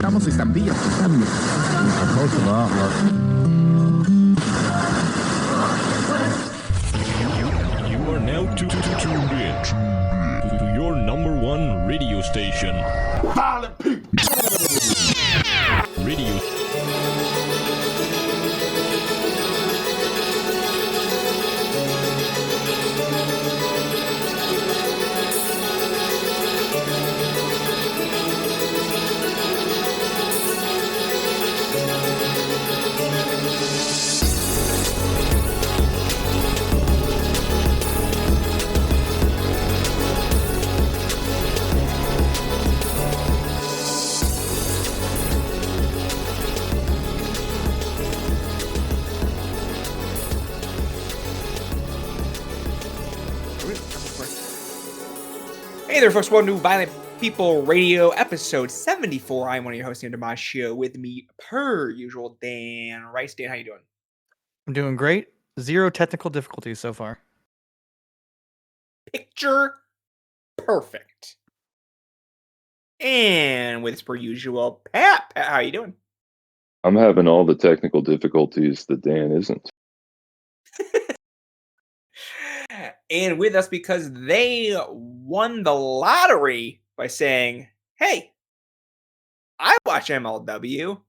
Usamos estampillas también. Close enough. You are now tuned in to your number one radio station. Violent people. Radio. Hey there, folks. Welcome to Violent People Radio, episode 74. I'm one of your hosts, into my show. With me, per usual, Dan Rice. Dan, how you doing? I'm doing great. Zero technical difficulties so far. Picture perfect. And with us, per usual, Pat. Pat, how you doing? I'm having all the technical difficulties that Dan isn't. And with us because they won the lottery by saying, hey, I watch MLW.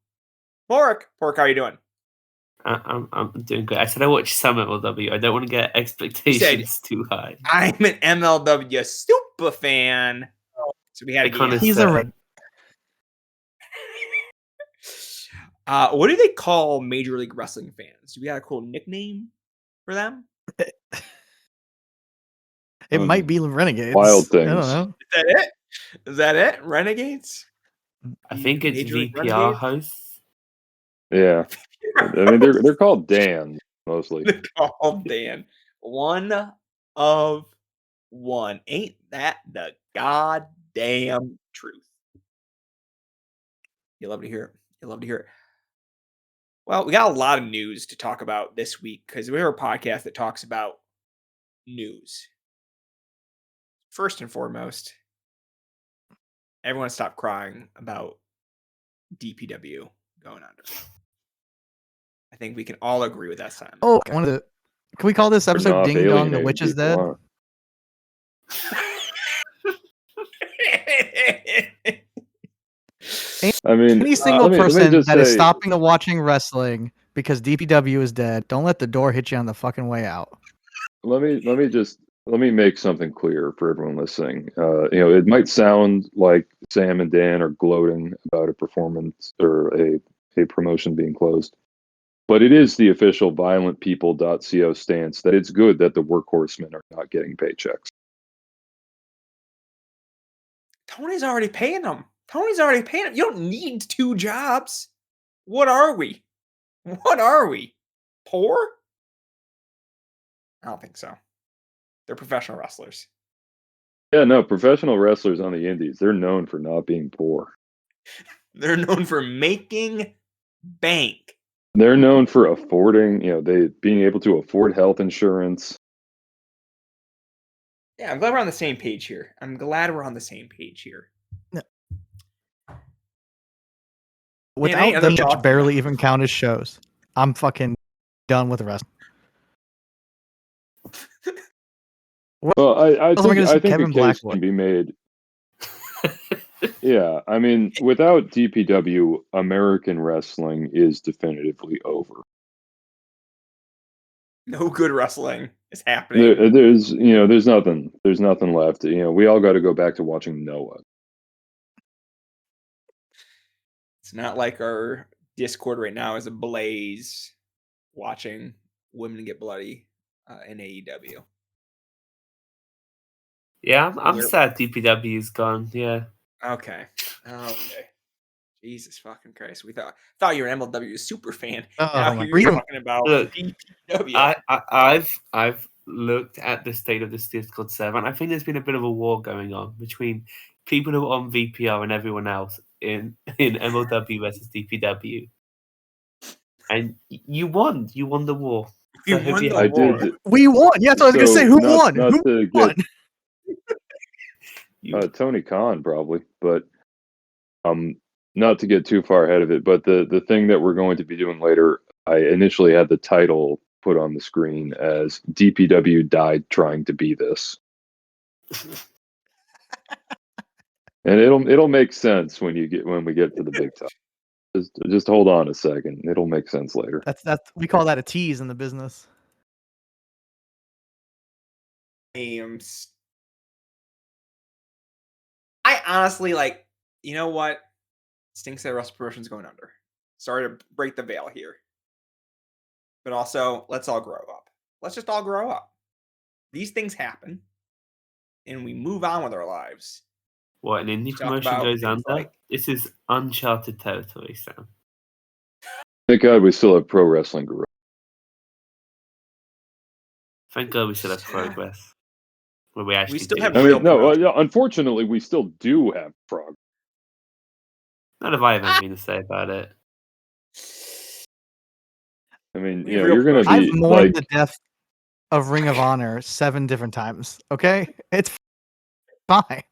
Pork, how you doing? I'm doing great. I said I watch some MLW. I don't want to get expectations too high. I'm an MLW super fan. So we had to get He's a what do they call Major League Wrestling fans? Do we got a cool nickname for them? It might be Renegades. Wild things. I don't know. Is that it? Renegades? I think it's Major League VPR Renegades? hosts. Yeah, I mean they're called Dan mostly. They're called Dan. One of one. Ain't that the goddamn truth? You love to hear it. You love to hear it. Well, we got a lot of news to talk about this week because we're a podcast that talks about news. First and foremost, everyone stop crying about DPW going under. I think we can all agree with that sentiment. Oh, can we call this episode not Ding Dong, the alienating Witch is people, Dead? huh? I mean, Any single let me person just that is say- stopping the watching wrestling because DPW is dead, don't let the door hit you on the fucking way out. Let me make something clear for everyone listening. It might sound like Sam and Dan are gloating about a performance or a promotion being closed, but it is the official violentpeople.co stance that it's good that the workhorsemen are not getting paychecks. Tony's already paying them. You don't need two jobs. What are we? Poor? I don't think so. They're professional wrestlers. Yeah, no, professional wrestlers on the indies, they're known for not being poor. They're known for making bank. They're known for affording, they being able to afford health insurance. Yeah, I'm glad we're on the same page here. any Without other them, thoughts? which barely even count as shows. I'm fucking done with wrestling. Well, I else am I gonna see think Kevin a case Blackwood? can be made. Yeah, I mean, without DPW, American wrestling is definitively over. No good wrestling is happening. There's nothing left. We all got to go back to watching Noah. It's not like our Discord right now is ablaze watching women get bloody in AEW. Yeah, I'm We're- sad DPW's gone. Yeah. Okay. Jesus fucking Christ. We thought you were an MLW super fan. Oh, Now my you're God. talking about Look, DPW. I've looked at the state of this Discord server, and I think there's been a bit of a war going on between people who are on VPR and everyone else in MLW versus DPW. And you won the war. You So who won do you the have? I war. did. We won. Yeah, that's what I was gonna say. Who won? Not Who to won? get Tony Khan probably, but not to get too far ahead of it, but the thing that we're going to be doing later, I initially had the title put on the screen as DPW died trying to be this. And it'll make sense when we get to the big time. Just hold on a second. It'll make sense later. That's we call that a tease in the business. I honestly like. You know what? Stinks that Wrestle Promotion's going under. Sorry to break the veil here, but also let's all grow up. Let's just all grow up. These things happen, and we move on with our lives. What, an indie Talk promotion about goes things under? like- This is uncharted territory, Sam. Thank God we still have Pro Wrestling Guerrilla. Thank God we still have progress. Where we actually still do. have I real mean, no, promotion. unfortunately, we still do have progress. None of I have anything to say about it. I mean, We you have know, real you're going to I've be mourned like, the death of Ring of Honor 7 different times. Okay, it's fine.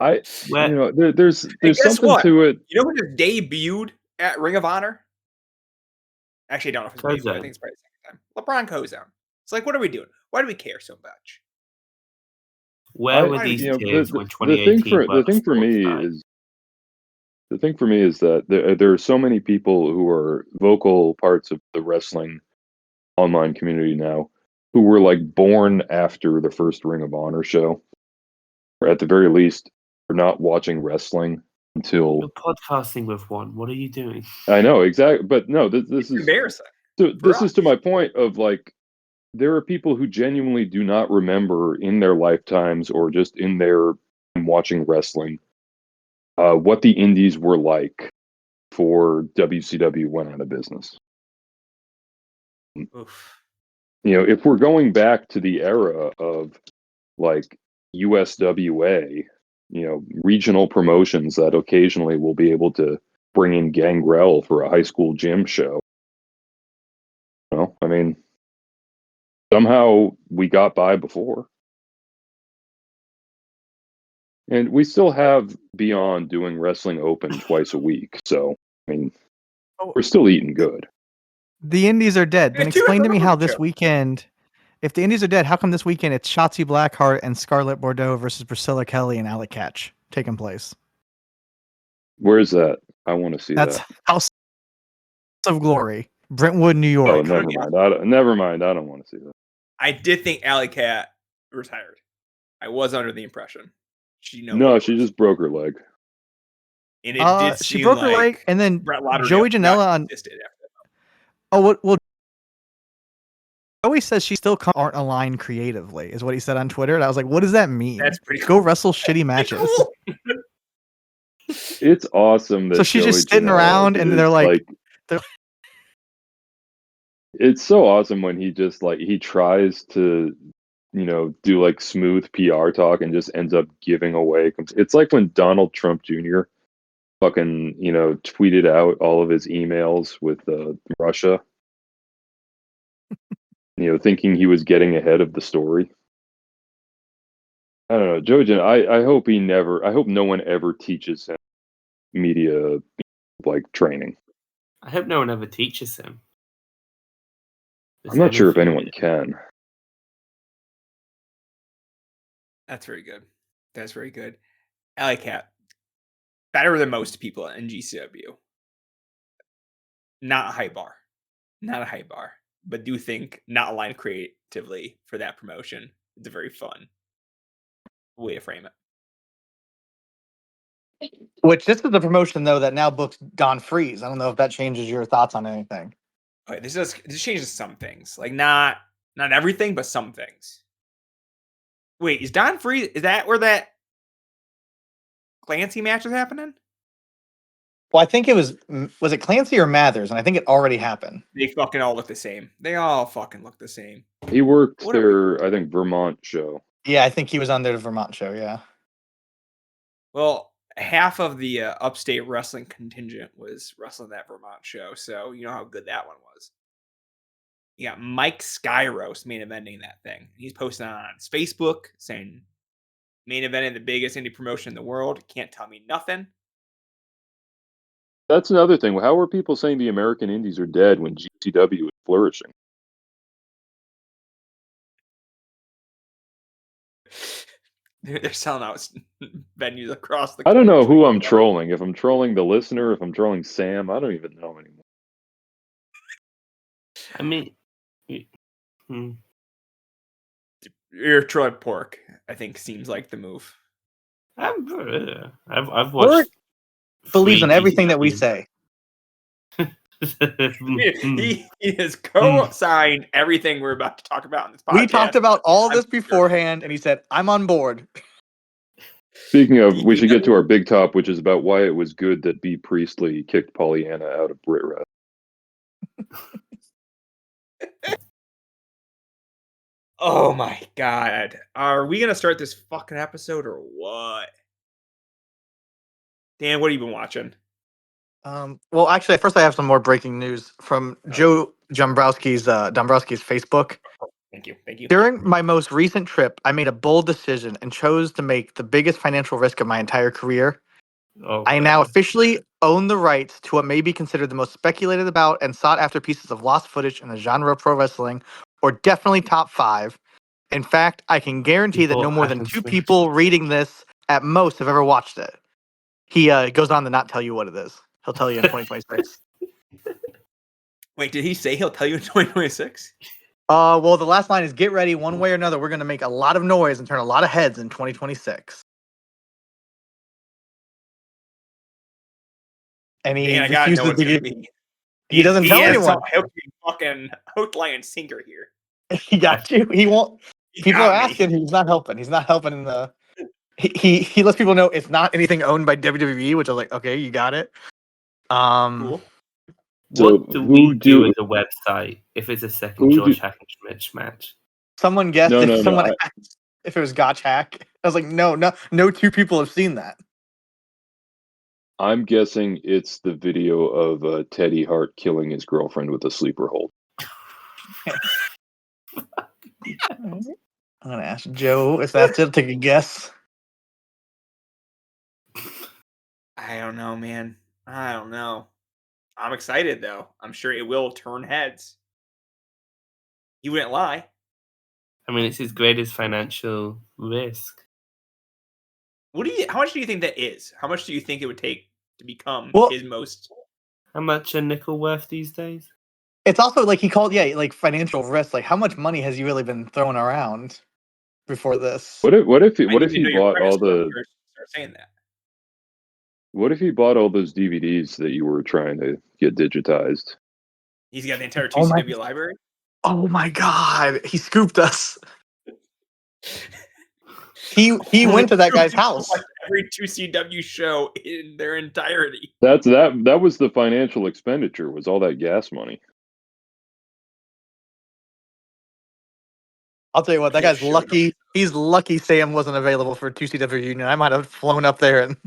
you Where, know, there's guess something what? to it. You know who just debuted at Ring of Honor? Actually, I don't know if it's debuted. I Kozone. think it's probably the second time. LeBron Kozone. It's like, what are we doing? Why do we care so much? where were these You know, tears when the thing 2018 the thing for World me Sports is the thing for me is that there are so many people who are vocal parts of the wrestling online community now who were like born after the first Ring of Honor show, or at the very least, are not watching wrestling until. You're podcasting with one. What are you doing? I know exactly, but no, this It's is embarrassing. this us. is to my point of like there are people who genuinely do not remember in their lifetimes or just in their watching wrestling what the indies were like before WCW went out of business. Oof. You know, if we're going back to the era of like USWA, you know, regional promotions that occasionally will be able to bring in Gangrel for a high school gym show. You know, I mean, somehow we got by before. And we still have Beyond doing Wrestling Open twice a week. So, I mean, we're still eating good. The Indies are dead. Yeah, Then two explain to me how episodes this ago. weekend, if the Indies are dead, how come this weekend it's Shotzi Blackheart and Scarlett Bordeaux versus Priscilla Kelly and Alec Catch taking place? Where's that? I want to see That's that. House of Glory, Brentwood, New York. Oh, never mind. Never mind. I don't want to see that. I did think Alley Cat retired. I was under the impression she No, she just broke her leg. and it did She seem broke her like leg, and then Brett Lauderdale Joey got Janela on. assisted after that. Oh, well, Joey says she still aren't aligned creatively, is what he said on Twitter. And I was like, what does that mean? That's pretty Go cool. wrestle shitty matches. Cool. It's awesome that So she's just Joey sitting Janela around, and is, they're like it's so awesome when he just like he tries to, you know, do like smooth PR talk and just ends up giving away. It's like when Donald Trump Jr. fucking, you know, tweeted out all of his emails with Russia, you know, thinking he was getting ahead of the story. I don't know, Joey Janela, I hope no one ever teaches him media like training. I hope no one ever teaches him. I'm not sure if anyone can. That's very good. That's very good. Alley Cat, better than most people in GCW. Not a high bar. Not a high bar. But do think not aligned creatively for that promotion. It's a very fun way to frame it. Which this is the promotion though that now books Don Freeze. I don't know if that changes your thoughts on anything. Okay, this changes some things. Like not everything, but some things. Wait, is Don Freeze? Is that where that Clancy match is happening? Well, I think it was it Clancy or Mathers, and I think it already happened. They fucking all look the same. They all fucking look the same. He worked their, I think, Vermont show. Yeah, I think he was on their Vermont show. Yeah. Well, half of the upstate wrestling contingent was wrestling that Vermont show, so you know how good that one was. You got Mike Skyros main eventing that thing. He's posting on his Facebook saying, main eventing the biggest indie promotion in the world. Can't tell me nothing. That's another thing. How are people saying the American Indies are dead when GCW is flourishing? They're selling out venues across the I don't know country. who I'm trolling. If I'm trolling the listener, if I'm trolling Sam, I don't even know anymore. I mean, hmm. You're Troy Pork, I think, seems like the move. I've Pork watched. believes in 3 everything that we GCW. say. He has co-signed everything we're about to talk about in this podcast. We talked about all I'm this sure. beforehand, and he said, "I'm on board." Speaking of, we should get to DPW? our big top, which is about why it was good that B. Priestley kicked Pollyanna out of Brit Wrestling. Oh my god. Are we gonna start this fucking episode or what? Dan, what have you been watching? Well, actually, first I have some more breaking news from Joe Dombrowski's Facebook. Thank you. During my most recent trip, I made a bold decision and chose to make the biggest financial risk of my entire career. Oh, I now God. officially own the rights to what may be considered the most speculated about and sought after pieces of lost footage in the genre of pro wrestling, or definitely top 5. In fact, I can guarantee that no Before more than Hack and 2 Switch. people reading this at most have ever watched it. He goes on to not tell you what it is. He'll tell you in 2026. Wait, did he say he'll tell you in 2026? Well, the last line is get ready. One way or another, we're going to make a lot of noise and turn a lot of heads in 2026. And he Dan, I gotta know refuses what's to gonna give. be. He doesn't tell has anyone. some fucking hook, line, and sinker here. He got you. He won't. He People got are me. asking. He's not helping. He's not helping in the. He lets people know it's not anything owned by WWE, which I was like, okay, you got it. Cool. So What do who we do do- as a website if it's a second who George do- Hack and Schmidt match? Someone guessed No, if no, someone no, asked if it was Gotch Hack. I was like, no 2 people have seen that. I'm guessing it's the video of Teddy Hart killing his girlfriend with a sleeper hold. I'm gonna ask Joe if that's it. Take a guess. I don't know, man. I don't know. I'm excited though. I'm sure it will turn heads. He wouldn't lie. I mean, it's his greatest financial risk. How much do you think that is? How much do you think it would take to become Well- his most? How much a nickel worth these days? It's also like he called, like financial risk. Like, how much money has he really been throwing around before this? What if I he need to know your bought credit all score the before you start saying that. what if he bought all those DVDs that you were trying to get digitized? He's got the entire Oh my- 2CW library. Oh my god, he scooped us. He went to that guy's house. Like every 2CW show in their entirety. That was the financial expenditure, was all that gas money. I'll tell you what, that Yeah, guy's sure. lucky. He's lucky Sam wasn't available for 2CW reunion. I might have flown up there and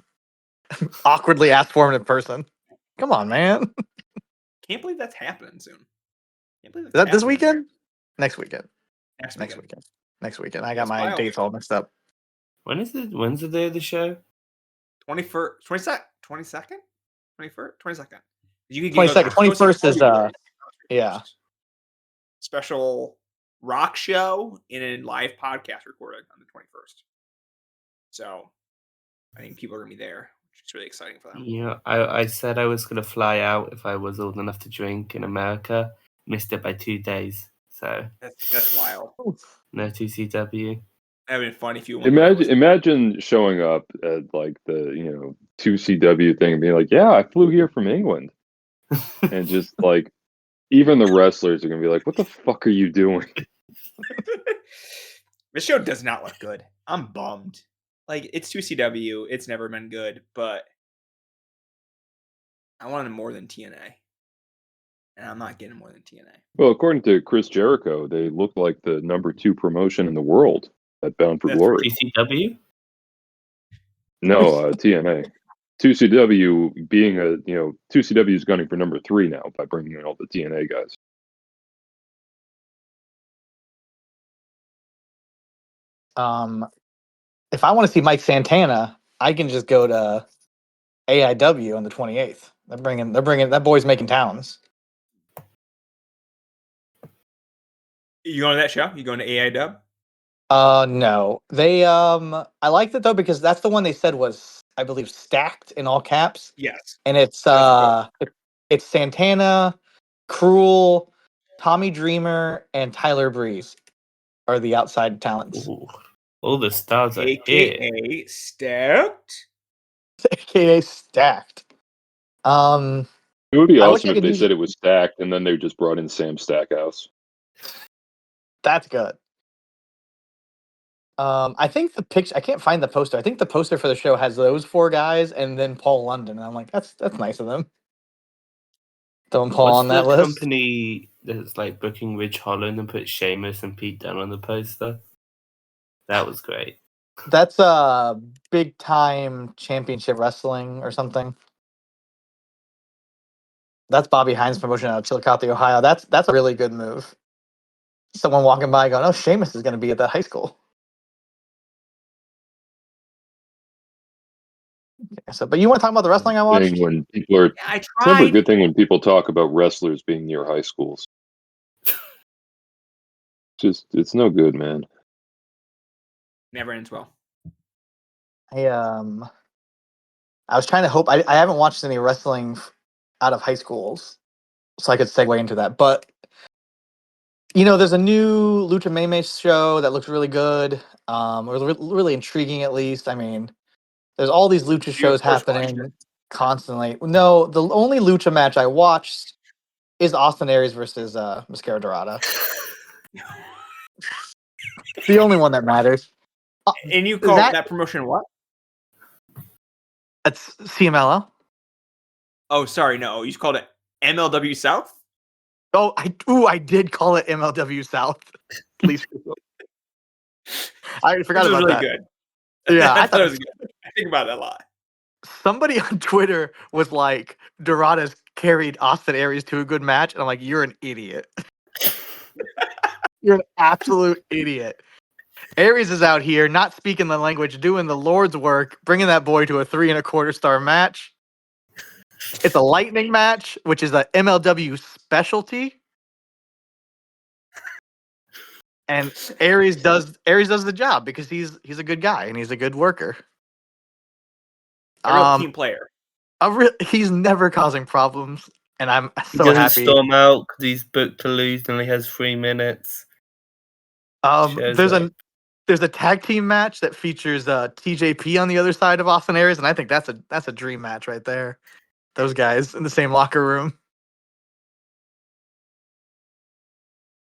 awkwardly asked for him in person. Come on, man. Can't believe that's happening soon. Can't believe Is that this happening. weekend? Next weekend. Next Next weekend. weekend. Next weekend. I got That's my wild. dates all mixed up. When's the day of the show? 21st, 22nd, 22nd, 21st, 22nd. You can 22nd, 21st is, yeah. Special rock show and a live podcast recording on the 21st. So I think people are gonna be there, which is really exciting for them. Yeah, I said I was gonna fly out if I was old enough to drink in America. Missed it by 2 days, so That's wild. no 2CW. That'd been fun if you Imagine showing up at like the 2CW thing and being like, yeah, I flew here from England, and just like even the wrestlers are gonna be like, what the fuck are you doing? This show does not look good. I'm bummed. Like, it's 2CW. It's never been good, but I wanted more than TNA. And I'm not getting more than TNA. Well, according to Chris Jericho, they look like the number 2 promotion in the world at Bound for That's Glory. 2CW? No, TNA. 2CW being 2CW is gunning for number 3 now by bringing in all the TNA guys. If I want to see Mike Santana, I can just go to AIW on the 28th. They're bringing that boy's making towns. You going to that show? You going to AI Dub? No. They I liked it though because that's the one they said was, I believe, stacked in all caps. Yes. And it's it's Santana, Cruel, Tommy Dreamer, and Tyler Breeze are the outside talents. Ooh, all the stars are here. AKA Stacked. AKA stacked. It would be I wish awesome I if could they use- said it was stacked and then they just brought in Sam Stackhouse. That's good. I think the picture, I can't find the poster. I think the poster for the show has those 4 guys and then Paul London. And I'm like, that's nice of them. Throwing Paul What's on that the list. company that's like booking Ridge Holland and put Sheamus and Pete Dunne on the poster? That was great. That's Big Time Championship Wrestling or something. That's Bobby Hines promotion out of Chillicothe, Ohio. That's a really good move. Someone walking by going, "Oh, Sheamus is going to be at that high school." Okay, so, but you want to talk about the wrestling I watched? Thing when people are, Yeah, I it's never a tried. good thing when people talk about wrestlers being near high schools. Just, it's no good, man. Never ends well. I was trying to hope. I haven't watched any wrestling out of high schools, so I could segue into that. But there's a new Lucha Meme show that looks really good. Or really intriguing, at least. I mean, there's all these lucha You, shows of course, watched happening constantly. No, the only lucha match I watched is Austin Aries versus Mascara Dorada. The only one that matters. And you call that promotion what? That's CMLL. Oh, sorry, no. You called it MLW South? Oh, I did call it MLW South. Please. I forgot Which was about really that. good. Yeah, I thought it was good. I think about that a lot. Somebody on Twitter was like, Dorada's carried Austin Aries to a good match. And I'm like, you're an idiot. You're an absolute idiot. Aries is out here not speaking the language, doing the Lord's work, bringing that boy to a 3 1/4 star match. It's a lightning match, which is a MLW specialty. And Aries does the job because he's a good guy and he's a good worker. A real team player. He's never causing problems, and I'm He so doesn't happy. storm out because he's booked to lose and only has 3 minutes. Shows There's up. a tag team match that features TJP on the other side of Austin Aries, and I think that's a dream match right there. Those guys in the same locker room.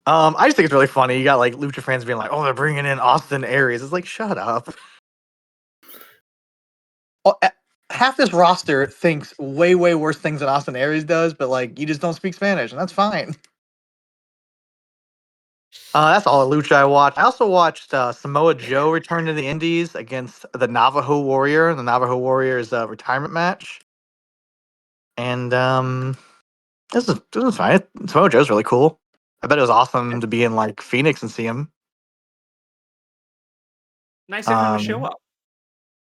I just think it's really funny. You got like Lucha fans being like, "Oh, they're bringing in Austin Aries." It's like, shut up. Half this roster thinks way worse things than Austin Aries does, but like you just don't speak Spanish, and that's fine. That's all the Lucha I watched. I also watched Samoa Joe return to the Indies against the Navajo Warrior. The Navajo Warrior's retirement match, and this is fine. Samoa Joe's really cool. I bet it was awesome to be in like Phoenix and see him. Nice of him to show up.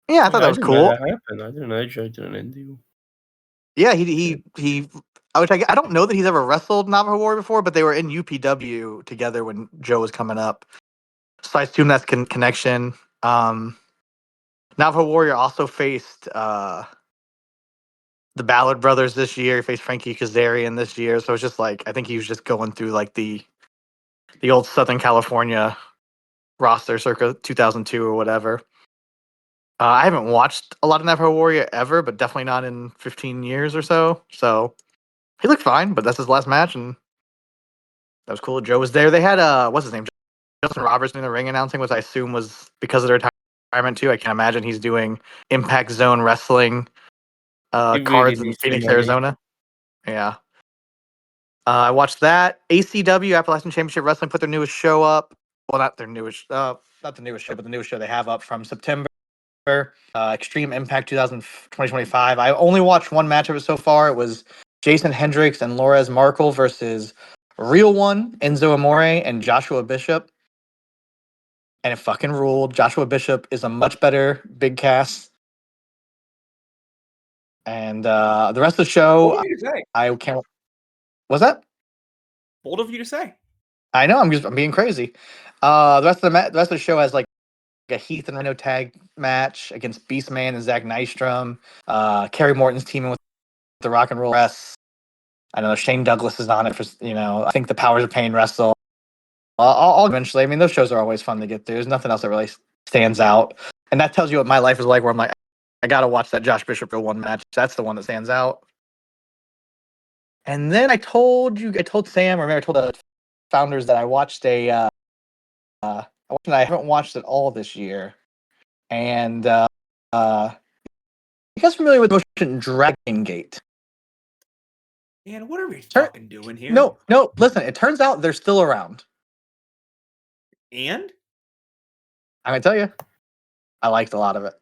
Yeah, I thought that was didn't know cool. that happened. I didn't know Joe did an indie. Yeah, he I don't know that he's ever wrestled Navajo Warrior before, but they were in UPW together when Joe was coming up. So I assume that's connection. Navajo Warrior also faced the Ballard brothers this year. He faced Frankie Kazarian this year. So it's just like I think he was just going through like the old Southern California roster circa 2002 or whatever. I haven't watched a lot of Navajo Warrior ever, but definitely not in 15 years or so. So he looked fine, but that's his last match, and that was cool. Joe was there. They had what's his name, Justin Roberts doing the ring announcing, which I assume was because of their retirement too. I can't imagine he's doing Impact Zone Wrestling cards in Phoenix, Arizona. Yeah. I watched that. ACW, Appalachian Championship Wrestling, put their newest show up. Well, not the newest show, but the newest show they have up from September. Extreme Impact 2025. I only watched one match of it so far. It was Jason Hendricks and Lores Markle versus Real One, Enzo Amore, and Joshua Bishop. And it fucking ruled. Joshua Bishop is a much better big cast. And the rest of the show, Bold of you to say. I can't. What's that? Bold of you to say. I know. I'm being crazy. The rest of the show has like a Heath and Rhino tag match against Beastman and Zach Nystrom. Kerry Morton's teaming with the Rock and Roll Press. I know Shane Douglas is on it for I think the Powers of Pain wrestle. I'll eventually. I mean, those shows are always fun to get through. There's nothing else that really stands out, and that tells you what my life is like. Where I'm like, I gotta watch that Josh Bishop one match. That's the one that stands out. And then I told Sam, or maybe I told the founders that I watched I haven't watched it all this year. And you guys familiar with the motion Dragon Gate? Man, what are we fucking doing here? No, listen, it turns out they're still around. And? I'm gonna tell you, I liked a lot of it.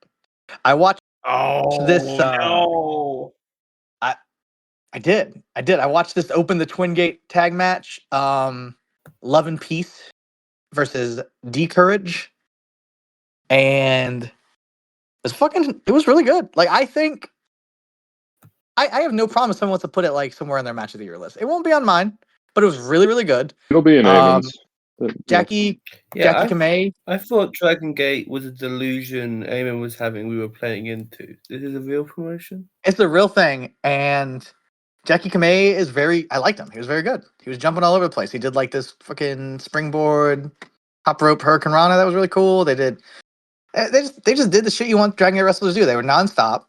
I watched this. No. I did. I watched this open the Twin Gate tag match. Love and Peace versus D Courage. And it was really good. Like, I think I have no problem if someone wants to put it like somewhere on their match of the year list. It won't be on mine, but it was really, really good. It'll be in Eamon's. Jackie Kamei. I thought Dragon Gate was a delusion Eamon was having. We were playing into. This is a real promotion. It's the real thing, and Jackie Kamei is I liked him. He was very good. He was jumping all over the place. He did like this fucking springboard, top rope Hurricane Rana. That was really cool. They just did the shit you want Dragon Gate wrestlers to do. They were nonstop,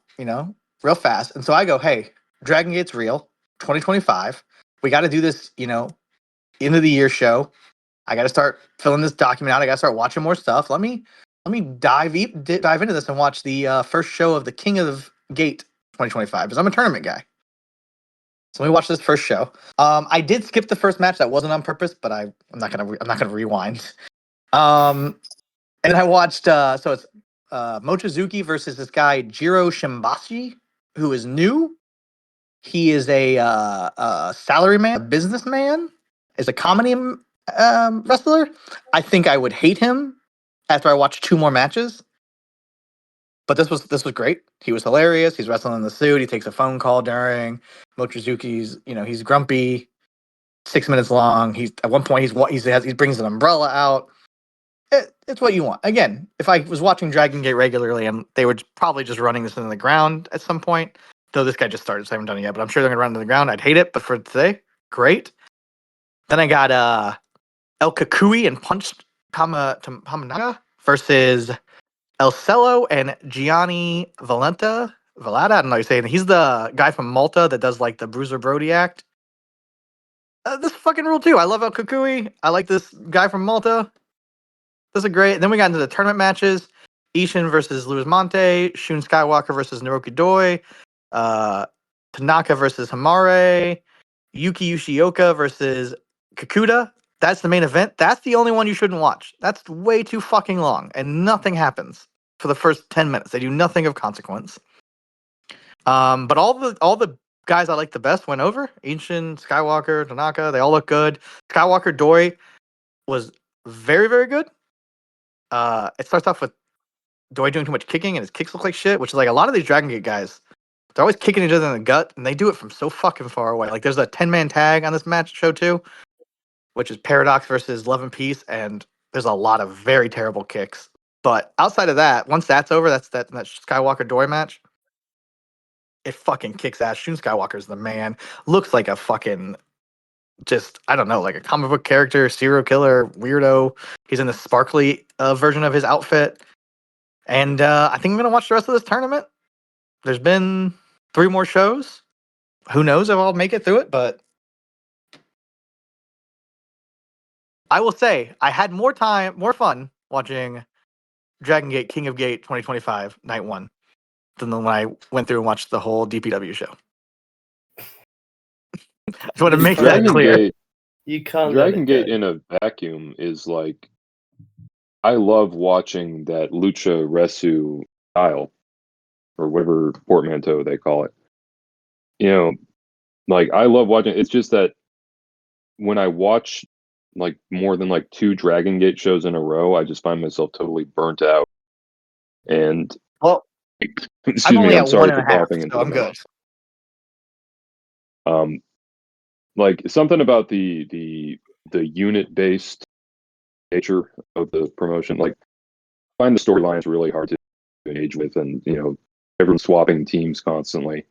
real fast. And so I go, hey, Dragon Gate's real. 2025. We got to do this, end of the year show. I got to start filling this document out. I got to start watching more stuff. Let me dive into this and watch the first show of the King of Gate 2025 because I'm a tournament guy. So let me watch this first show. I did skip the first match. That wasn't on purpose, but I'm not gonna rewind. And I watched. So it's Mochizuki versus this guy Jiro Shimbashi, who is new. He is a salaryman, a businessman, is a comedy wrestler. I think I would hate him after I watched 2 more matches. But this was great. He was hilarious. He's wrestling in the suit. He takes a phone call during Mochizuki's. He's grumpy. 6 minutes long. He's at one point he brings an umbrella out. It's what you want. Again, if I was watching Dragon Gate regularly, and they were probably just running this into the ground at some point. Though this guy just started, so I haven't done it yet. But I'm sure they're gonna run into the ground. I'd hate it, but for today, great. Then I got El Kakui and Punch Hamanaga versus El Cello and Gianni Valletta. I don't know how you're saying it. He's the guy from Malta that does like the Bruiser Brody act. This fucking rule too. I love El Kakui. I like this guy from Malta. This is great. Then we got into the tournament matches. Ishin versus Luis Monte. Shun Skywalker versus Naruki Doi. Tanaka versus Hamare. Yuki Yoshioka versus Kakuta. That's the main event. That's the only one you shouldn't watch. That's way too fucking long, and nothing happens for the first 10 minutes. They do nothing of consequence. But all the guys I like the best went over. Ishin, Skywalker, Tanaka, they all look good. Skywalker Doi was very, very good. It starts off with Doi doing too much kicking, and his kicks look like shit, which is like a lot of these Dragon Gate guys. They're always kicking each other in the gut, and they do it from so fucking far away. Like, there's a 10-man tag on this match show, too, which is Paradox versus Love and Peace, and there's a lot of very terrible kicks. But outside of that, once that's over, that Skywalker Doi match, it fucking kicks ass. Shun Skywalker's the man. Looks like a fucking, just, I don't know, like a comic book character, serial killer, weirdo. He's in the sparkly version of his outfit. And I think I'm going to watch the rest of this tournament. There's been 3 more shows. Who knows if I'll make it through it, but I will say I had more fun watching Dragon Gate King of Gate 2025 Night 1 than when I went through and watched the whole DPW show. I just want to make that clear. You can't. Dragon Gate in a vacuum is like, I love watching that Lucha Resu style, or whatever portmanteau they call it. Like, I love watching. It's just that when I watch like more than like 2 Dragon Gate shows in a row, I just find myself totally burnt out. And Well, Excuse I'm only me, at I'm sorry for 1.5, coughing into so the I'm good. mic. Like something about the unit based nature of the promotion. Like, I find the storylines really hard to engage with, and everyone's swapping teams constantly.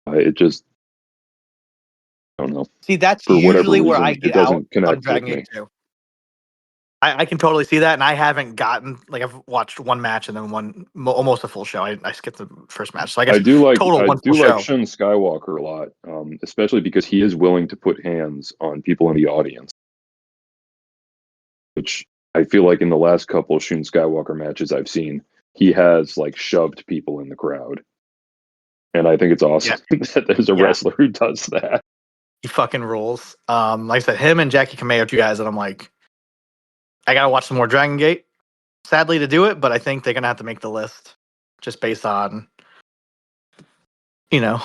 It just, I don't know, See, that's for whatever usually where I reason, it get out doesn't on connect with Dragon me. Gate too. I can totally see that, and I haven't gotten I've watched one match and then almost a full show. I skipped the first match, so I guess I do like total one full show. Shun Skywalker a lot, especially because he is willing to put hands on people in the audience, which I feel like in the last couple of Shun Skywalker matches I've seen, he has like shoved people in the crowd, and I think it's awesome that there's a wrestler who does that. He fucking rules. Like I said, him and Jackie Kamei are two guys that I'm like, I gotta watch some more Dragon Gate, sadly, to do it, but I think they're gonna have to make the list just based on the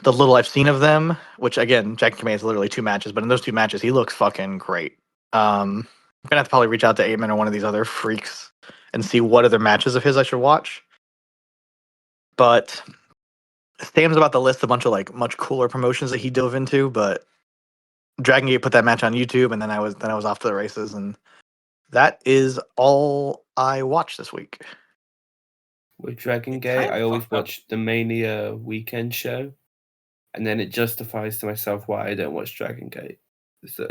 little I've seen of them. Which again, Jackie Kamei is literally 2 matches, but in those 2 matches, he looks fucking great. I'm gonna have to probably reach out to Eamon or one of these other freaks and see what other matches of his I should watch. But Sam's about to list a bunch of like much cooler promotions that he dove into, but Dragon Gate put that match on YouTube, and then I was off to the races, and that is all I watched this week. With Dragon It Gate, kinda I always fucked up. watch the Mania weekend show, and then it justifies to myself why I don't watch Dragon Gate. So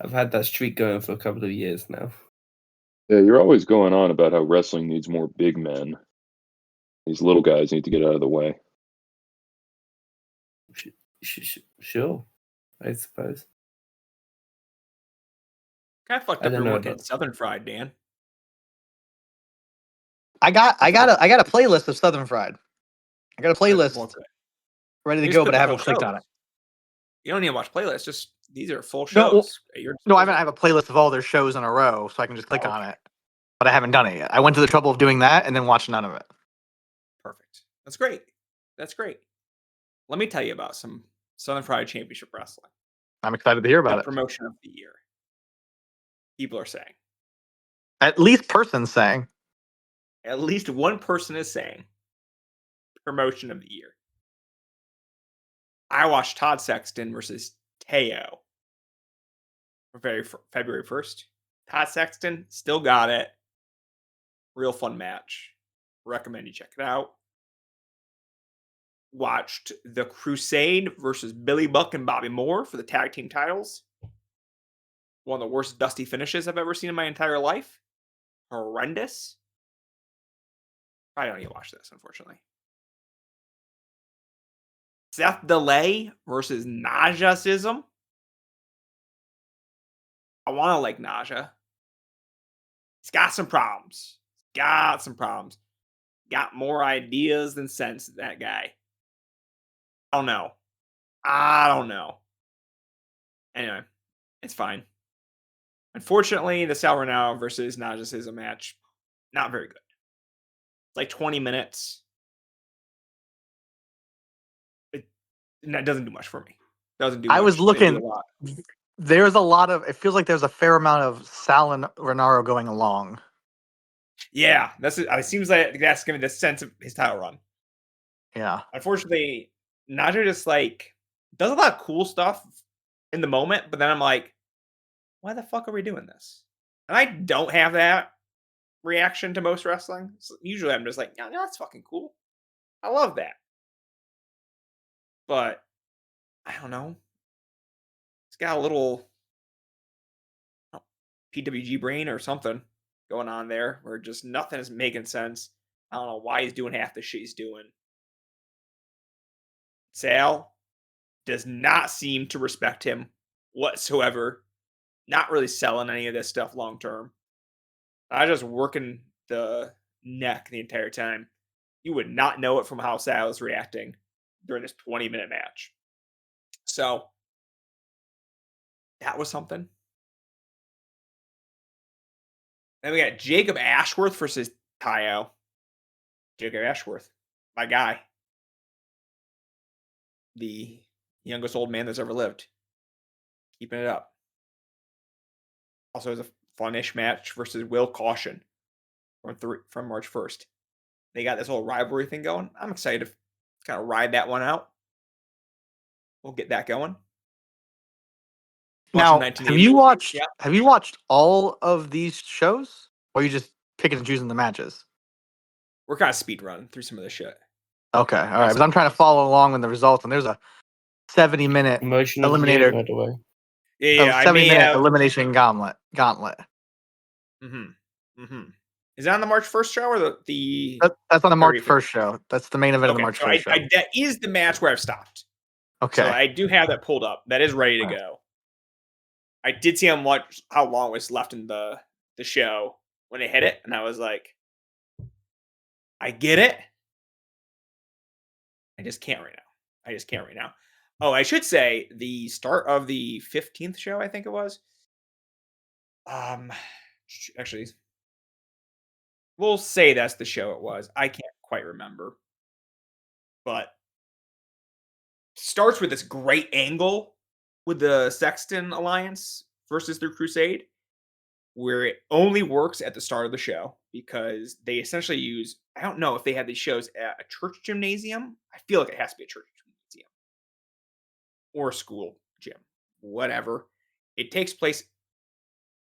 I've had that streak going for a couple of years now. Yeah, you're always going on about how wrestling needs more big men. These little guys need to get out of the way. Sure, I suppose. Kind of fucked I up don't your know look at about- Southern Fried, Dan. I got a playlist of Southern Fried. I got a playlist Well, good. ready to You go, just but put I the haven't whole clicked shows. on it. You don't need to watch playlists. Just these are full No, well, shows. at your No, I disposal. have a playlist of all their shows in a row, so I can just click on okay. it. But I haven't done it yet. I went to the trouble of doing that and then watched none of it. Perfect. That's great. That's great. Let me tell you about some Southern Fried Championship Wrestling. I'm excited to hear The about it. promotion of the year. People are saying. At least person's saying. At least one person is saying promotion of the year. I watched Todd Sexton versus Teo for February 1st. Todd Sexton still got it. Real fun match. Recommend you check it out. Watched The Crusade versus Billy Buck and Bobby Moore for the tag team titles. One of the worst dusty finishes I've ever seen in my entire life. Horrendous. I don't need to watch this, unfortunately. Seth Delay versus Naja-ism. I want to like Naja. He's got some problems. Got more ideas than sense, that guy. I don't know. Anyway, it's fine. Unfortunately, the Sal Renown versus Naja-ism match, not very good. It's like 20 minutes. That doesn't do much for me. Doesn't do much. I was They do looking. a lot. There's a lot of. It feels like there's a fair amount of Sal and Renaro going along. Yeah, it seems like that's gonna be the sense of his title run. Yeah. Unfortunately, Naja just like does a lot of cool stuff in the moment, but then I'm like, why the fuck are we doing this? And I don't have that reaction to most wrestling. So usually I'm just like, yeah, no, that's fucking cool. I love that. But I don't know. It's got a little PWG brain or something going on there where just nothing is making sense. I don't know why he's doing half the shit he's doing. Sal does not seem to respect him whatsoever. Not really selling any of this stuff long term. I just working the neck the entire time. You would not know it from how Sal is reacting during this 20-minute match. So that was something. Then we got Jacob Ashworth versus Tyo. Jacob Ashworth, my guy. The youngest old man that's ever lived. Keeping it up. Also has a fun-ish match versus Will Caution from March 1st. They got this whole rivalry thing going. I'm excited to kind of ride that one out. We'll get that going. Now, Watching have you 1980. watched Yeah. have you watched all of these shows, or are you just picking and choosing the matches? We're kind of speed running through some of this shit. Okay, all right. Because I'm trying to follow along with the results, and there's a 70-minute Promotion of the year, eliminator, by the way. Yeah, I may 70-minute have. elimination gauntlet. Is that on the March 1st show or the That's on the March 31st? 1st show. That's the main event of the Okay, March so 1st show. that is the match where I've stopped. Okay. So I do have that pulled up. That is ready to Alright. go. I did see how long was left in the show when they hit it, and I was like, I get it. I just can't right now. Oh, I should say the start of the 15th show, I think it was. Actually, we'll say that's the show it was. I can't quite remember. But starts with this great angle with the Sexton Alliance versus the Crusade, where it only works at the start of the show because they essentially use, I don't know if they had these shows at a church gymnasium. I feel like it has to be a church gymnasium or a school gym, whatever. It takes place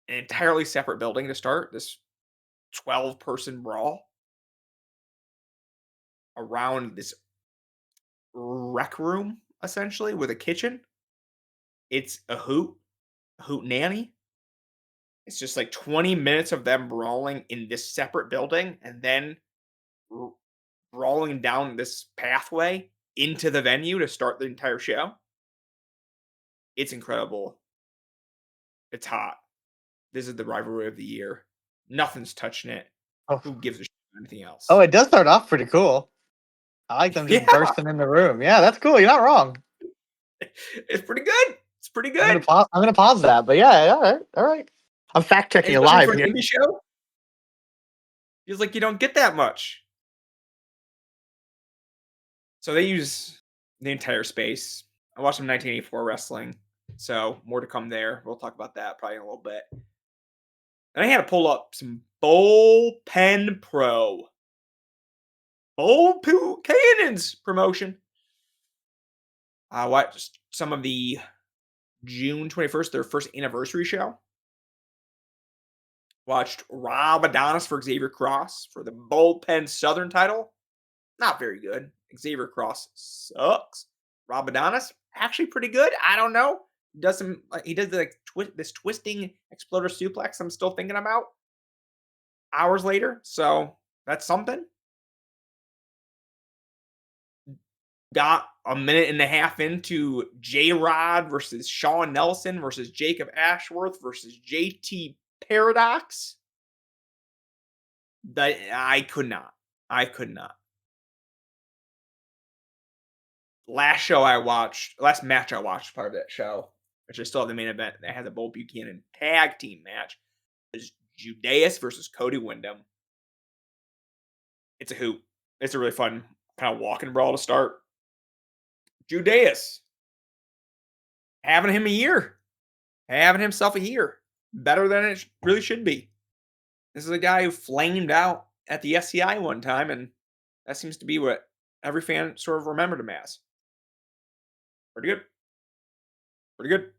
in an entirely separate building to start this 12-person brawl around this rec room, essentially, with a kitchen. It's a hoot nanny. It's just like 20 minutes of them brawling in this separate building and then brawling down this pathway into the venue to start the entire show. It's incredible. It's hot. This is the rivalry of the year. Nothing's touching it. Oh. Who gives a shit about anything else? Oh, it does start off pretty cool. I like them just Yeah. bursting in the room. Yeah, that's cool. You're not wrong. It's pretty good. It's pretty good. I'm gonna pause that. But yeah, all right. I'm fact checking Especially live for an here. indie show. Feels like you don't get that much. So they use the entire space. I watched some 1984 wrestling, so more to come there. We'll talk about that probably in a little bit. And I had to pull up some Bullpen Pro. Bullpen Cannons promotion. I watched some of the June 21st, their first anniversary show. Watched Rob Adonis for Xavier Cross for the Bullpen Southern title. Not very good. Xavier Cross sucks. Rob Adonis, actually pretty good. I don't know. He does this twisting exploder suplex I'm still thinking about hours later. So that's something. Got a minute and a half into J-Rod versus Shawn Nelson versus Jacob Ashworth versus JT Paradox. That I could not. Last match I watched, part of that show, which I still have the main event that had the Bull Buchanan tag team match, is Judas versus Cody Windham. It's a hoop. It's a really fun kind of walking brawl to start. Judas having himself a year, better than it really should be. This is a guy who flamed out at the SCI one time, and that seems to be what every fan sort of remembered him as. Pretty good.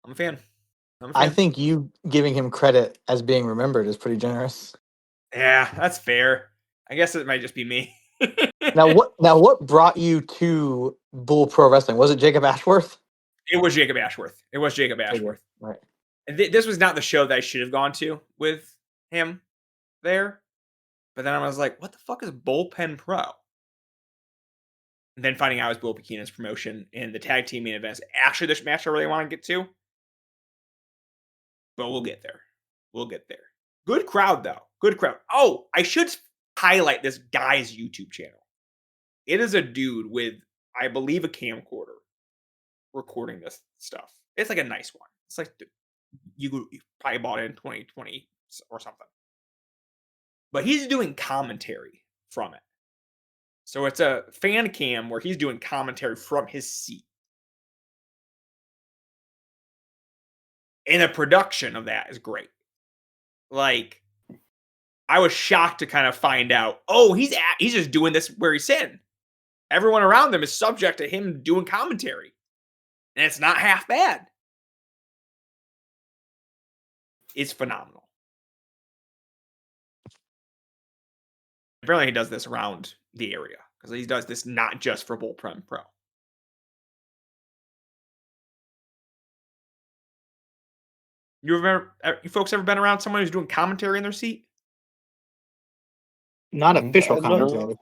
I'm a fan. I think you giving him credit as being remembered is pretty generous. Yeah, that's fair. I guess it might just be me. Now what brought you to Bull Pro Wrestling? Was it Jacob Ashworth? It was Jacob Ashworth. Right. And this was not the show that I should have gone to with him there. But then I was like, what the fuck is Bullpen Pro? And then finding out it was Bull Buchanan's promotion and the tag team main events. Actually, this match I really want to get to. But we'll get there. Good crowd, though. Good crowd. Oh, I should highlight this guy's YouTube channel. It is a dude with, I believe, a camcorder recording this stuff. It's like a nice one. It's like you probably bought it in 2020 or something. But he's doing commentary from it. So it's a fan cam where he's doing commentary from his seat. And the production of that is great. Like, I was shocked to kind of find out, oh, he's just doing this where he's sitting. Everyone around them is subject to him doing commentary. And it's not half bad. It's phenomenal. Apparently he does this around the area because he does this not just for Bullpen Pro. You folks ever been around someone who's doing commentary in their seat? Not official I don't- commentary.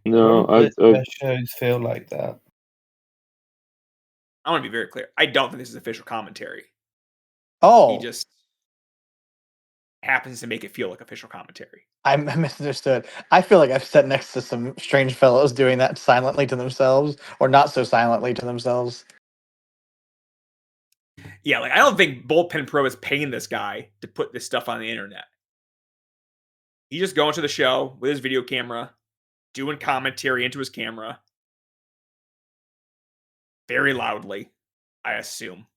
No, Best shows feel like that. I want to be very clear. I don't think this is official commentary. Oh, He just happens to make it feel like official commentary. I misunderstood. I feel like I've sat next to some strange fellows doing that silently to themselves, or not so silently to themselves. Yeah, like I don't think Bullpen Pro is paying this guy to put this stuff on the internet. He's just going to the show with his video camera, doing commentary into his camera very loudly, I assume,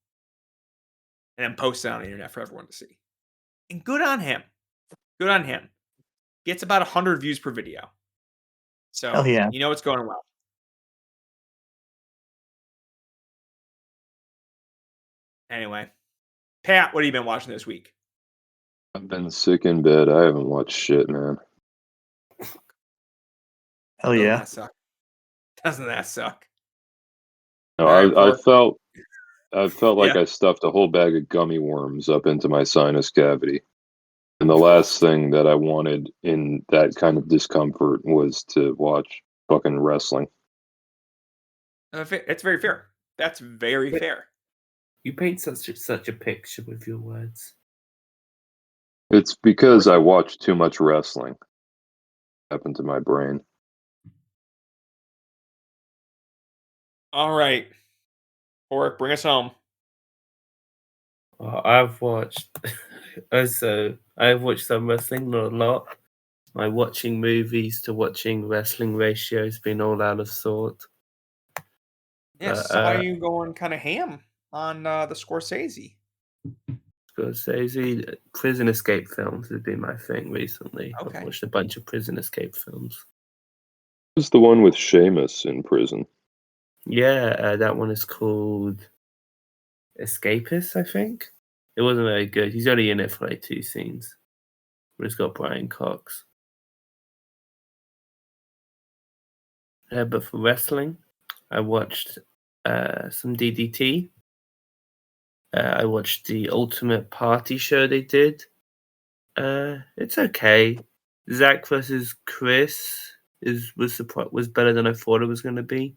and then post it on the internet for everyone to see. And good on him. Good on him. Gets about 100 views per video. So, Hell yeah. you know it's going well. Anyway, Pat, what have you been watching this week? I've been sick in bed. I haven't watched shit, man. Hell Doesn't yeah. that suck? Doesn't that suck? No, All right, I felt like Yeah. I stuffed a whole bag of gummy worms up into my sinus cavity. And the last thing that I wanted in that kind of discomfort was to watch fucking wrestling. It's very fair. That's very fair. You paint such a picture with your words. It's because I watched too much wrestling. Happened to my brain. All right. Oric, bring us home. I've watched I've watched some wrestling, not a lot. My watching movies to watching wrestling ratio has been all out of sort. Yeah, saw you going kind of ham on the Scorsese. Scorsese, prison escape films has been my thing recently. Okay. I've watched a bunch of prison escape films. This is the one with Sheamus in prison. Yeah, that one is called Escapist, I think. It wasn't very good. He's only in it for like 2 scenes. But it's got Brian Cox. But for wrestling, I watched some DDT. I watched the Ultimate Party show they did. It's okay. Zach versus Chris was better than I thought it was going to be.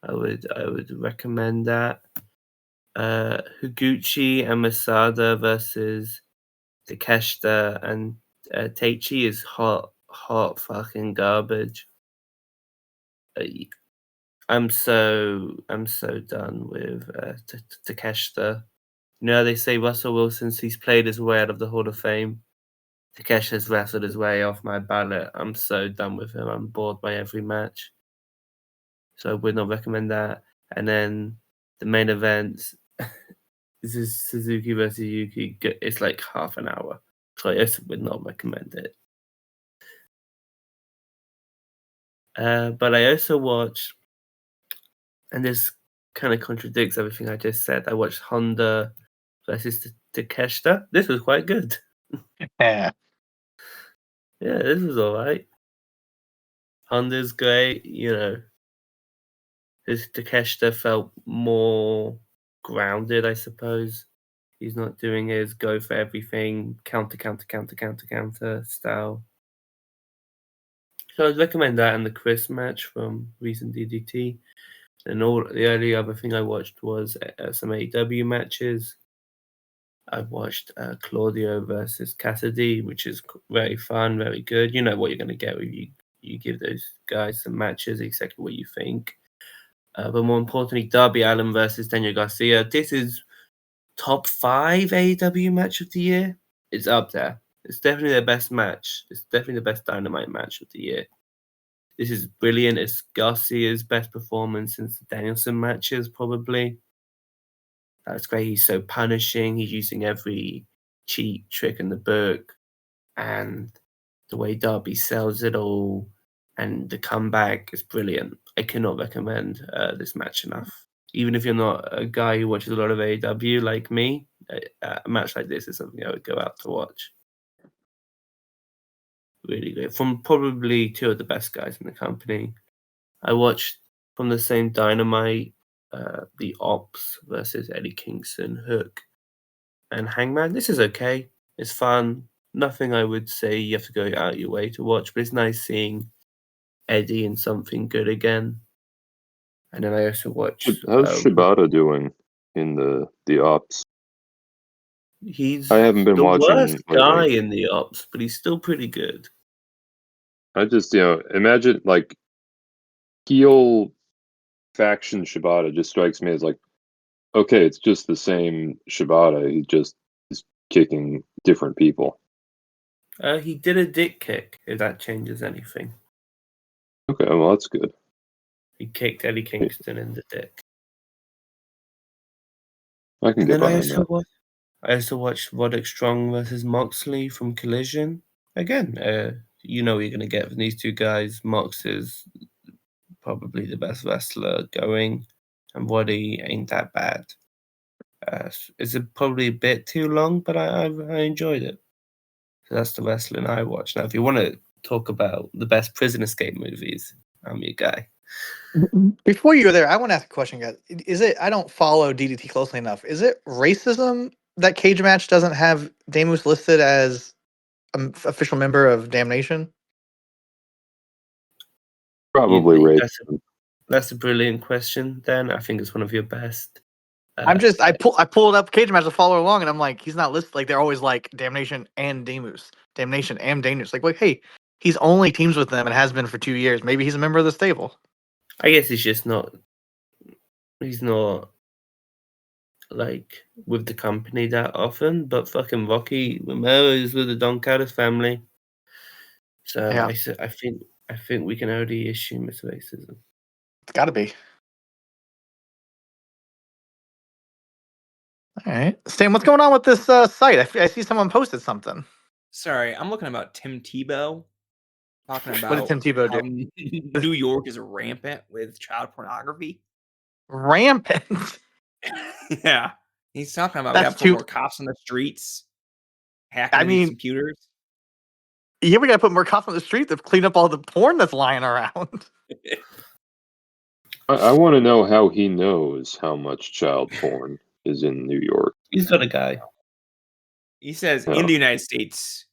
I would recommend that. Higuchi and Masada versus Takeshita and Taichi is hot fucking garbage. I'm so done with Takeshita. You know, they say Russell Wilson's he's played his way out of the Hall of Fame. Takeshita's wrestled his way off my ballot. I'm so done with him. I'm bored by every match. So I would not recommend that. And then the main event, this is Suzuki versus Yuki. It's like half an hour. So I just would not recommend it. But I also watched, and this kind of contradicts everything I just said. I watched Honda versus Takeshita. This was quite good. Yeah. Yeah, this was alright. Honda's great, you know. His Takeshita felt more grounded, I suppose. He's not doing his go for everything, counter style. So I'd recommend that and the Chris match from recent DDT. And all the only other thing I watched was some AEW matches. I watched Claudio versus Cassidy, which is very fun, very good. You know what you're going to get when you give those guys some matches, exactly what you think. But more importantly, Darby Allin versus Daniel Garcia. This is top 5 AEW match of the year. It's up there. It's definitely the best match. It's definitely the best Dynamite match of the year. This is brilliant. It's Garcia's best performance since the Danielson matches, probably. That's great. He's so punishing. He's using every cheat trick in the book. and the way Darby sells it all and the comeback is brilliant. I cannot recommend this match enough. Even if you're not a guy who watches a lot of AEW like me, a match like this is something I would go out to watch. Really good. From probably two of the best guys in the company. I watched from the same Dynamite, the Ops versus Eddie Kingston, Hook, and Hangman. This is okay. It's fun. Nothing I would say you have to go out your way to watch, but it's nice seeing Eddie in something good again. And then I also watched. How's Shibata doing in the ops? He's I haven't been the watching worst lately. guy in the Ops, but he's still pretty good. I just imagine like heel faction Shibata just strikes me as like, okay, it's just the same Shibata. He just is kicking different people. He did a dick kick, if that changes anything. Okay, well that's good. He kicked Eddie Kingston in the dick. I can And get then I behind that. also watched Roderick Strong versus Moxley from Collision. Again, you know what you're going to get from these two guys. Mox is probably the best wrestler going, and Roddy ain't that bad. It's probably a bit too long, but I enjoyed it. So that's the wrestling I watch. Now, if you want to talk about the best prison escape movies, I'm your guy. Before you go there, I want to ask a question, guys. Is it? I don't follow DDT closely enough. Is it racism that Cage Match doesn't have Damus listed as an official member of Damnation? Probably That's a brilliant question. Then I think it's one of your best. I pulled up Cage Match to follow along, and I'm like, he's not listed. Like they're always like Damnation and Damus, Damnation and Damus. Like, hey, he's only teams with them and has been for 2 years. Maybe he's a member of the stable. I guess he's just not. He's not like with the company that often. But fucking Rocky Romero is with the Don Callis family. So Yeah. I think we can only assume it's racism. It's got to be. All right, Stan, what's going on with this site? I see someone posted something. Sorry, I'm looking about Tim Tebow. Talking about What did Tim Tebow how do? New York is rampant with child pornography. Rampant. Yeah, he's talking about That's we have to put more cops on the streets, hacking these computers. Yeah, we got to put more cops on the street to clean up all the porn that's lying around. I want to know how he knows how much child porn is in New York. He's not a guy. He says in the United States,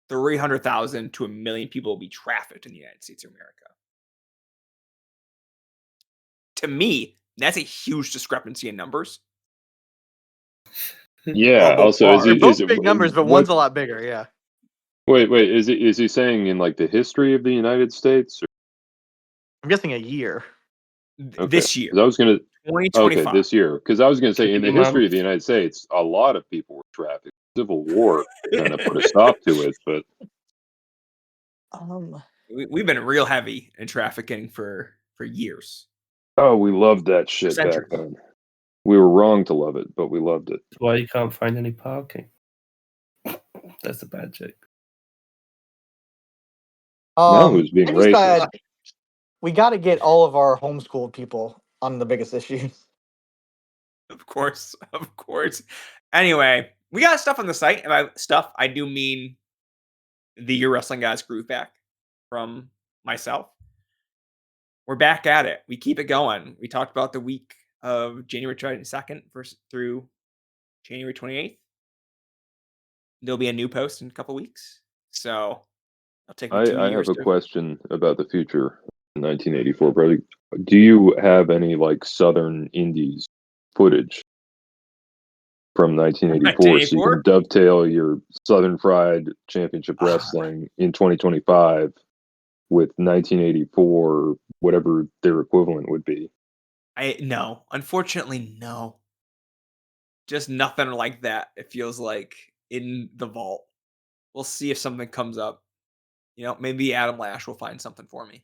300,000 to 1 million people will be trafficked in the United States of America. To me, that's a huge discrepancy in numbers. Yeah. Also, is both it big numbers, but one's a lot bigger. Yeah. Wait. Is he saying in like the history of the United States? Or? I'm guessing a year. Okay. This year. I was gonna. 2025. Okay, this year, because I was gonna say in the history of the United States, a lot of people were trafficked. Civil War kind of put a stop to it, but we've been real heavy in trafficking for years. Oh, we loved that shit back then. We were wrong to love it, but we loved it. That's why you can't find any parking. That's a bad joke. Now who's being racist? We got to get all of our homeschooled people on the biggest issues. Of course. Anyway, we got stuff on the site. And by stuff, I do mean the Your Wrestling Guys groove back from myself. We're back at it. We keep it going. We talked about the week of January 22nd through January 28th. There'll be a new post in a couple weeks. So I'll take me 2 years. I have a question about the future in 1984, brother. Do you have any like Southern Indies footage from 1984 so you can dovetail your Southern Fried Championship Wrestling in 2025 with 1984, whatever their equivalent would be? No, unfortunately, no. Just nothing like that. It feels like in the vault. We'll see if something comes up. You know, maybe Adam Lash will find something for me.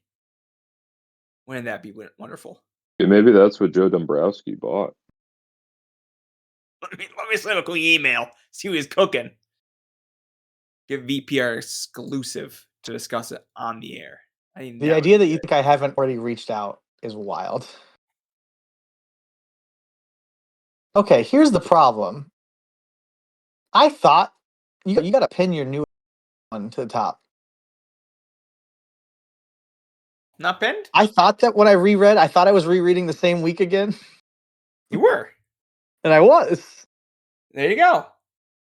Wouldn't that be wonderful? Yeah, maybe that's what Joe Dombrowski bought. Let me send a quick email. See who he's cooking. Give VPR exclusive to discuss it on the air. The idea that you think I haven't already reached out is wild. Okay, here's the problem. I thought you got to pin your new one to the top. Not pinned? I thought that when I reread, I thought I was rereading the same week again, You were. and I was. There you go.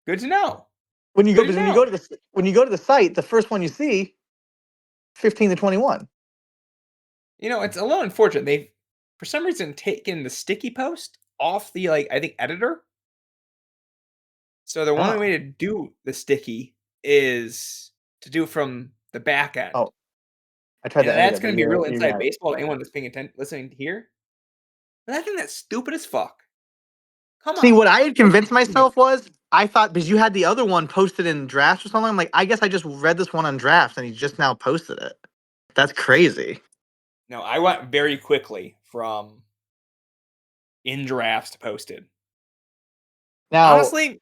Good to know. When you go Good to when you know. go to the site, the first one you see, 15 to 21. You know, it's a little unfortunate. They've, for some reason, taken the sticky post off the, I think, editor. So the only Oh. way to do the sticky is to do it from the back end. Oh, I tried And to edit that's it, going but to be real you're inside right. baseball to anyone that's paying attention, listening here. And I think that's stupid as fuck. Come See, on. what I had convinced myself was I thought because you had the other one posted in drafts or something. I'm like, I guess I just read this one on drafts, and he just now posted it. That's crazy. No, I went very quickly from in drafts to posted. Now, Honestly,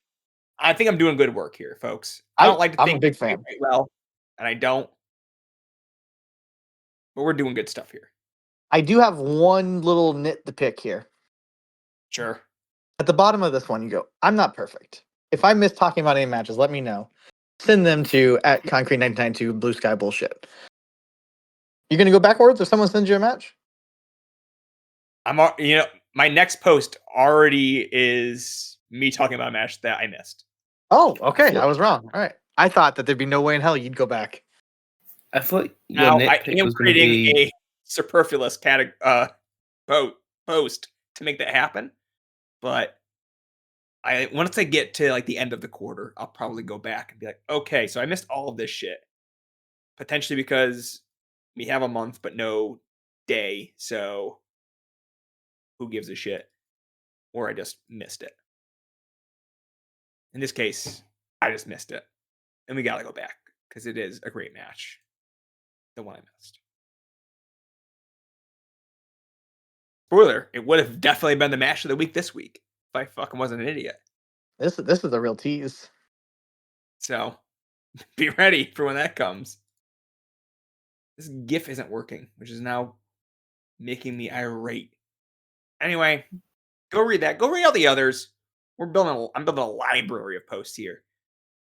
I think I'm doing good work here, folks. I don't like to I'm think a big I do it fan. right well, and I don't. But we're doing good stuff here. I do have one little nit to pick here. Sure. At the bottom of this one, you go, I'm not perfect. If I miss talking about any matches, let me know. Send them to at Concrete992 Blue Sky Bullshit. You're going to go backwards if someone sends you a match? My next post already is me talking about a match that I missed. Oh, okay. I was wrong. All right. I thought that there'd be no way in hell you'd go back. I thought your Now, I nitpick am was going to creating be. a superfluous post to make that happen. But once I get to the end of the quarter, I'll probably go back and be like, okay, so I missed all of this shit. Potentially because we have a month but no day, so who gives a shit? Or I just missed it. In this case, I just missed it. And we gotta go back because it is a great match. The one I missed. Spoiler, it would have definitely been the match of the week this week if I fucking wasn't an idiot. This is a real tease. So be ready for when that comes. This GIF isn't working, which is now making me irate. Anyway, go read that. Go read all the others. I'm building a library of posts here.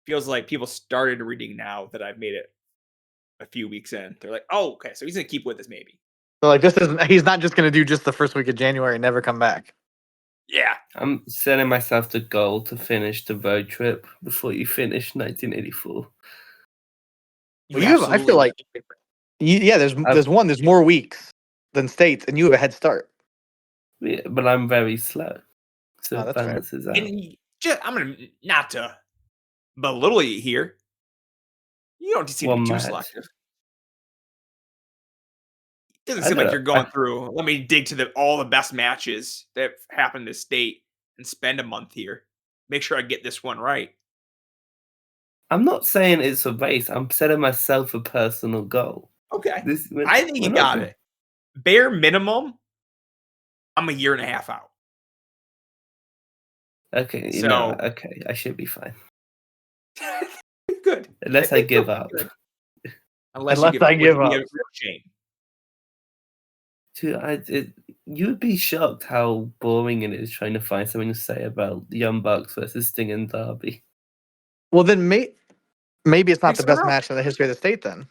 Feels like people started reading now that I've made it a few weeks in. They're like, oh, okay, so he's gonna keep with us maybe. So he's not just going to do just the first week of January and never come back. Yeah. I'm setting myself the goal to finish the road trip before you finish 1984. Well, I feel like there's more weeks than states, and you have a head start. Yeah, but I'm very slow, so Oh, it that's fair. balances out. I'm gonna not to belittle you here. You don't seem to be too match. selective. It doesn't I seem don't like know. you're going through. Let me dig to all the best matches that have happened in this state and spend a month here. Make sure I get this one right. I'm not saying it's a race. I'm setting myself a personal goal. Okay. I I think you got it. Bare minimum, I'm a year and a half out. Okay, okay, I should be fine. Good. Unless I give up. Unless I give up. Real shame. Dude, you would be shocked how boring it is trying to find something to say about Young Bucks versus Sting and Darby. Well, then maybe it's not Thanks the for best that. match in the history of the state. Then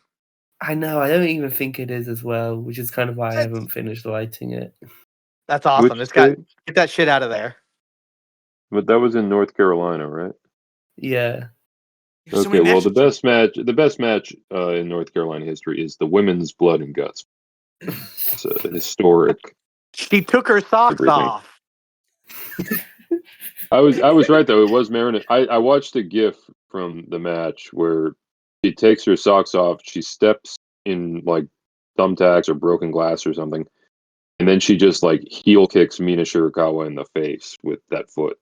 I know, I don't even think it is as well, which is kind of why I haven't finished writing it. that's awesome. Which Get state? that shit out of there. But that was in North Carolina, right? Yeah. There's so Okay, many well, the matches. best match in North Carolina history is the women's Blood and Guts. It's a historic. She took her socks Everything. off. I was right though. It was Marinette. I watched a GIF from the match where she takes her socks off. She steps in thumbtacks or broken glass or something, and then she just heel kicks Mina Shirakawa in the face with that foot.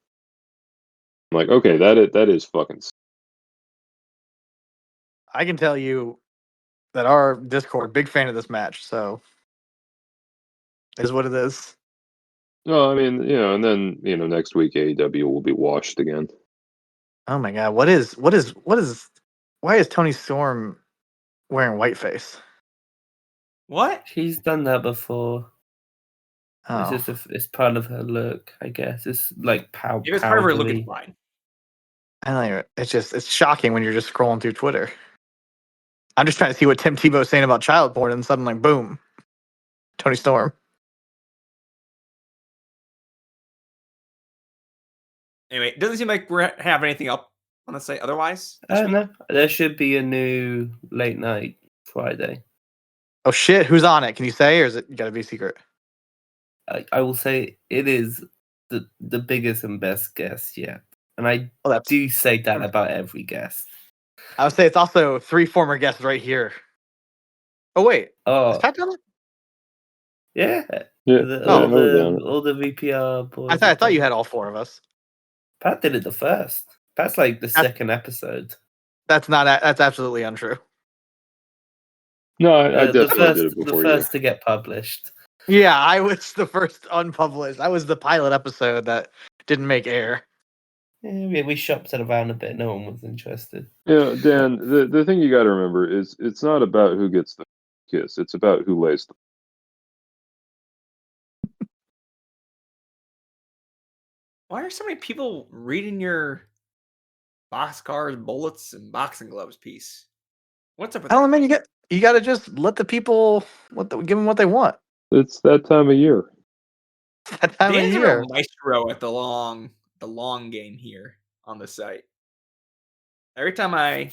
I'm like, okay, that is fucking. I can tell you that our Discord big fan of this match. So is what it is. No, I mean, and then next week AEW will be washed again. Oh my god, what is Why is Tony Storm wearing whiteface? What? She's done that before. Oh, It's part of her look, I guess. It's like If it's part of her look, powdery. it's fine. I don't know. It's shocking when you're just scrolling through Twitter. I'm just trying to see what Tim Tebow's saying about child porn, and suddenly, boom, Tony Storm. Anyway, it doesn't seem like we have anything up on the site otherwise. I don't know. There should be a new late night Friday. Oh shit, who's on it? Can you say, or is it got to be a secret? I will say it is the biggest and best guest yet. And I Oh, that's. do say that about every guest. I would say it's also 3 former guests right here. Oh wait, Oh, is Pat done it? yeah. Yeah, Oh. All the VPR boys. I thought you had all 4 of us. Pat did it the first. That's like the second episode. That's not. That's absolutely untrue. No, I The definitely did it the before first to get published. Yeah, I was the first unpublished. I was the pilot episode that didn't make air. Yeah, we shopped it around a bit. No one was interested. you. Dan, the thing you got to remember is it's not about who gets the kiss. It's about who lays the. Why are so many people reading your boxcars, bullets, and boxing gloves piece? What's up with I don't that? know, man. You got to give them what they want. It's that time of year. That time of Dan's a year. real maestro at the long game here on the site. Every time I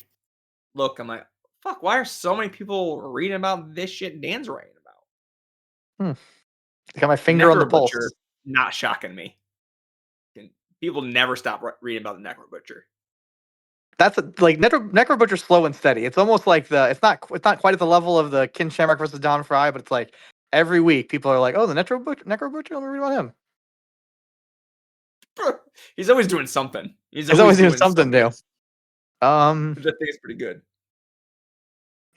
look, I'm like, fuck, why are so many people reading about this shit Dan's writing about? Got my finger on the Necro pulse. Butcher, not shocking me. People never stop reading about the Necro Butcher. That's like Necro Butcher's slow and steady. It's almost like it's not quite at the level of the Ken Shamrock versus Don Fry, but it's like every week people are like, oh, the Necro Butcher, let me read about him. He's always doing something. He's always doing something new. Which I think is pretty good.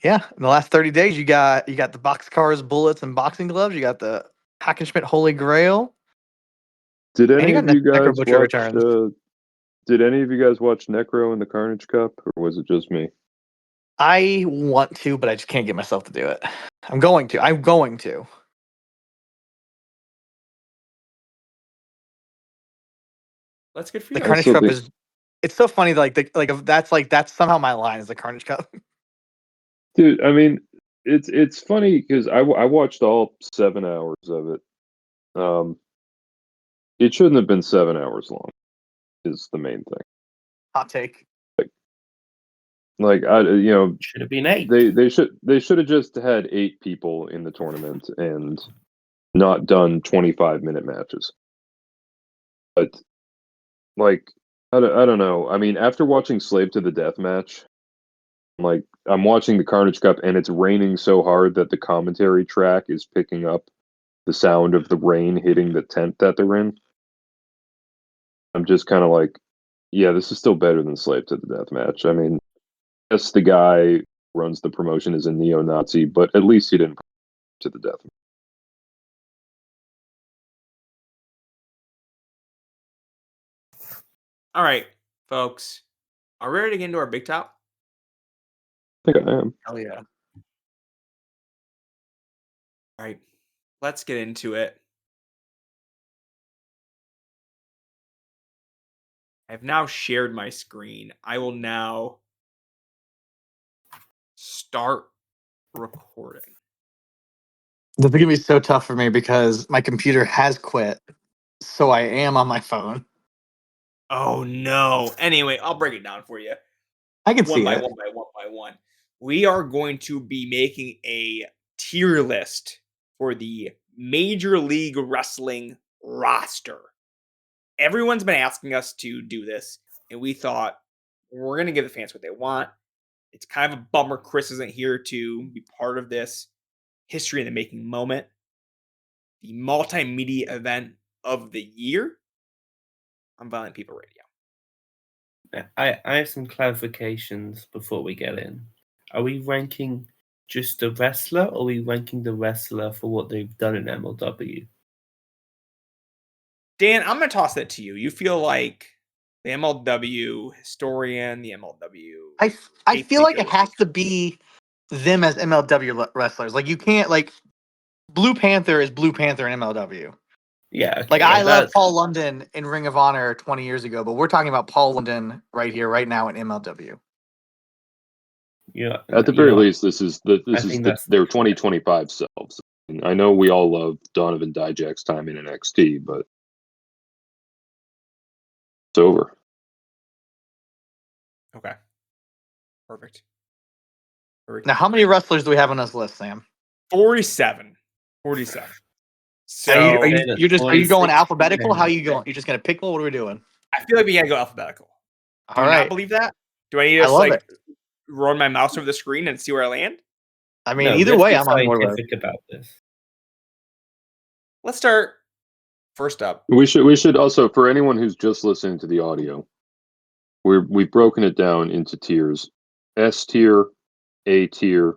Yeah, in the last 30 days, you got the boxcars, bullets, and boxing gloves. You got the Hackenschmidt Holy Grail. Did And any you of got you guys Necro Butcher watch? returns. Did any of you guys watch Necro in the Carnage Cup, or was it just me? I want to, but I just can't get myself to do it. I'm going to. That's good for The you. Carnage still Cup think- is. It's so funny. That's somehow my line is the Carnage Cup. Dude, I mean, it's funny because I watched all 7 hours of it. It shouldn't have been 7 hours long. Is the main thing. Hot take. Like Should have been 8. they should have just had 8 people in the tournament and not done 25-minute matches. But like I don't know. I mean, after watching Slave to the Death match, like I'm watching the Carnage Cup and it's raining so hard that the commentary track is picking up the sound of the rain hitting the tent that they're in. I'm just kind of like, yeah, this is still better than Slave to the Death match. I mean, yes, the guy who runs the promotion is a neo-Nazi, but at least he didn't to the death. All right, folks. Are we ready to get into our big top? I think I am. Hell yeah. All right. Let's get into it. I've now shared my screen. I will now start recording. This is gonna be so tough for me because my computer has quit, so I am on my phone. Oh no. Anyway, I'll break it down for you. I can One see by it. one by one by one. We are going to be making a tier list for the Major League Wrestling roster. Everyone's been asking us to do this, and we thought we're going to give the fans what they want. It's kind of a bummer Chris isn't here to be part of this history in the making moment. The multimedia event of the year on Violent People Radio. I have some clarifications before we get in. Are we ranking just the wrestler, or are we ranking the wrestler for what they've done in MLW? Dan, I'm going to toss that to you. You feel like the MLW historian, the MLW. I feel like it has to be them as MLW wrestlers. Like you can't like Blue Panther is Blue Panther in MLW. Yeah. Okay, Like yeah, I love that- Paul London in Ring of Honor 20 years ago, but we're talking about Paul London right here, right now in MLW. Yeah. At the very least, this is think that's- their 2025 selves. And I know we all love Donovan Dijak's time in NXT, but it's over. Okay. Perfect. Now, how many wrestlers do we have on this list, Sam? 47. 47. So Are you going 46 alphabetical? minutes. How are you going? You're just gonna pick one? What are we doing? I feel like we gotta go alphabetical. Do All you right. not believe that? Do I need to I just love like it. run my mouse over the screen and see where I land? I mean, No, either let's way, be I'm on board with it. scientific about this. Let's start first up. We should also, for anyone who's just listening to the audio, we've broken it down into tiers: S tier, A tier,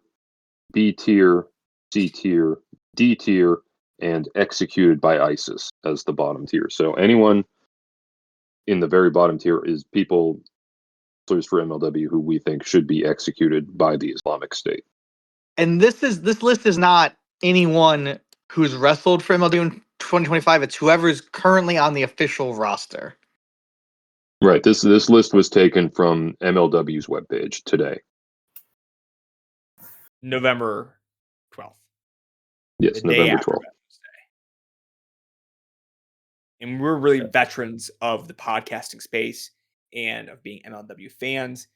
B tier, C tier, D tier, and executed by ISIS as the bottom tier. So anyone in the very bottom tier is people for MLW who we think should be executed by the Islamic State. And this list is not anyone who's wrestled for MLW in 2025. It's whoever's currently on the official roster. Right. This list was taken from MLW's webpage today. November 12th. Yes, The day November after 12th. Veterans Day. And we're really veterans of the podcasting space and of being MLW fans.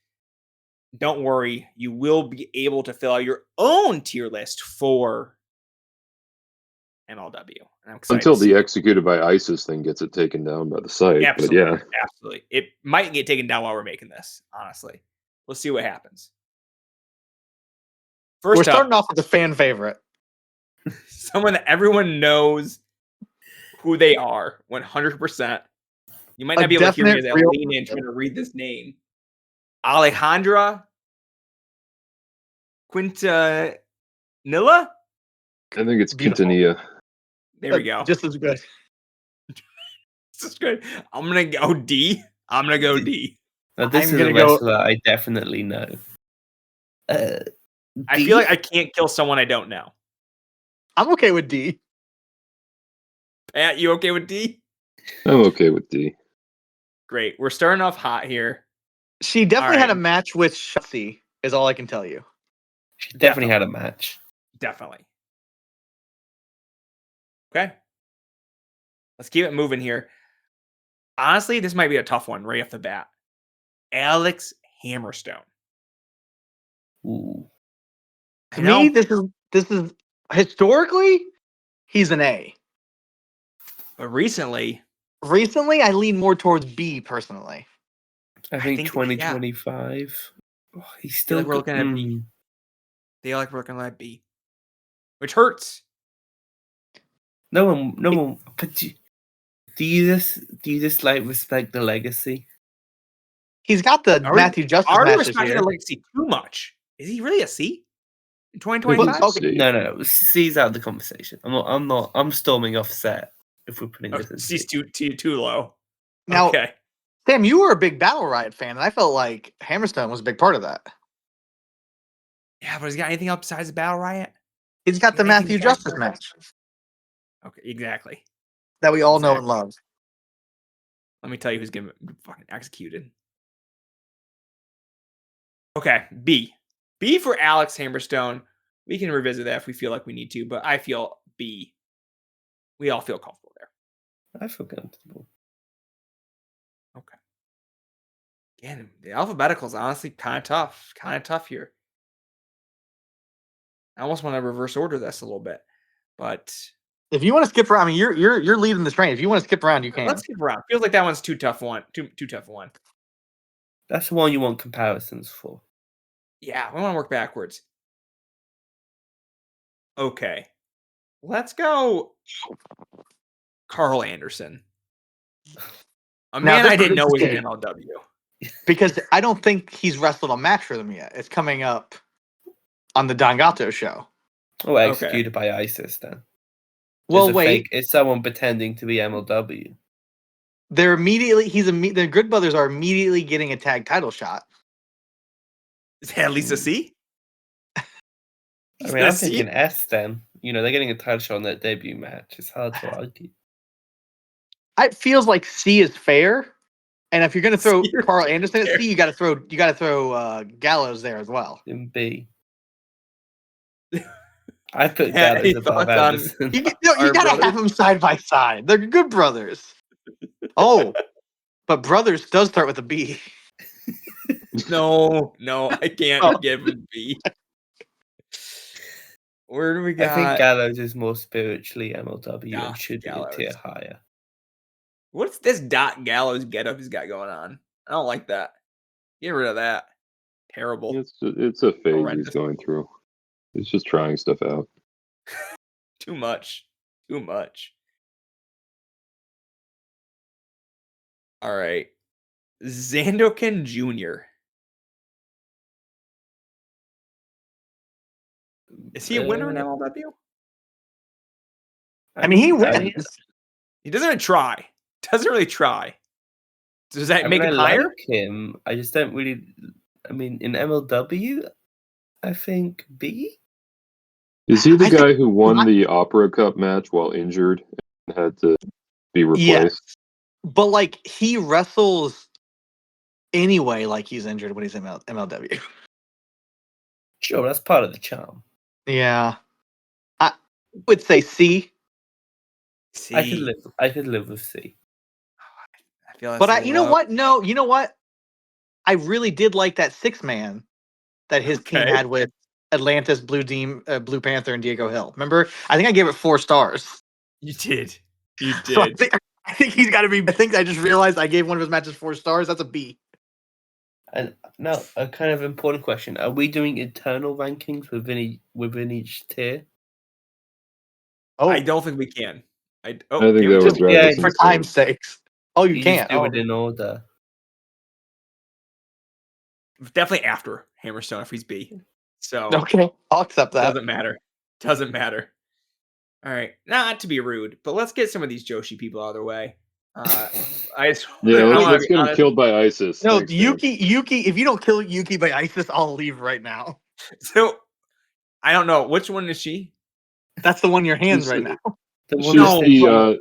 Don't worry, you will be able to fill out your own tier list for MLW. And I'm excited Until to see the it. executed by ISIS thing gets it taken down by the site. Absolutely, But yeah, absolutely. It might get taken down while we're making this, honestly. We'll see what happens. We're First up, starting off with the fan favorite. someone that everyone knows who they are 100%. You might not be able to hear me as I definite real lean in trying to read this name. Alejandra Quintanilla? I think it's Beautiful. Quintanilla. There we go. Just as good. This is good. I'm going to go D. I'm going to go D. Now, this I'm is a gonna go- wrestler I definitely know. I D? feel like I can't kill someone I don't know. I'm okay with D. Pat, you okay with D? I'm okay with D. Great. We're starting off hot here. She definitely All had a right. match with Shotzi, is all I can tell you. She definitely had a match. Definitely. Okay. Let's keep it moving here. Honestly, this might be a tough one right off the bat. Alex Hammerstone. Ooh. To me, this is historically, he's an A. But recently, Recently, I lean more towards B personally. I think, think yeah. 2025. Oh, he's feel still like we're looking at B. mm. they like working like B, which hurts. No one. But do you just like respect the legacy? He's got the Are we- Matthew Justice Are we match this respecting year. the legacy too much? Is he really a C in 2025? Okay. No. C's out of the conversation. I'm storming off set if we're putting this in C's C. too low. Now, Okay. Sam, you were a big Battle Riot fan, and I felt like Hammerstone was a big part of that. Yeah, but has he got anything else besides the Battle Riot? He's got the I think Matthew he's got- Justice match Okay, exactly. that we all know and Exactly. love. Let me tell you who's getting fucking executed. Okay, B. B for Alex Hammerstone. We can revisit that if we feel like we need to, but I feel B. We all feel comfortable there. I feel comfortable. Okay. Again, the alphabetical is honestly kind of tough. Kind of tough here. I almost want to reverse order this a little bit, but If you want to skip around, I mean, you're leading the train. If you want to skip around, you can. let's skip around. Feels like that one's too tough. Too tough one. That's the one you want comparisons for. Yeah, we want to work backwards. Okay. Let's go. Carl Anderson. A Now, man this I didn't know was in is- MLW. Because I don't think he's wrestled a match for them yet. It's coming up on the Don Gato show. Oh, executed by ISIS then. Well, It's a wait. fake- it's someone pretending to be MLW. they're immediately the Good Brothers are immediately getting a tag title shot. Is that at least a C? I Is mean, that a I'm C? thinking S then. You know, they're getting a title shot on their debut match. It's hard to argue. It feels like C is fair, and if you're gonna throw C is Carl Anderson at fair. C, you got to throw Gallows there as well. In B. I put Yeah, any Gallows above thoughts on- Anderson. You Our gotta brothers? have them side by side. They're Good Brothers. Oh, but Brothers does start with a B. No, I can't Oh. give him B. Where do we I got? think Gallows is more spiritually MLW Yeah, and should be a Gallows. tier higher. What's this Dot Gallows getup he's got going on? I don't like that. Get rid of that. Terrible. It's a phase Horrendous. he's going through. He's just trying stuff out. Too much. All right. Zandokin Jr. Is he a winner in MLW? I mean, he I- wins. He doesn't try. Doesn't really try. Does that I make mean, him I higher? like him. I just don't really. I mean, in MLW, I think B. Is he the I guy who won the Opera Cup match while injured and had to be replaced? Yes. But like he wrestles anyway, like he's injured when he's in MLW. Sure, that's part of the charm. Yeah, I would say C. See, I could live with C. I feel But you know what? No, you know what? I really did like that 6-man that his team Okay. had with Atlantis, Blue Panther, and Diego Hill. Remember? I think I gave it 4 stars. You did. You did. So I think he's got to be. I think I just realized I gave one of his matches 4 stars. That's a B. And now, a kind of important question: are we doing internal rankings within each tier? Oh, I don't think we can. I think can we that just- was for Ravison's time's sakes. Oh, you just can't. do Oh. it in order. definitely after Hammerstone if he's B. So Okay, I'll accept that. doesn't matter. Doesn't matter. All right, not to be rude, but let's get some of these Joshi people out of their way. I just, Yeah, I wanna let's be get him honest. killed by ISIS. No, Thanks, man. Yuki. If you don't kill Yuki by ISIS, I'll leave right now. So I don't know which one is she. That's the one in your hands She's- right now. The one She's No.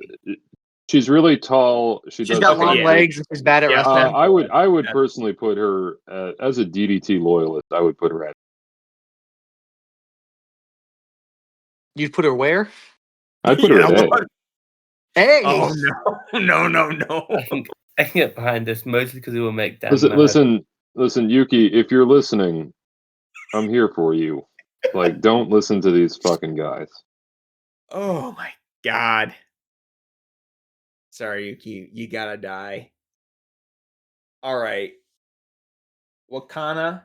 she's really tall. She's does got okay, long yeah. legs and she's bad at Yeah, wrestling. I would Yeah. personally put her as a DDT loyalist. I would put her at. You'd put her where? I'd put her Yeah, at A. what? Hey, Oh no! I can get behind this mostly because it will make Dan Listen, mad. listen, Yuki. If you're listening, I'm here for you. Like, don't listen to these fucking guys. Oh my god! Sorry, Yuki, you gotta die. All right, Wakana.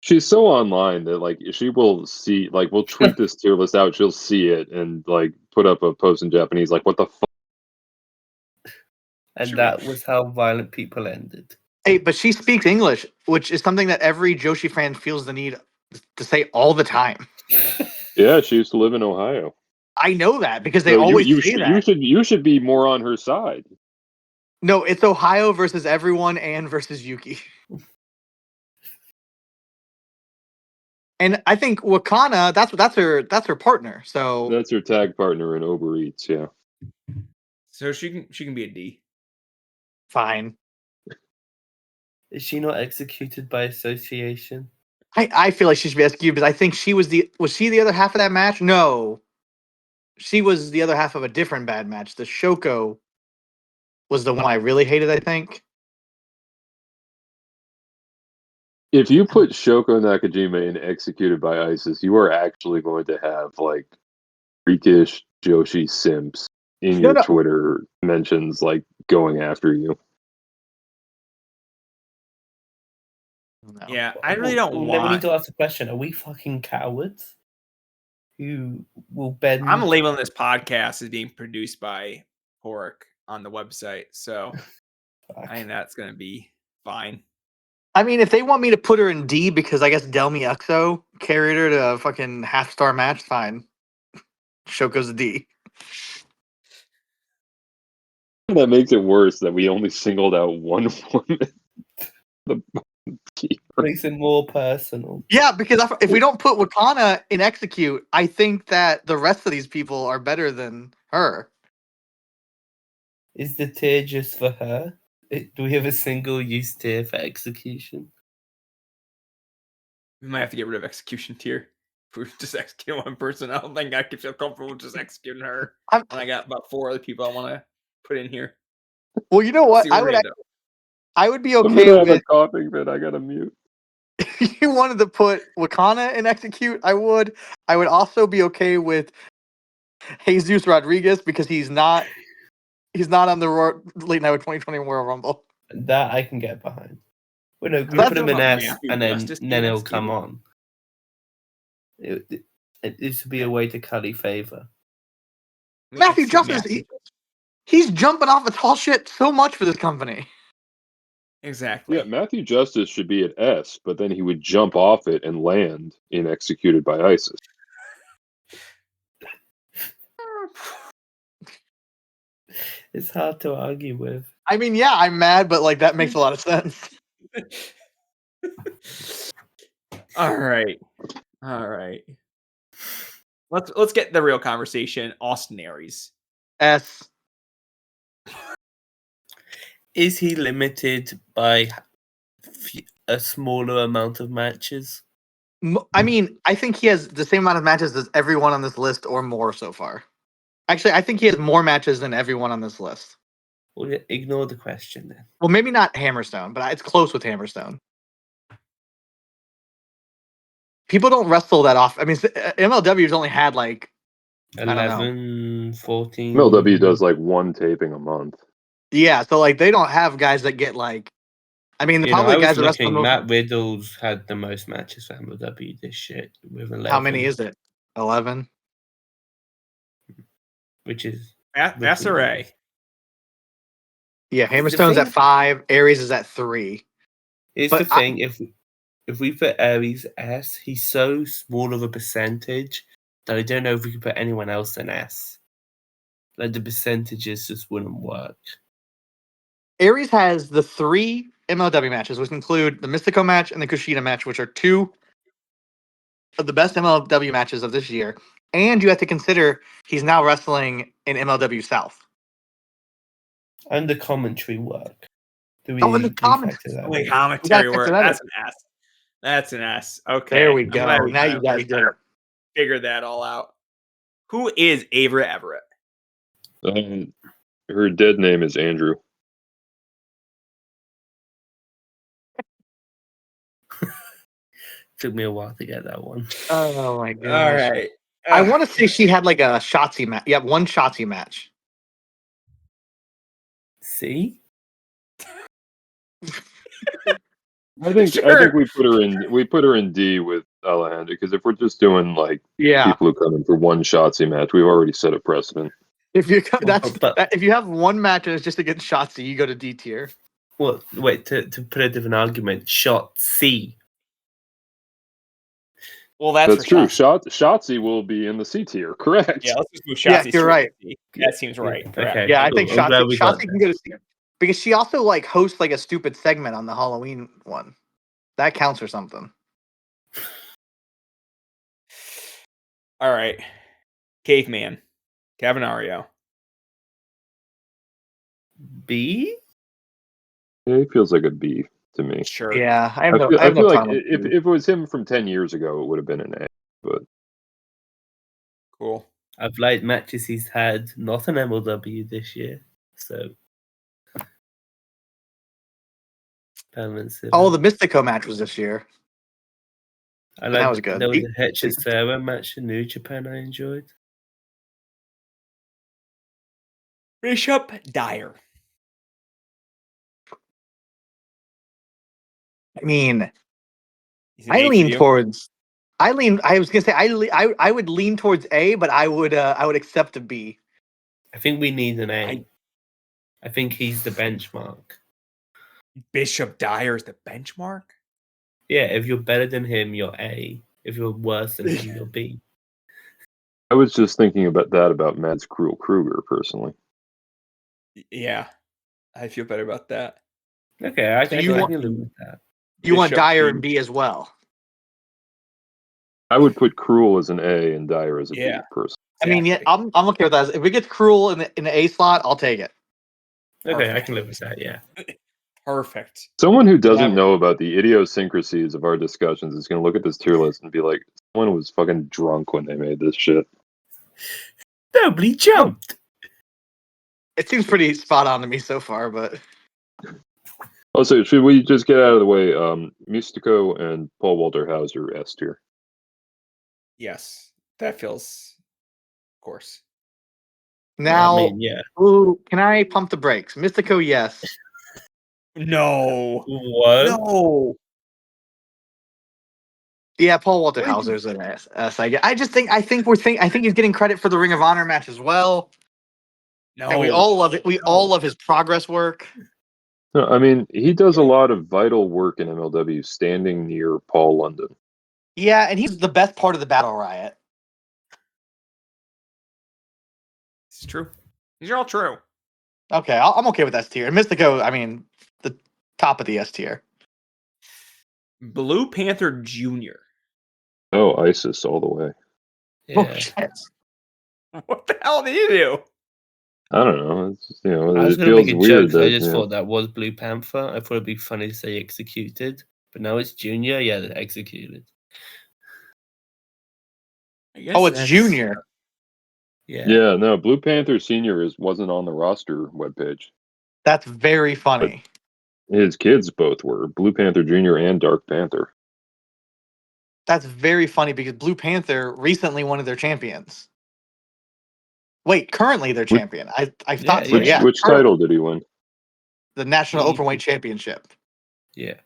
She's so online that like she will see, like, we'll tweet this tier list out. She'll see it and like put up a post in Japanese, like, what the fuck? And Sure. that was how Violent People ended. hey, but she speaks English, which is something that every Joshi fan feels the need to say all the time. Yeah, she used to live in Ohio. I know that because they So always you say should, that. you should be more on her side. No, it's Ohio versus everyone and versus Yuki. And I think Wakana, that's her partner. So That's her tag partner in Uber Eats. Yeah. So she can be a D. fine. Is she not executed by association? I feel like she should be executed because I think was she the other half of that match? No. She was the other half of a different bad match. The Shoko was the one I really hated, I think. If you put Shoko Nakajima in Executed by ISIS, you are actually going to have like freakish Joshi simps in No, your no. Twitter mentions, like going after you. No. Yeah, I really don't Then we want. need to ask the question: are we fucking cowards who will bend? I'm labeling this podcast as being produced by Horik on the website, so Fuck. I think that's gonna be fine. I mean, if they want me to put her in D because I guess Delmi Uxo carried her to a fucking half-star match, fine. Shoko's a D. That makes it worse that we only singled out one woman. The keeper. Makes it more personal. Yeah, because if we don't put Wakana in execute, I think that the rest of these people are better than her. Is the tier just for her? Do we have a single-use tier for execution? We might have to get rid of execution tier. If we're just executing one person, I don't think I could feel comfortable just executing her. I'm- And I got about 4 other people I want to put in here. Well, you know what? See where we end up. I would be I'm okay gonna have with a coughing fit. I gotta mute. if you wanted to put Wakana in execute. I would. I would also be okay with Jesus Rodriguez because he's not on the late night with 2020 Royal Rumble. That I can get behind. Well, no, we That's put him what in I'm S, saying. and then Justice he'll League come executed. on. This would be a way to curry favor. Matthew Justice, he's jumping off a tall shit so much for this company. Exactly. Yeah, Matthew Justice should be at S, but then he would jump off it and land in Executed by ISIS. It's hard to argue with. I mean, yeah, I'm mad, but like that makes a lot of sense. All right. Let's get the real conversation. Austin Aries. S. Is he limited by a smaller amount of matches? I mean, I think he has the same amount of matches as everyone on this list or more so far. Actually, I think he has more matches than everyone on this list. Well, ignore the question then. Well, maybe not Hammerstone, but it's close with Hammerstone. People don't wrestle that often. I mean, MLW's only had like 11, 14. MLW does like one taping a month. Yeah, so like they don't have guys that get like. I mean, probably guys that wrestle. Matt Riddle's had the most matches for MLW this year with 11. How many is it? 11. Which is Vasseray. Yeah, Hammerstone's at 5. Aries is at 3. Here's the thing: if we put Aries S, he's so small of a percentage that I don't know if we could put anyone else in S. Like the percentages just wouldn't work. Aries has the 3 MLW matches, which include the Mystico match and the Kushida match, which are 2 of the best MLW matches of this year. And you have to consider he's now wrestling in MLW South. And the commentary work. Do we and the commentary. Wait, commentary work. That That's an S. That's an S. Okay. There we go. Now you guys did it. Figure that all out. Who is Ava Everett? Her dead name is Andrew. Took me a while to get that one. Oh my god! All right. I want to say she had like a Shotzi match. Yeah, one Shotzi match. See? I think we put her in D with Alejandra because if we're just doing like people who come in for one Shotzi match, we've already set a precedent. If you if you have one match and it's just against Shotzi, you go to D tier. Well, wait, to put a different argument, Shotzi. Well, that's true. Shotzi will be in the C tier, correct? Yeah, let's just move Shotzi. Yeah, you're right. That seems right. Okay. Yeah, I think I'm glad we got Shotzi can go to C because she also like hosts like a stupid segment on the Halloween one. That counts or something. All right. Caveman. Cavanario. B? Yeah, he feels like a B to me. Sure. Yeah, I I have feel no like problem. if it was him from 10 years ago, it would have been an A. But Cool. I've liked matches he's had, not an MLW this year. So. Oh, the Mystico match was this year. That was good. There was a Hechicera match in New Japan I enjoyed. Bishop Dyer. I mean, I lean towards. I was gonna say I would lean towards A, but I would accept a B. I think we need an A. I think he's the benchmark. Bishop Dyer is the benchmark? Yeah, if you're better than him, you're A. If you're worse than him, you're B. I was just thinking about Mads Kruger personally. Yeah, I feel better about that. Okay, I So can you want- live with that. You want Bishop Dyer being- and B as well. I would put Cruel as an A and Dyer as a B Yeah. person. I mean, yeah, Exactly. I'm okay with that. If we get Cruel in the A slot, I'll take it. Okay, I Perfect. can live with that. Yeah. Perfect. Someone who doesn't Never. know about the idiosyncrasies of our discussions is going to look at this tier list and be like, someone was fucking drunk when they made this shit. Nobody jumped. It seems pretty spot on to me so far, but Also, should we just get out of the way? Mystico and Paul Walter Hauser S tier. Yes, that feels, of course. now, I mean, yeah. ooh, can I pump the brakes? Mystico, yes. No, What? no. Yeah, Paul Walter What did Hauser's an S. I think he's getting credit for the Ring of Honor match as well. No, And we all love it. We all love his progress work. No, I mean, he does a lot of vital work in MLW standing near Paul London. Yeah, and he's the best part of the Battle Riot. It's true. These are all true. Okay, I'm okay with S tier. And Mystico, I mean, the top of the S tier. Blue Panther Jr. Oh, ISIS all the way. Oh, Yeah. shit. What the hell did you do? I don't know. It's just, I was it going to feels make a weird joke. that I just you know, thought that was Blue Panther. I thought it'd be funny to say executed, but now it's Junior. Yeah, they're executed. I guess Oh, it's that's- Junior. Yeah. yeah, no, Blue Panther Senior wasn't on the roster webpage. That's very funny. His kids both were Blue Panther Jr. and Dark Panther. That's very funny because Blue Panther recently won their champions. Wait, currently their Which- champion. I thought so. Yeah. Yeah, Which currently. title did he win? The National He- Openweight Championship. Yeah.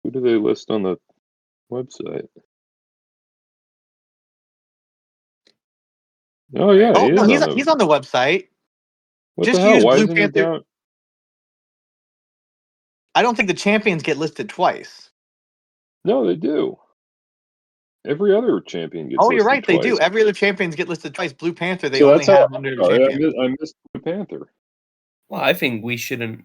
Who do they list on the website? Oh yeah, Oh he no, is he's on the website. What just the hell? use Why Blue isn't he Panther- down? I don't think the champions get listed twice. No, they do. Every other champion gets. Oh, you're listed right. They do. twice. Every other champions get listed twice. Blue Panther, they So only that's how- have under the Sorry, champion. I missed Blue Panther. Well, I think we shouldn't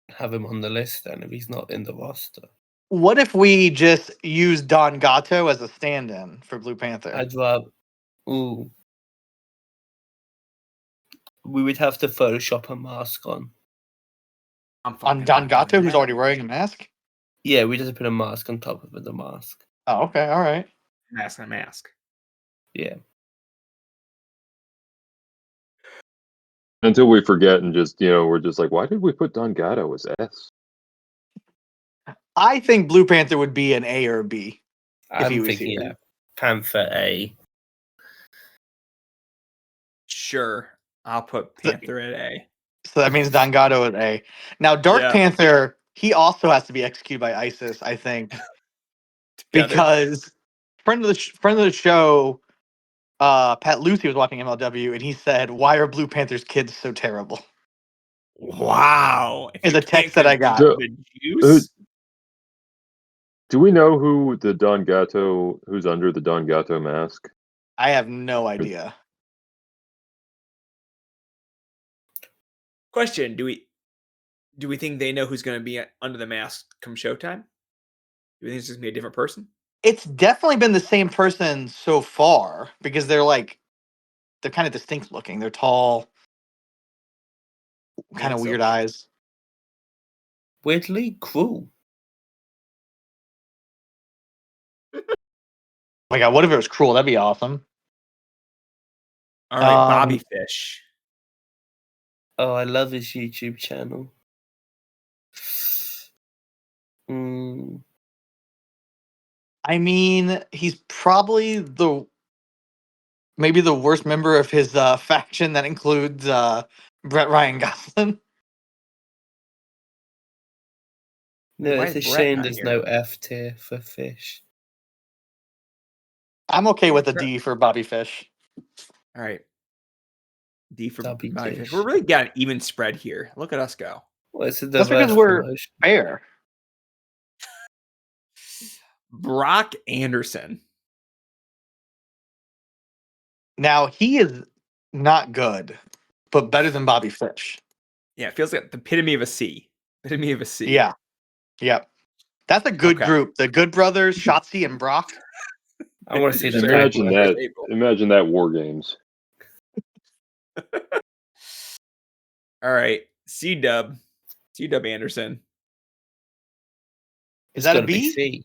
have him on the list then if he's not in the roster. What if we just use Don Gatto as a stand-in for Blue Panther? I'd rather. Ooh. We would have to Photoshop a mask on. I'm on fucking Don not Gatto, doing who's that. already wearing a mask? Yeah, we just put a mask on top of the mask. Oh, okay. All right. Mask on a mask. Yeah. Until we forget and just we're just like, why did we put Don Gatto as S? I think Blue Panther would be an A or a B. he I'm was thinking, here. yeah, Panther A. Sure, I'll put Panther at A. So that means Don Gatto is A. Now, Dark Yeah. Panther, he also has to be executed by ISIS, I think, Together. because friend of the show, Pat Lucy was watching MLW, and he said, "Why are Blue Panther's kids so terrible?" Wow. If In you the text can't that I got. So- the juice. Do we know who the Don Gatto, who's under the Don Gatto mask? I have no idea. Question: Do we think they know who's going to be under the mask come showtime? Do we think it's just gonna be a different person? It's definitely been the same person so far because they're kind of distinct looking. They're tall, kind of so- weird eyes. Weirdly cruel. Oh my god, what if it was Cruel? That'd be awesome. All right, Bobby Um, Fish. Oh, I love his YouTube channel. Mm, I mean, he's probably maybe the worst member of his faction that includes Brett Ryan Goslin. no, Why it's a is Brett shame not there's here? no F tier for Fish. I'm okay with a D for Bobby Fish. All right. D for Bobby Bobby Fish. Fish. We're really got an even spread here. Look at us go. Well, it's a That's because diverse we're- promotion. Fair. Brock Anderson. Now he is not good. but better than Bobby Fish. Yeah, it feels like the epitome of a C. Epitome of a C. Yeah. Yep. That's a good Okay. group. The Good Brothers, Shotzi, and Brock. I want to see them. Imagine tag that. April. Imagine that War Games. All right. C-Dub. C-Dub Anderson. Is that a gotta be B? C.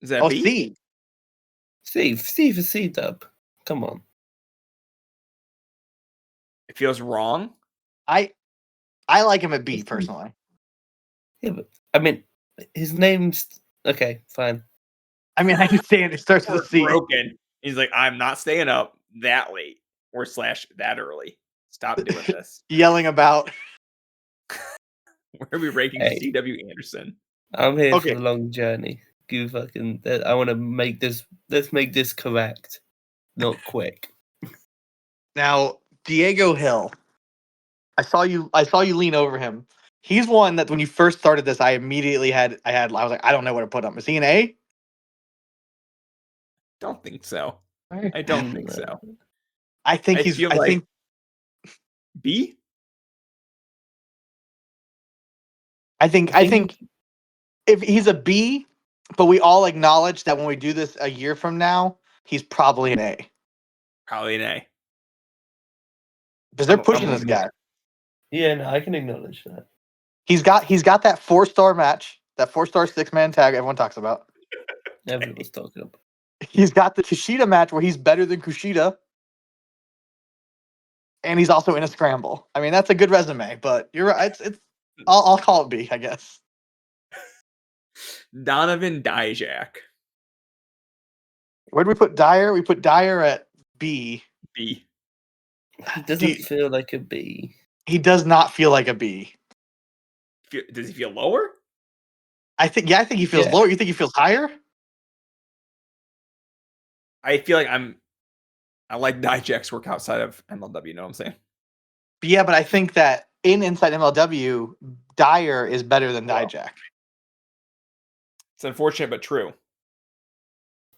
Is that Oh, B? C. C for C-Dub. Come on. It feels wrong. I like him at B personally. Yeah, but I mean, his name's okay. Fine. I mean, I understand it starts with a C. Broken. He's like, I'm not staying up that late or / that early. Stop doing this. Yelling about. Where are we ranking Hey. C.W. Anderson? I'm here Okay. for the long journey. You fucking. I want to make this. Let's make this correct, not quick. Now, Diego Hill. I saw you lean over him. He's one that when you first started this, I immediately I was like, I don't know where to put him. Is he an A? Don't think so. I don't think so. I think I he's. feel I like- think. B? I think if he's a B, but we all acknowledge that when we do this a year from now, he's probably an A Probably an A. because they're I'm pushing with this you. guy. Yeah, no, I can acknowledge that. He's got that 4-star match, that 4-star 6-man tag everyone talks about. Everyone was talking about. He's got the Kushida match where he's better than Kushida. And he's also in a scramble. I mean, that's a good resume, but you're right. I'll call it B, I guess. Donovan Dijak. Where do we put Dyer? We put Dyer at B. B. He doesn't you- feel like a B. He does not feel like a B. Does he feel lower? I think he feels Yeah. lower. You think he feels higher? I feel like I like Dijak's work outside of MLW, you know what I'm saying? But yeah, but I think that inside MLW, Dyer is better than Wow. Dijak. It's unfortunate but true.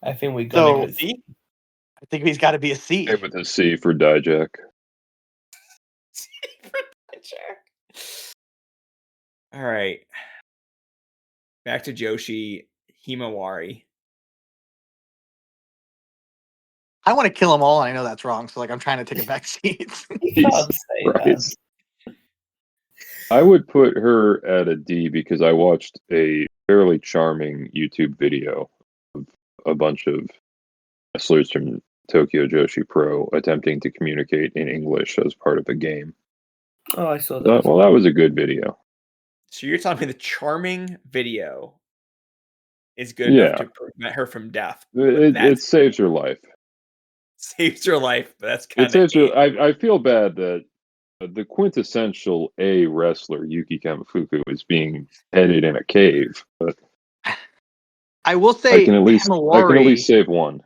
I think we So- got him. C? I think he's got to be a C. Hey, with a C for Dijak. Dijak. All right. Back to Joshi Himawari. I want to kill them all, and I know that's wrong. So I'm trying to take a back seat. You can't say that. Christ. I would put her at a D because I watched a fairly charming YouTube video of a bunch of wrestlers from Tokyo Joshi Pro attempting to communicate in English as part of a game. Oh, I saw that. Well, that was a good video. So you're telling me the charming video is good Yeah. enough to prevent her from death. It That's- saves her life. Saves her life, but that's kind It saves her. I feel bad that the quintessential A wrestler Yuki Kamifuku is being headed in a cave, but I will say I can at least save one.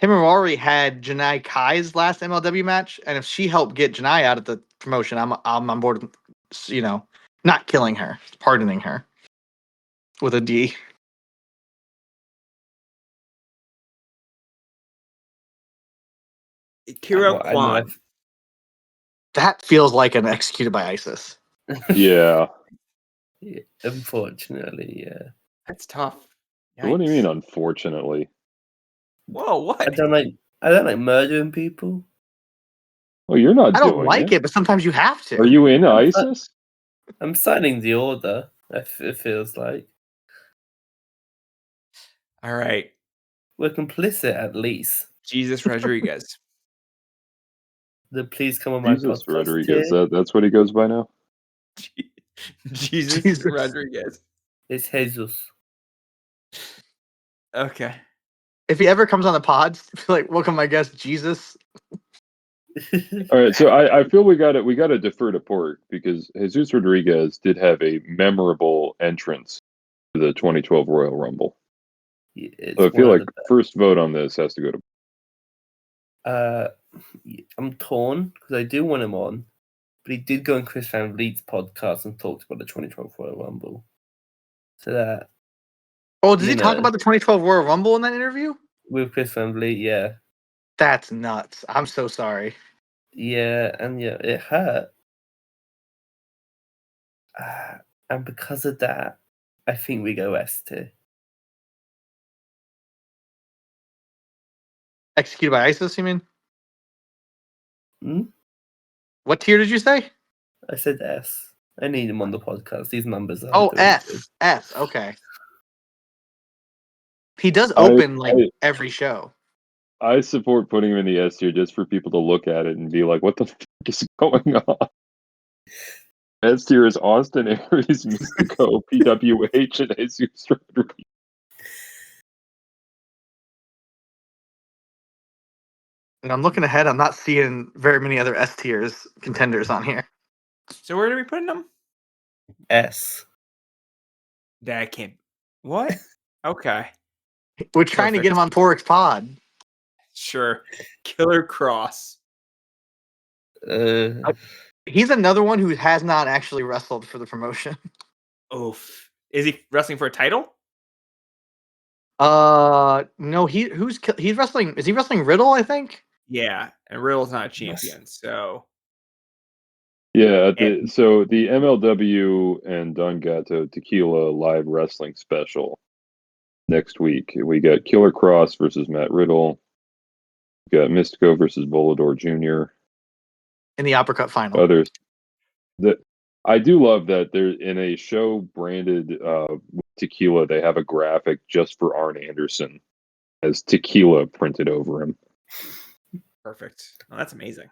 Himawari had Janai Kai's last MLW match, and if she helped get Janai out of the promotion, I'm on board. Not killing her, pardoning her with a D. Kira I know Kwan. That feels like an executed by ISIS. Yeah. Yeah, unfortunately, yeah. That's tough. What do you mean? Yikes. Unfortunately, Whoa, what? I don't like murdering people. well, you're not. I don't doing like it, but sometimes you have to. Are you in ISIS? I'm signing the order. It feels like All right. we're complicit at least. Jesus Rodriguez. Then please come on my Jesus podcast. Rodriguez. here. That's what he goes by now. Jesus, Jesus. Rodriguez. It's Jesus. Okay. If he ever comes on the pods, welcome my guest, Jesus. All right, so I feel we got to defer to Port because Jesus Rodriguez did have a memorable entrance to the 2012 Royal Rumble. It's So I feel one like of the first vote on this has to go to. I'm torn because I do want him on, but he did go on Chris Van Vliet's podcast and talked about the 2012 Royal Rumble. So that Oh, did he You talk know. about the 2012 Royal Rumble in that interview? with Chris Van Vliet, yeah, That's nuts. I'm so sorry. Yeah, and it hurt. And because of that, I think we go S tier. Executed by ISIS, you mean? Hmm? What tier did you say? I said S. I need him on the podcast. These numbers are. Oh, S. Okay. He does open every show. I support putting him in the S tier just for people to look at it and be like, "What the fuck is going on?" S tier is Austin Aries, Mystico, PWH, and Jesus Rodriguez. And I'm looking ahead. I'm not seeing very many other S tiers contenders on here. So where are we putting them? S. That can't. What? Okay. We're trying to get him on Porix Pod. Sure. Killer Cross. He's another one who has not actually wrestled for the promotion. Oof. Is he wrestling for a title? No. He's wrestling. Is he wrestling Riddle? I think. Yeah, and Riddle's not a champion, so. Yeah, so the MLW and Don Gato Tequila live wrestling special next week. We got Killer Cross versus Matt Riddle. We got Mystico versus Volador Jr. in the Uppercut final. Others. I do love that they're in a show branded tequila. They have a graphic just for Arn Anderson as tequila printed over him. Perfect. Oh, that's amazing.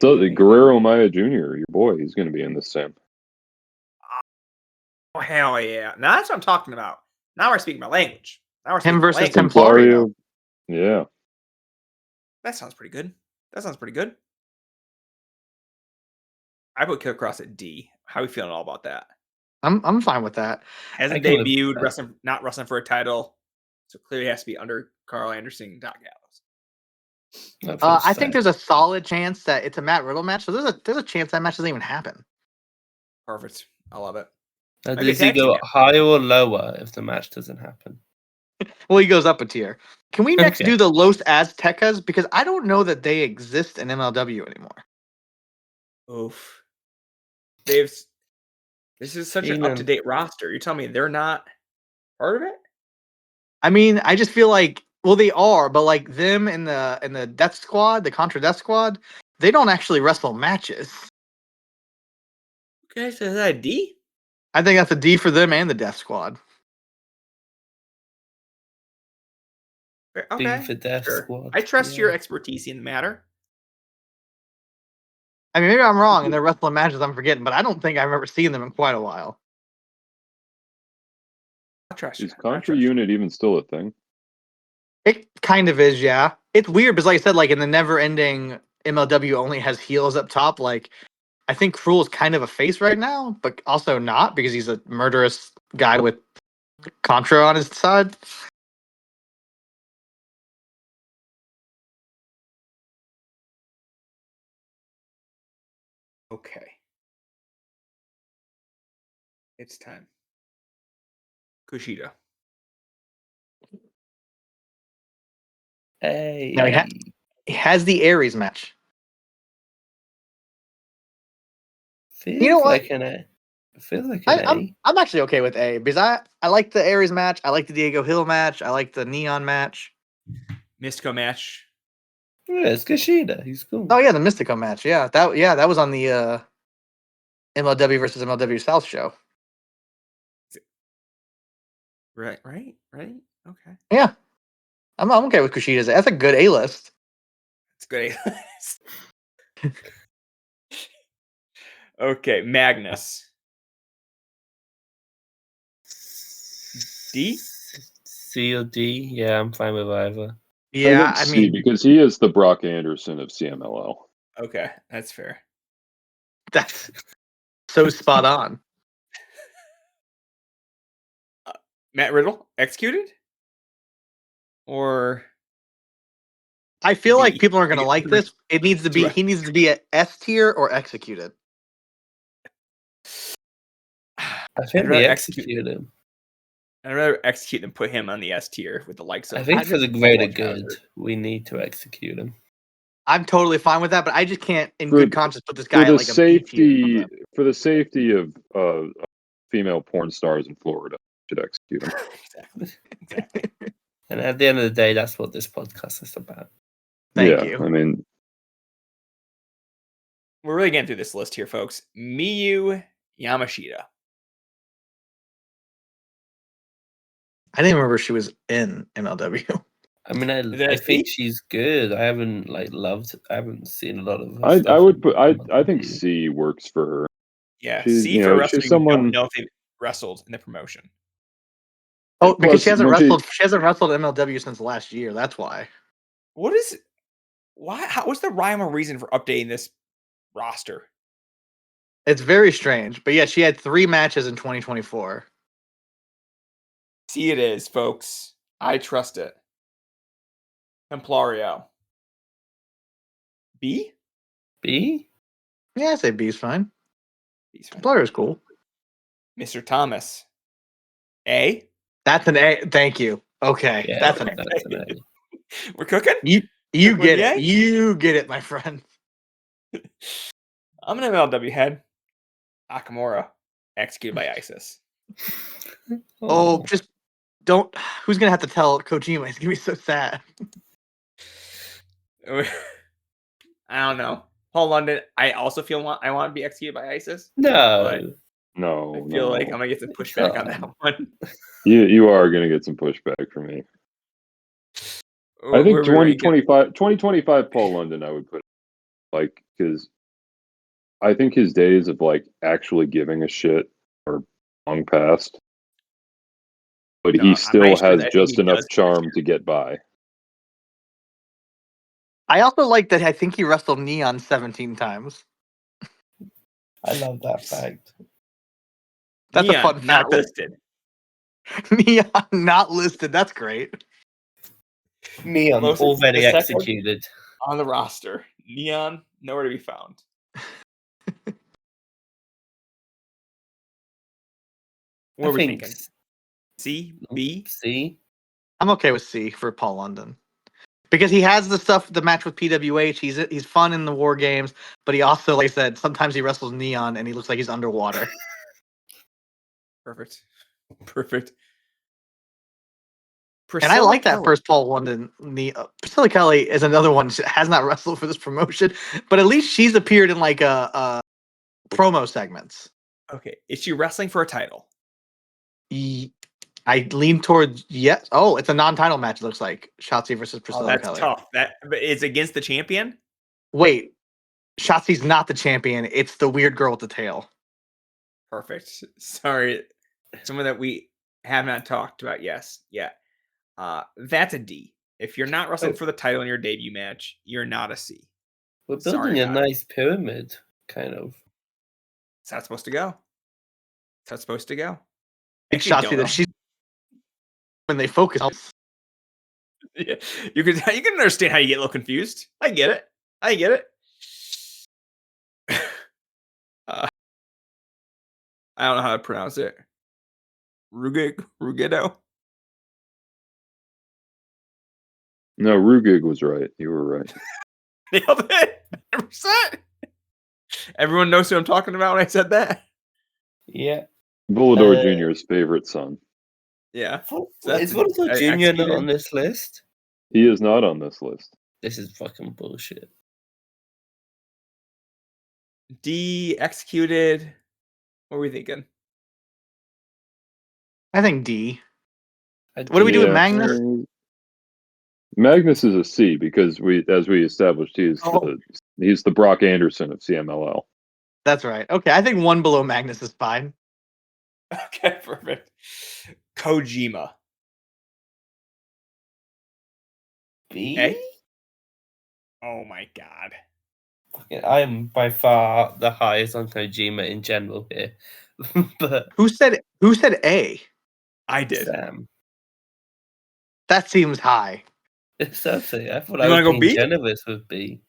So Guerrero Maya Jr., your boy, he's going to be in this Sam. Oh hell yeah! Now that's what I'm talking about. Now we're speaking my language. Now we're him versus Templario. Yeah, that sounds pretty good. I put Killer Cross at D. How are we feeling all about that? I'm fine with that. Hasn't debuted, not wrestling for a title, so clearly has to be under Carl Anderson and Doc Gallows. I think there's a solid chance that it's a Matt Riddle match. So there's a chance that match doesn't even happen. Perfect. I love it. Does he go higher or lower if the match doesn't happen? Well, he goes up a tier. Can we next do the Los Aztecas? Because I don't know that they exist in MLW anymore. Oof. This is such an up-to-date roster. You're telling me they're not part of it? I mean, I just feel like, well, they are, but like them in the Death Squad, the Contra Death Squad, they don't actually wrestle matches. Okay, so is that a D? I think that's a D for them and the Death Squad. Okay, D for Death Squad. I trust your expertise in the matter. I mean, maybe I'm wrong, and they're wrestling matches I'm forgetting, but I don't think I've ever seen them in quite a while. I trust you. Is Contra Unit even still a thing? It kind of is, yeah. It's weird because, like I said, like in the never-ending MLW only has heels up top. Like, I think Cruel is kind of a face right now, but also not because he's a murderous guy with Contra on his side. Okay. It's time. Kushida. Hey. Now he has the Aries match. Feels you know what? Like an A. Feels like an A. I'm actually okay with A because I like the Aries match. I like the Diego Hill match. I like the Neon match. Mystico match. Yeah, it's Kushida. He's cool. Oh yeah, the Mystico match. Yeah, that was on the MLW versus MLW South show. Right. Okay. Yeah, I'm okay with Kushida's. That's a good A list. It's good A list. Okay, Magnus. D? C or D? Yeah, I'm fine with either. Yeah, I mean, because he is the Brock Anderson of CMLL. Okay, that's fair. That's so spot on. Matt Riddle executed, or I feel like people aren't going to like this. It needs to be he needs to be at S tier or executed. I think we executed him. I'd rather execute than put him on the S tier with the likes of. I think for the greater good, we need to execute him. I'm totally fine with that, but I just can't, in For- good conscience, put this For guy the at like a B tier. safety, for the safety of female porn stars in Florida, should execute him. Exactly. And at the end of the day, that's what this podcast is about. Thank Yeah, you. I mean, We're really getting through this list here, folks. Miyu Yamashita. I didn't remember she was in MLW. I mean, that I a think C? she's good. I haven't I haven't seen a lot of. Her I stuff would in put I think MLW. C works for her. Yeah, She's, C you for know, wrestling. she's We don't someone. know if they wrestled in the promotion. Oh, because Plus, she hasn't when wrestled. She hasn't wrestled MLW since last year. That's why. What is? Why? What's the rhyme or reason for updating this roster? It's very strange, but yeah, she had 3 matches in 2024. C it is, folks. I trust it. Templario. B? B? Yeah, I say B's fine. B's fine. Player is cool. Mr. Thomas. A? That's an A. Thank you. Okay, Yeah, that's an A. that's an A. We're cooking? You Triple get yay? it. You get it, my friend. I'm an MLW head. Nakamura. Executed by ISIS. Oh, just don't. Who's gonna have to tell Kojima? It's gonna be so sad. I don't know. Paul London, I also feel I want to be executed by ISIS. no. No, I feel like I'm no. gonna get some pushback on that one. You are going to get some pushback from me. I think Where we rank it? 2025 Paul London, I would put like, because I think his days of like actually giving a shit are long past. But No, he I'm still pretty sure has that I think just he enough does give a charm shit. to get by. I also like that. I think he wrestled Neon 17 times. I love that fact. That's Neon, a fun not fact. That listed. Neon not listed. That's great. Neon Most already the second executed. on the roster. Neon, nowhere to be found. What I are we think thinking? C, B. C. I'm okay with C for Paul London because he has the match with PWH. He's fun in the war games, but he also, like I said, sometimes he wrestles Neon and he looks like he's underwater. Perfect. Perfect. And I like that Kelly. first Paul London. Priscilla Kelly is another one. She has not wrestled for this promotion, but at least she's appeared in like a promo segments. Okay, is she wrestling for a title? I lean towards yes. Oh, it's a non-title match. It looks like Shotzi versus Oh, Priscilla that's Kelly. tough. But it's against the champion. Wait, Shotzi's not the champion. It's the weird girl with the tail. Perfect. Sorry, someone that we have not talked about. Yes, yeah. That's a D. If you're not wrestling for the title in your debut match, you're not a C. We're Sorry, building a Matt. nice pyramid, kind of. Is that supposed to go? Is that supposed to go? It's Actually, Shotzi don't know. that she's when they focus. Yeah, you can understand how you get a little confused. I get it. I get it. I don't know how to pronounce it. Rugedo. No, Rugig was right. You were right. Nailed it. 100%. Everyone knows who I'm talking about when I said that. Yeah. Volador Jr.'s favorite son. Yeah. Is Volador Jr. not on this list? He is not on this list. This is fucking bullshit. D executed. What were we thinking? I think D. What do we do with Magnus? Magnus is a C because as we established, he's the Brock Anderson of CMLL. That's right. Okay, I think one below Magnus is fine. Okay, perfect. Kojima. B? A? Oh my god. I am by far the highest on Kojima in general here. But Who said A? I did. Sam. That seems high. It's okay. I thought You I wanna was go being B? generous with B.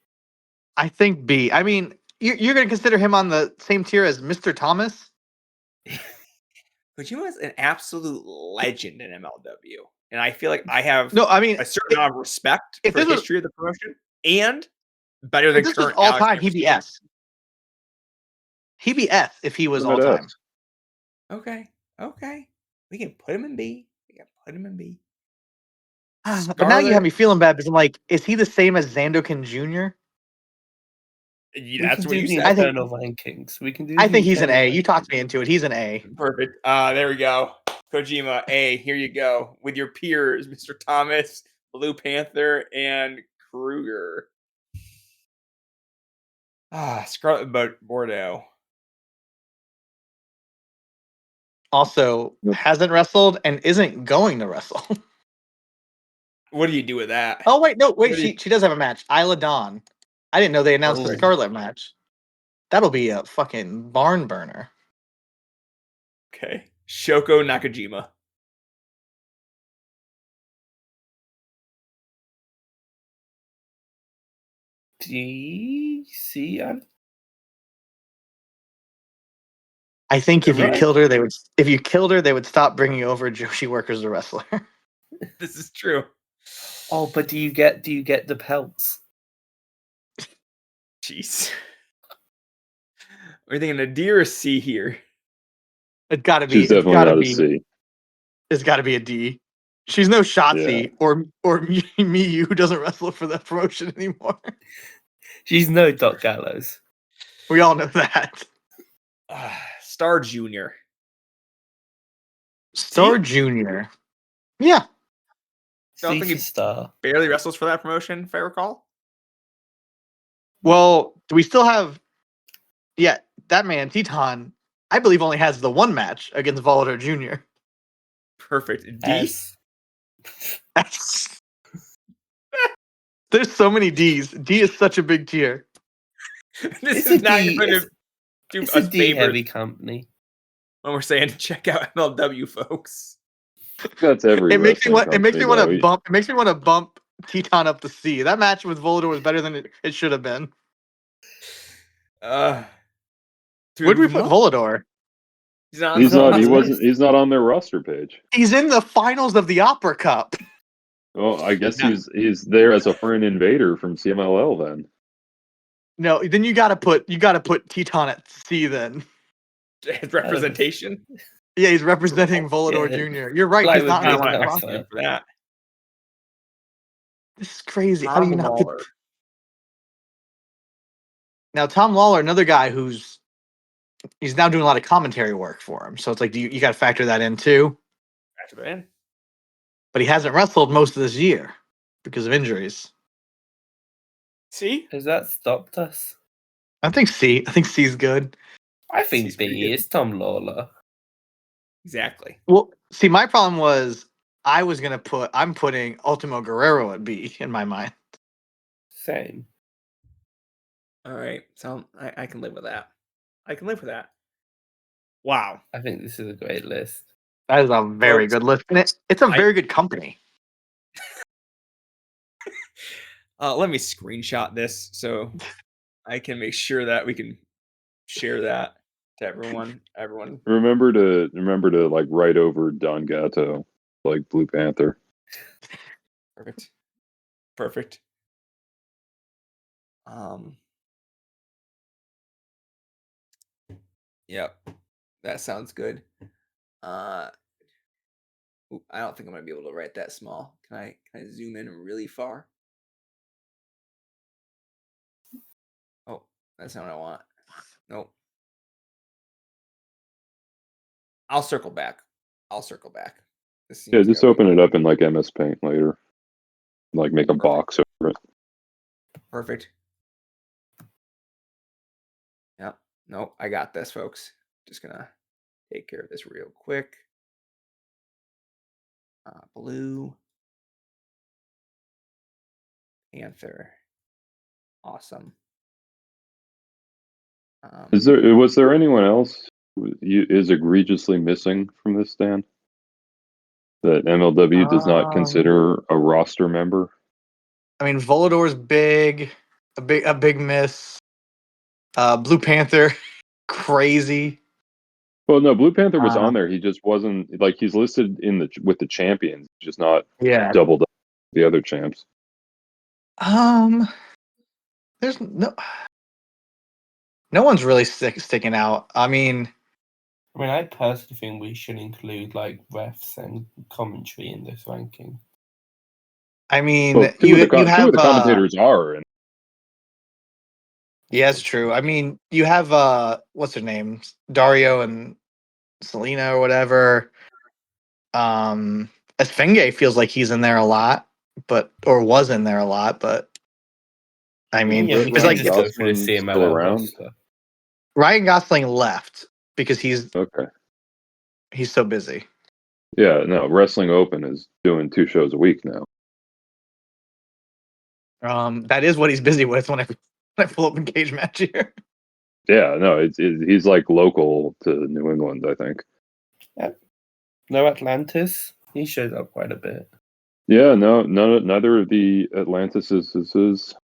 I think B. I mean, you're going to consider him on the same tier as Mr. Thomas? Kojima is an absolute legend in MLW. And I feel like I have No, I mean, a certain amount of respect if for the this was- history of the promotion and Better than This was current all Alex time. He'd be S. He'd be F if he was Put him all at time. S. Okay. We can put him in B. But now you have Scarlett- me feeling bad because I'm like, is he the same as Zandokin Jr.? We That's can what do you the said. I think- internal rankings. We can do. I the think he's an internal A. You talked me rankings. into it. He's an A. Perfect. There we go. Kojima, A. Here you go with your peers, Mr. Thomas, Blue Panther, and Kruger. Scarlet Bordeaux. Also, Yep. hasn't wrestled and isn't going to wrestle. What do you do with that? Oh wait, no, wait. What do you- She does have a match. Isla Dawn. I didn't know they announced the Perfect. Scarlet match. That'll be a fucking barn burner. Okay. Shoko Nakajima. D C. I think if you Right. killed her, they would. If you killed her, they would stop bringing over Joshi Worker as a wrestler. This is true. Oh, but do you get the pelts? Jeez. We're thinking a D or a C here. It's got to be. She's It's definitely got to not a be. C. It's got to be a D. She's no Shotzi or Miyu who doesn't wrestle for that promotion anymore. She's no Doc Gallows. We all know that. Star Junior. Star Junior. Yeah. Don't C think for he- Star. Barely wrestles for that promotion, if I recall. Well, do we still have? Yeah, that man Teton, I believe, only has the one match against Volador Jr. Perfect. D. S. There's so many D's. D is such a big tier. This It's is a not D. going to do It's a us D favors heavy company. when we're saying check out MLW, folks. That's every. It makes me want. It makes me want to bump. bump. It makes me want to bump Teton up the C. That match with Volador was better than it should have been. Where Where'd we put Volador? He's not. He's on not. He the wasn't. list. He's not on their roster page. He's in the finals of the Opera Cup. Oh, I guess No. he's there as a foreign invader from CMLL then. No, then you gotta put Teton at C then. His representation. Yeah, he's representing Volador Yeah. Jr. You're right. Like He's with not I on don't the Big want to roster. Alpha. him for that. This is crazy. How do you Tom not Lawler. put... Now Tom Lawler, another guy he's now doing a lot of commentary work for him. So it's like you got to factor that in too. Factor in. But he hasn't wrestled most of this year because of injuries. See? Has that stopped us? I think C. I think C's good. I think He's pretty B good. is Tom Lawler. Exactly. Well, see, my problem was I'm putting Ultimo Guerrero at B in my mind. Same. All right. So I can live with that. Wow. I think this is a great list. That is a very Folks, good list. And it's a very good company. Let me screenshot this so I can make sure that we can share that to everyone. Remember to like write over Don Gatto, like Blue Panther. Perfect. Yep. That sounds good. I don't think I'm gonna be able to write that small. Can I zoom in really far? Oh, that's not what I want. Nope. I'll circle back. This Yeah, seems just gotta be open it up in like MS Paint later. Like make a box over it. perfect. Yep. Nope. I got this, folks. Just gonna take care of this real quick. Blue Panther. Awesome. Was there anyone else who is egregiously missing from this stand that MLW does not consider a roster member? I mean, Volador's big, a big miss. Blue Panther, crazy. Well, no, Blue Panther was Uh, on there. He just wasn't like he's listed with the champions, just not Yeah. doubled up with the other champs. there's no one's really sticking out. I mean, I personally think we should include like refs and commentary in this ranking. I mean, Well, two of the commentators are, and yeah, it's true. I mean, you have what's her name, Dario and Selena or whatever. Esfenge feels like he's in there a lot, or was in there a lot, but I mean, Yeah, we it's can like just go through the Gosling's CMLL still around. roster. Ryan Gosling left because he's Okay. so busy. Yeah, no, Wrestling Open is doing 2 shows a week now. That is what he's busy with when I pull up in Cage Match here. Yeah, no, he's like local to New England, I think. No Atlantis. He shows up quite a bit. Yeah, no, neither of the Atlantis is.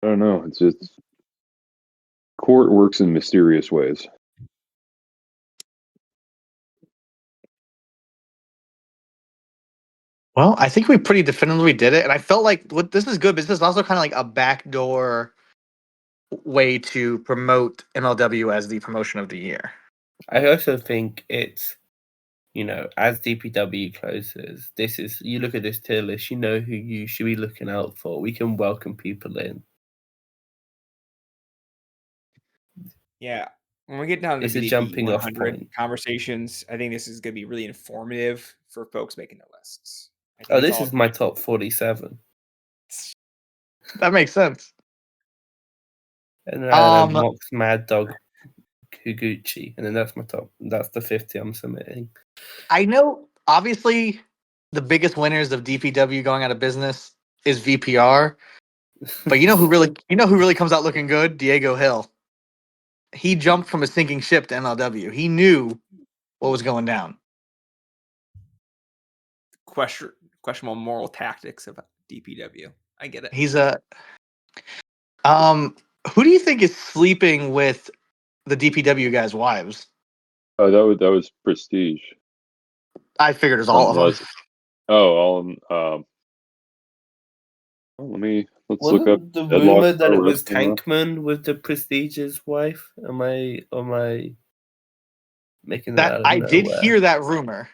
I don't know. It's just Court works in mysterious ways. Well, I think we pretty definitively did it, and I felt like this is good, but this is also kind of like a backdoor way to promote MLW as the promotion of the year. I also think it's, as DPW closes, you look at this tier list, you know who you should be looking out for. We can welcome people in. Yeah. When we get down to It's a the jumping off 100 point. conversations, I think this is going to be really informative for folks making the lists. Oh, this is my top 47. That makes sense. And then I have Mox, Mad Dog, Higuchi, and then that's my top. That's the 50 I'm submitting. I know, obviously, the biggest winners of DPW going out of business is VPR, but you know who really comes out looking good? Diego Hill. He jumped from a sinking ship to MLW. He knew what was going down. Questionable moral tactics of DPW. I get it. He's a. Who do you think is sleeping with the DPW guys' wives? Oh, that was Prestige. I figured it was all of them. Oh, all of them. Let's look up the rumor that it was Wrestling. Tankman with the Prestige's wife. Am I making that out of I did nowhere? hear that rumor.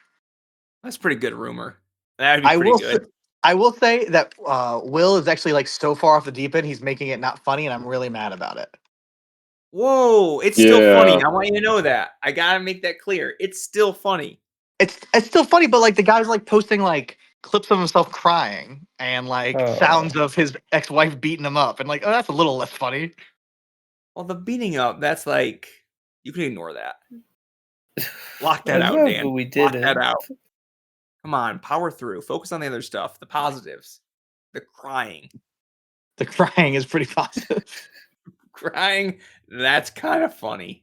That's a pretty good rumor. That'd be pretty good. I will say that Will is actually like so far off the deep end, he's making it not funny, and I'm really mad about it. Whoa, it's still funny. I want you to know that. I gotta make that clear. It's still funny. It's still funny, but like the guy's like posting like clips of himself crying and like sounds of his ex-wife beating him up, and like, oh, that's a little less funny. Well, the beating up, that's like you can ignore that. Lock that out, Dan. But we Lock didn't. that out. Come on, power through. Focus on the other stuff, the positives. The crying. The crying is pretty positive. Crying, that's kind of funny.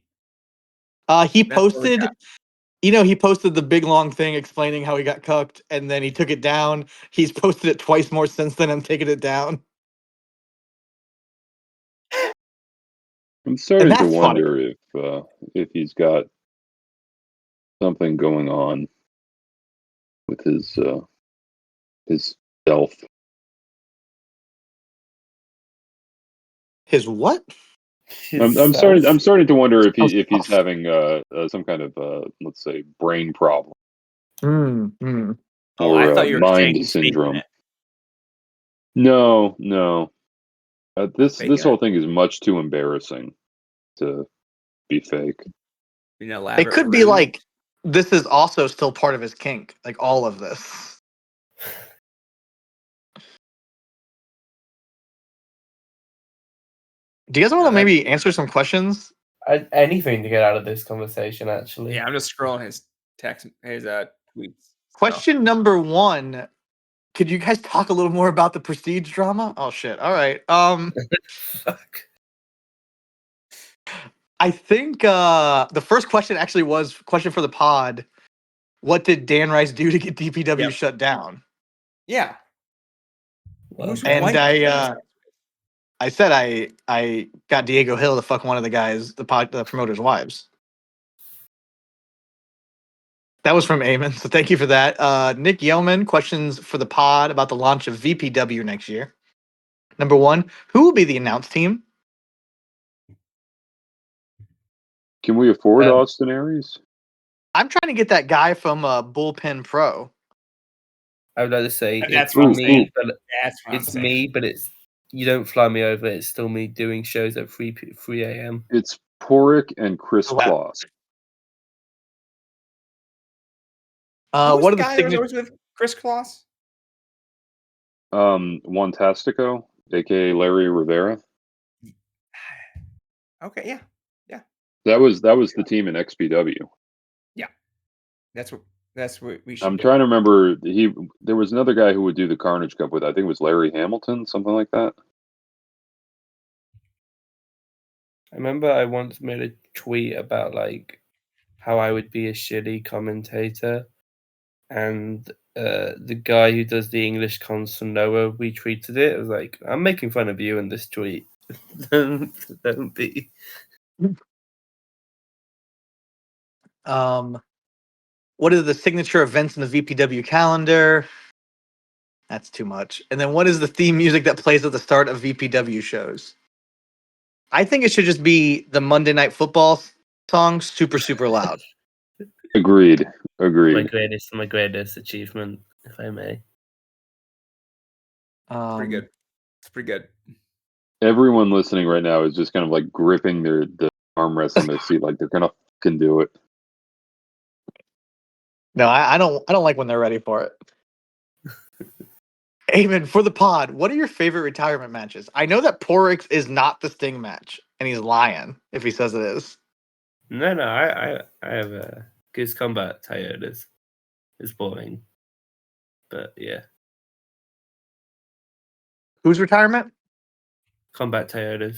He posted, he posted the big long thing explaining how he got cucked, and then he took it down. He's posted it twice more since then and taken it down. I'm starting to wonder if he's got something going on with his self. His what? I'm starting to wonder if he's having some kind of let's say brain problem. Oh, I thought you were saying mind syndrome. No. This whole thing is much too embarrassing to be fake. It could be like this is also still part of his kink, like all of this. Do you guys want to maybe answer some questions? Anything to get out of this conversation, actually. Yeah, I'm just scrolling his text, his tweets. Question number 1. Could you guys talk a little more about the Prestige drama? Oh shit. All right. Fuck. I think the first question actually was question for the pod. What did Dan Rice do to get DPW shut down? Yeah. And I said I got Diego Hill to fuck one of the guys, the promoter's wives. That was from Eamon, so thank you for that. Nick Yeoman, questions for the pod about the launch of VPW next year. Number one, who will be the announce team? Can we afford Um, Austin Aries? I'm trying to get that guy from Bullpen Pro. I would like to say And that's it's what I'm me, saying. but That's what I'm it's saying. me, but it's you don't fly me over. It's still me doing shows at 3 a.m. It's Porik and Chris Wow. Kloss. Who was What the are the guy that was signature? always with Chris Kloss? Juan-Tastico, aka Larry Rivera. Okay, yeah. That was the team in XPW. That's what we should I'm do. trying to remember. There was another guy who would do the Carnage Cup with. I think it was Larry Hamilton, something like that. I remember I once made a tweet about like how I would be a shitty commentator, and the guy who does the English comms for Noah retweeted it. I was like, I'm making fun of you in this tweet. Don't be. What are the signature events in the VPW calendar? That's too much. And then what is the theme music that plays at the start of VPW shows? I think it should just be the Monday Night Football song, super, super loud. Agreed. My greatest achievement, if I may. Pretty good. It's pretty good. Everyone listening right now is just kind of like gripping the armrest on their seat, like they're gonna fucking do it. No, I don't like when they're ready for it. Eamon, for the pod, what are your favorite retirement matches? I know that Porix is not the Sting match, and he's lying if he says it is. No, I have a Goose Combat Toyotas. It's boring, but yeah, Whose retirement? Combat Toyotas.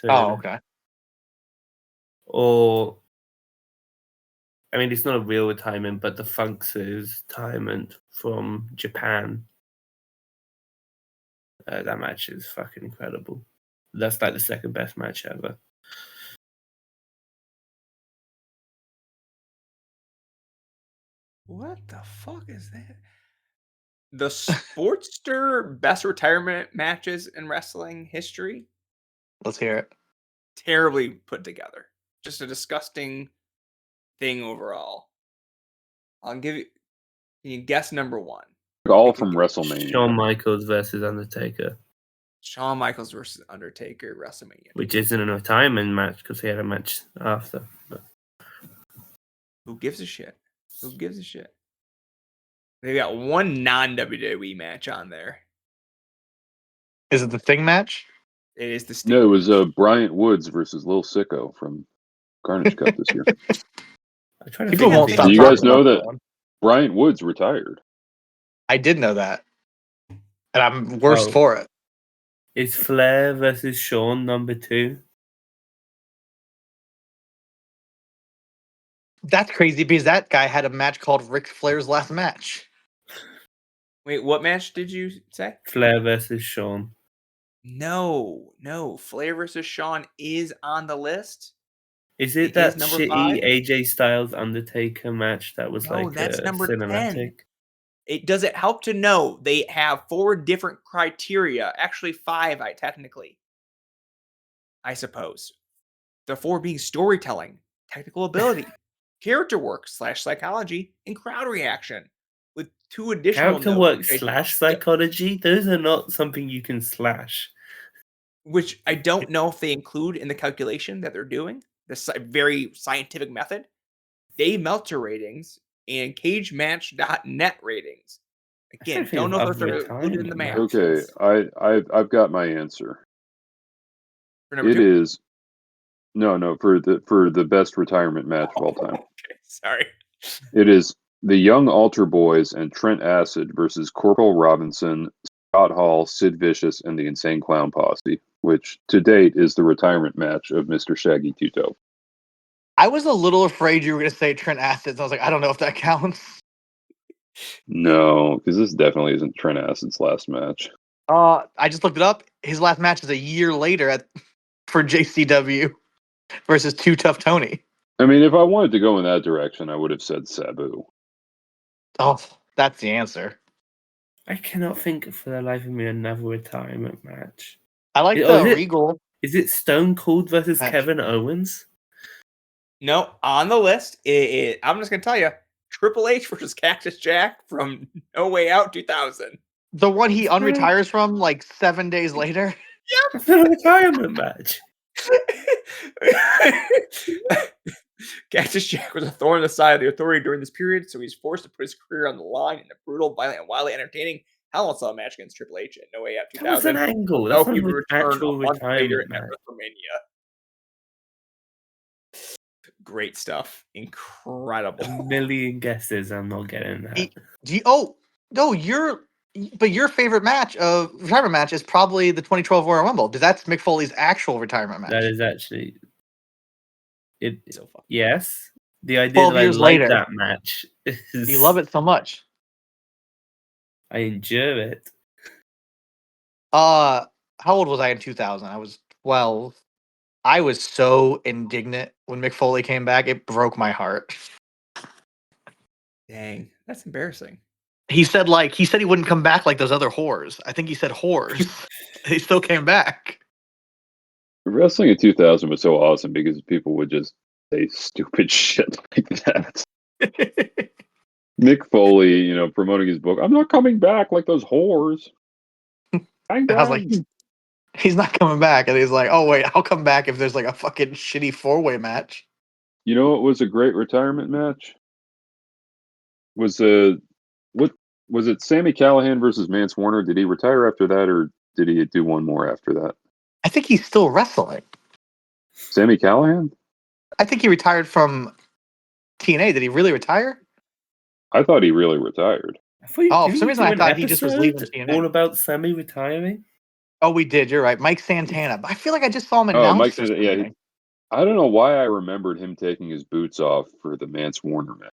Oh, okay. Or, I mean, it's not a real retirement, but the Funks' retirement from Japan. That match is fucking incredible. That's like the second best match ever. What the fuck is that? The Sportster best retirement matches in wrestling history? Let's hear it. Terribly put together. Just a disgusting thing overall. I'll give you. Can you guess number one? All from WrestleMania. Shawn Michaels versus Undertaker, Shawn Michaels versus Undertaker WrestleMania. which isn't a retirement match because he had a match after. But Who gives a shit? Who gives a shit? They got one non-WWE match on there. Is it the Thing match? It is the Sting. No, it was Bryant Woods versus Lil Sicko from Carnage Cup this year. I try to People think won't of stop Do you the- guys talking know about that- one. Bryant Woods retired. I did know that. And I'm worse Oh. for it. Is Flair versus Shawn number 2? That's crazy because that guy had a match called Ric Flair's Last Match. Wait, what match did you say? Flair versus Shawn. No. Flair versus Shawn is on the list. Is It it that is number shitty 5? AJ Styles Undertaker match that was No, like that's a number 10. cinematic? Does it help to know they have 4 different criteria? Actually, 5, technically. I suppose. The 4 being storytelling, technical ability, character work / psychology, and crowd reaction. With 2 additional Character notes, work which I / psychology? Those are not something you can slash. which I don't know if they include in the calculation that they're doing, very scientific method. Dave Meltzer ratings and CageMatch.net ratings. Again, think don't know of if they're included in the match. Okay, I've got my answer. For number It 2? is no for the best retirement match of all time. Okay, sorry. It is the Young Altar Boys and Trent Acid versus Corporal Robinson, Scott Hall, Sid Vicious, and the Insane Clown Posse, which to date is the retirement match of Mr. Shaggy Two-Dope. I was a little afraid you were going to say Trent Acid. I was like, I don't know if that counts. No, because this definitely isn't Trent Acid's last match. I just looked it up. His last match is a year later for JCW versus Too Tough Tony. I mean, if I wanted to go in that direction, I would have said Sabu. Oh, that's the answer. I cannot think for the life of me another retirement match. I like Oh, the Regal. Is it Stone Cold versus Match. Kevin Owens? No, on the list. I'm just gonna tell you, Triple H versus Cactus Jack from No Way Out 2000. The one he unretires from like 7 days later. It's not a retirement match. Cactus Jack was a thorn in the side of the Authority during this period, so he's forced to put his career on the line in a brutal, violent, and wildly entertaining Hell in a Cell match against Triple H at No Way Out That was an 2000. angle. No, That's he not would an return actual a month later retirement at match. WrestleMania. Great stuff. Incredible. A million guesses. I'm not getting that. Oh no, your favorite match of retirement match is probably the 2012 Royal Rumble. That's Mick Foley's actual retirement match. That is actually it. So fun. Yes, the idea 12 that I years like later. that match is You love it so much. I endure it. How old was I in 2000? I was 12. I was so indignant when Mick Foley came back. It broke my heart. Dang, that's embarrassing. He said he wouldn't come back like those other whores. I think he said whores. He still came back. Wrestling in 2000 was so awesome because people would just say stupid shit like that. Mick Foley, promoting his book. I'm not coming back like those whores. Bang, I was like, bang. he's not coming back. And he's like, oh, wait, I'll come back if there's like a fucking shitty 4-way match. You know what was a great retirement match? Was it Sammy Callahan versus Mance Warner? Did he retire after that, or did he do one more after that? I think he's still wrestling. Sammy Callahan? I think he retired from TNA. Did he really retire? I thought he really retired. For some reason I thought he just was leaving TNA. All about Sammy retiring. Oh, we did. You're right. Mike Santana. I feel like I just saw him Oh, announce. Mike Santana. Yeah, I don't know why I remembered him taking his boots off for the Mance Warner match.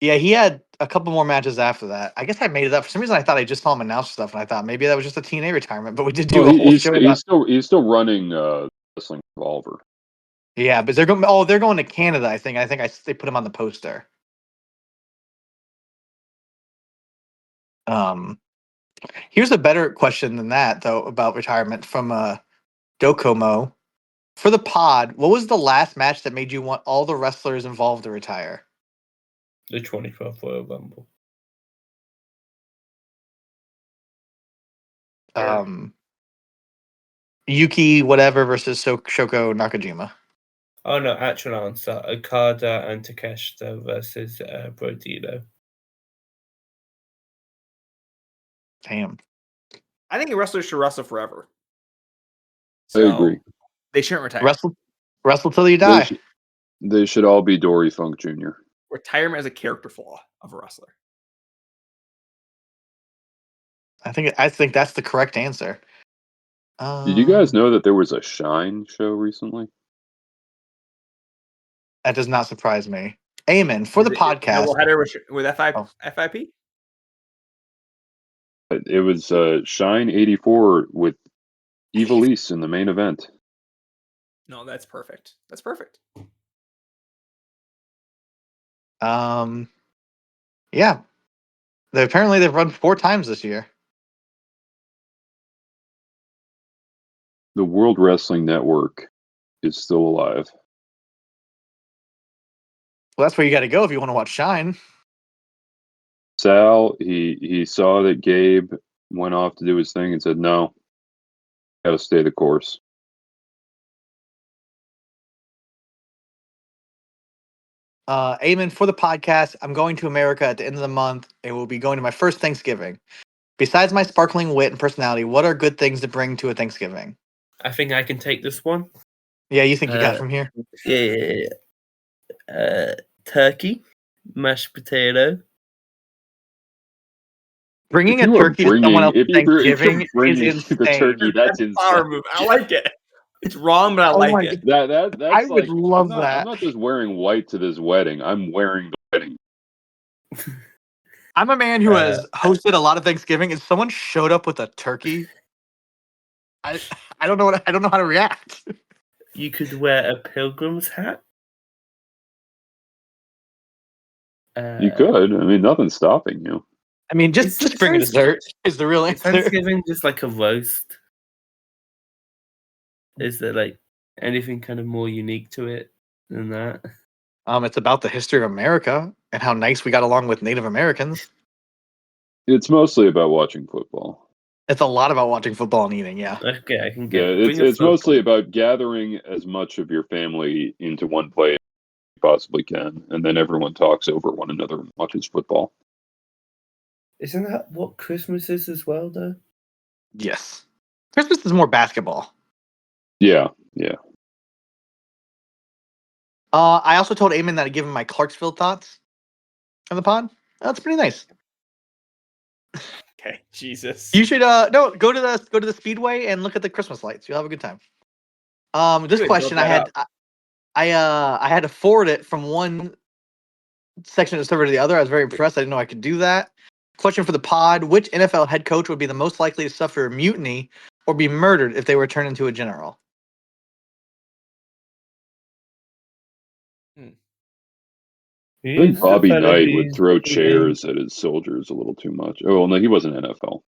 Yeah, he had a couple more matches after that. I guess I made it up. For some reason, I thought I just saw him announce stuff, and I thought maybe that was just a TNA retirement. But we did do a whole show. He's still running Wrestling Revolver. Yeah, but they're going. Oh, they're going to Canada. I think they put him on the poster. Here's a better question than that, though, about retirement from Docomo. For the pod, what was the last match that made you want all the wrestlers involved to retire? The 24th Royal Rumble. Yuki whatever versus Shoko Nakajima. Oh no, actual answer: Okada and Takeshita versus Brodino. Damn. I think wrestlers should wrestle forever. I agree. They shouldn't retire. Wrestle till you die. They should all be Dory Funk Jr. Retirement is a character flaw of a wrestler. I think that's the correct answer. Did you guys know that there was a Shine show recently? That does not surprise me. Amen. For the podcast. Doubleheader with FIP? It was Shine 84 with Evilise in the main event. No, that's perfect. That's perfect. Yeah. Apparently they've run 4 times this year. The World Wrestling Network is still alive. Well, that's where you got to go if you want to watch Shine. Sal, he saw that Gabe went off to do his thing and said, no, got to stay the course. Amen. For the podcast, I'm going to America at the end of the month. It will be going to my first Thanksgiving. Besides my sparkling wit and personality, what are good things to bring to a Thanksgiving? I think I can take this one. Yeah, you think you got it from here? Yeah. Turkey, mashed potato. Bringing a turkey to someone else at Thanksgiving is insane. The turkey, that's insane. Power move. I like it. It's wrong, but I like it. That's I would love that. I'm not just wearing white to this wedding. I'm wearing the wedding. I'm a man who has hosted a lot of Thanksgiving, and someone showed up with a turkey. I don't know how to react. You could wear a pilgrim's hat. You could. I mean, nothing's stopping you. I mean, Is just it bring a Thanks- dessert is the real Is answer. Thanksgiving just like a roast? Is there like anything kind of more unique to it than that? It's about the history of America and how nice we got along with Native Americans. It's mostly about watching football. It's a lot about watching football and eating. Yeah. Okay, I can Yeah, get. it's mostly about gathering as much of your family into one place as you possibly can, and then everyone talks over one another and watches football. Isn't that what Christmas is as well, though? Yes. Christmas is more basketball. Yeah. I also told Eamon that I give him my Clarksville thoughts on the pod. That's pretty nice. Okay, Jesus. You should go to the Speedway and look at the Christmas lights. You'll have a good time. This Good, question build I that had I had to forward it from one section of the server to the other. I was very impressed. I didn't know I could do that. Question for the pod: which NFL head coach would be the most likely to suffer a mutiny or be murdered if they were turned into a general? I think Bobby Knight would throw chairs at his soldiers a little too much. Oh, well, no, he wasn't NFL.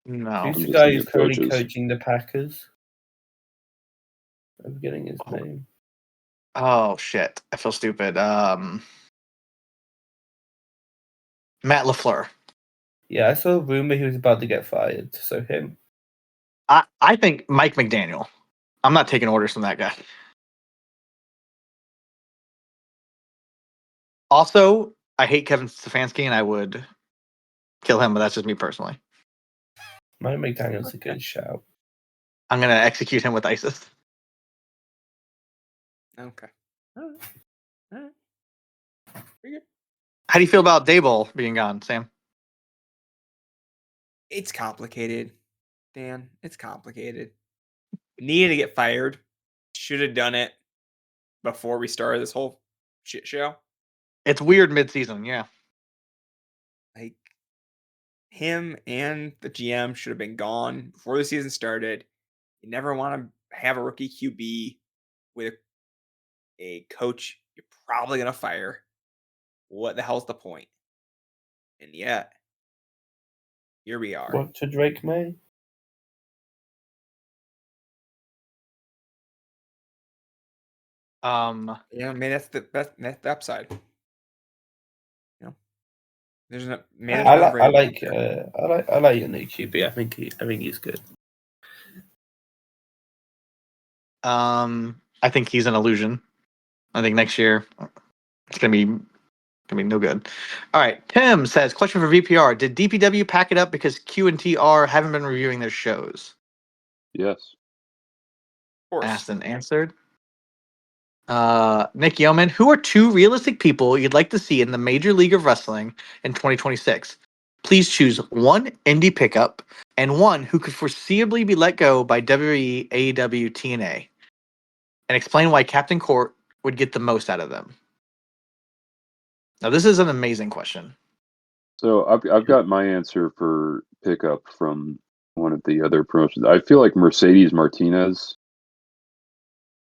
No. Who's I'm the just guy thinking who's of currently coaches. coaching the Packers? I'm forgetting his name. Oh shit! I feel stupid. Matt LaFleur. Yeah, I saw a rumor he was about to get fired. So him. I think Mike McDaniel. I'm not taking orders from that guy. Also, I hate Kevin Stefanski and I would kill him, but that's just me personally. Mike McDaniel's a good shout. I'm gonna execute him with ISIS. Okay. All right. Pretty good. How do you feel about Daboll being gone, Sam? It's complicated, Dan. It's complicated. Needed to get fired. Should have done it before we started this whole shit show. It's weird mid-season, yeah. Like, him and the GM should have been gone before the season started. You never want to have a rookie QB with a coach you're probably going to fire. What the hell's the point? And yet, here we are. What to Drake May? Yeah, I mean that's the upside. You know, there's no. Man, I like your new QB. I think he's good. I think he's an illusion. I think next year it's gonna be no good. All right, Tim says, question for VPR: did DPW pack it up because Q and TR haven't been reviewing their shows? Yes. of course. Asked and answered. Nick Yeoman, who are two realistic people you'd like to see in the Major League of Wrestling in 2026? Please choose one indie pickup and one who could foreseeably be let go by WWE, AEW, TNA, and explain why Captain Court would get the most out of them. Now, this is an amazing question. So I've got my answer for pickup from one of the other promotions. I feel like Mercedes Martinez,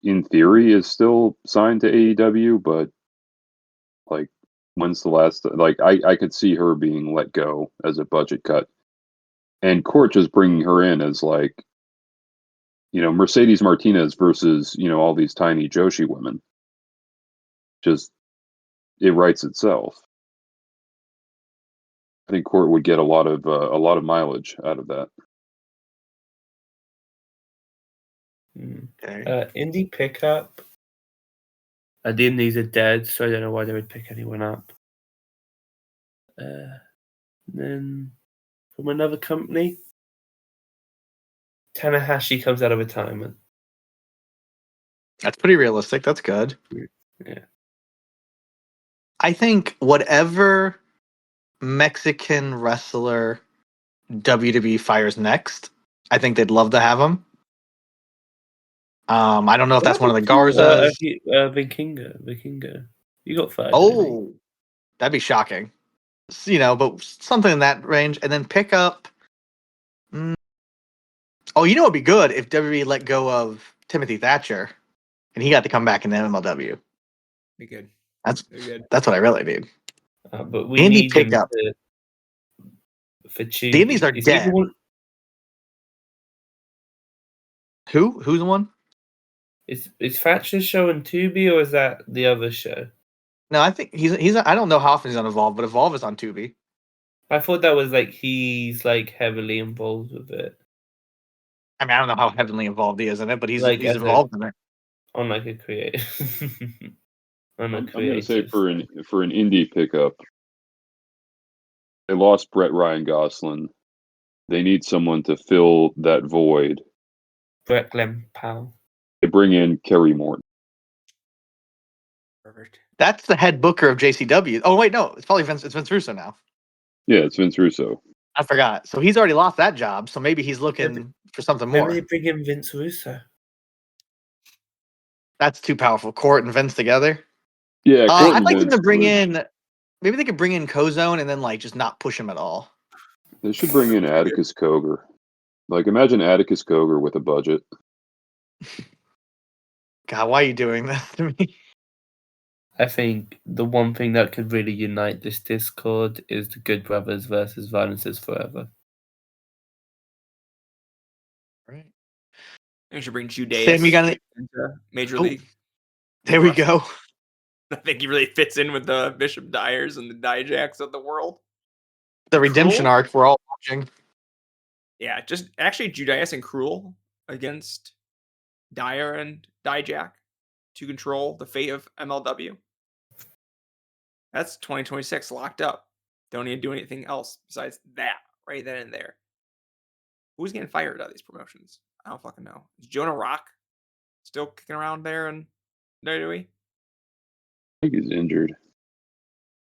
in theory, is still signed to AEW, but like, when's the last? Like, I could see her being let go as a budget cut, and Court just bringing her in as like, Mercedes Martinez versus all these tiny Joshi women. Just it writes itself. I think Court would get a lot of mileage out of that. Okay. Indie pickup. The Indies are dead, so I don't know why they would pick anyone up. Then from another company, Tanahashi comes out of retirement. That's pretty realistic. That's good. Yeah. I think whatever Mexican wrestler WWE fires next, I think they'd love to have him. I don't know if that's one of the Garzas. Vikingo. You got fired. Oh, that'd be shocking. But something in that range, and then pick up. Oh, it'd be good if WWE let go of Timothy Thatcher, and he got to come back in the MLW. Be good. That's Be good. what I really need. But we Indie need him pickup. for Tubi. The Indies are Is he the dead. one- Who? Who's the one? Is Thatcher's show on Tubi or is that the other show? No, I think he's. I don't know how often he's on Evolve, but Evolve is on Tubi. I thought that was like he's like heavily involved with it I mean, I don't know how heavily involved he is in it, but he's Like, as a- involved in it. on like a creative. On a I'm going to say creative. for an indie pickup, they lost Brett Ryan Gosselin. They need someone to fill that void. Brett Glenn Powell. They bring in Kerry Morton. Perfect. That's the head booker of JCW. Oh wait, no, it's probably Vince. It's Vince Russo now. Yeah, it's Vince Russo. I forgot. So he's already lost that job. So maybe he's looking for something more. Maybe they bring in Vince Russo. That's too powerful. Court and Vince together. Yeah, Court I'd and like them to Vince bring would- in. Maybe they could bring in Kozone and then like just not push him at all. They should bring in Atticus Cogar. Like, imagine Atticus Cogar with a budget. God, why are you doing this to me? I think the one thing that could really unite this Discord is the Good Brothers versus Violence is Forever. Right. We should bring Judas Sam, you got any? into Major Oh. League. There we go. I think he really fits in with the Bishop Dyers and the Dijaks of the world. The redemption Cruel? arc we're all watching. Yeah, just actually Judas and Cruel against Dyer and Dijak to control the fate of MLW. That's 2026 locked up. Don't need to do anything else besides that right then and there. Who's getting fired out of these promotions? I don't fucking know. Is Jonah Rock still kicking around there in WWE? I think he's injured.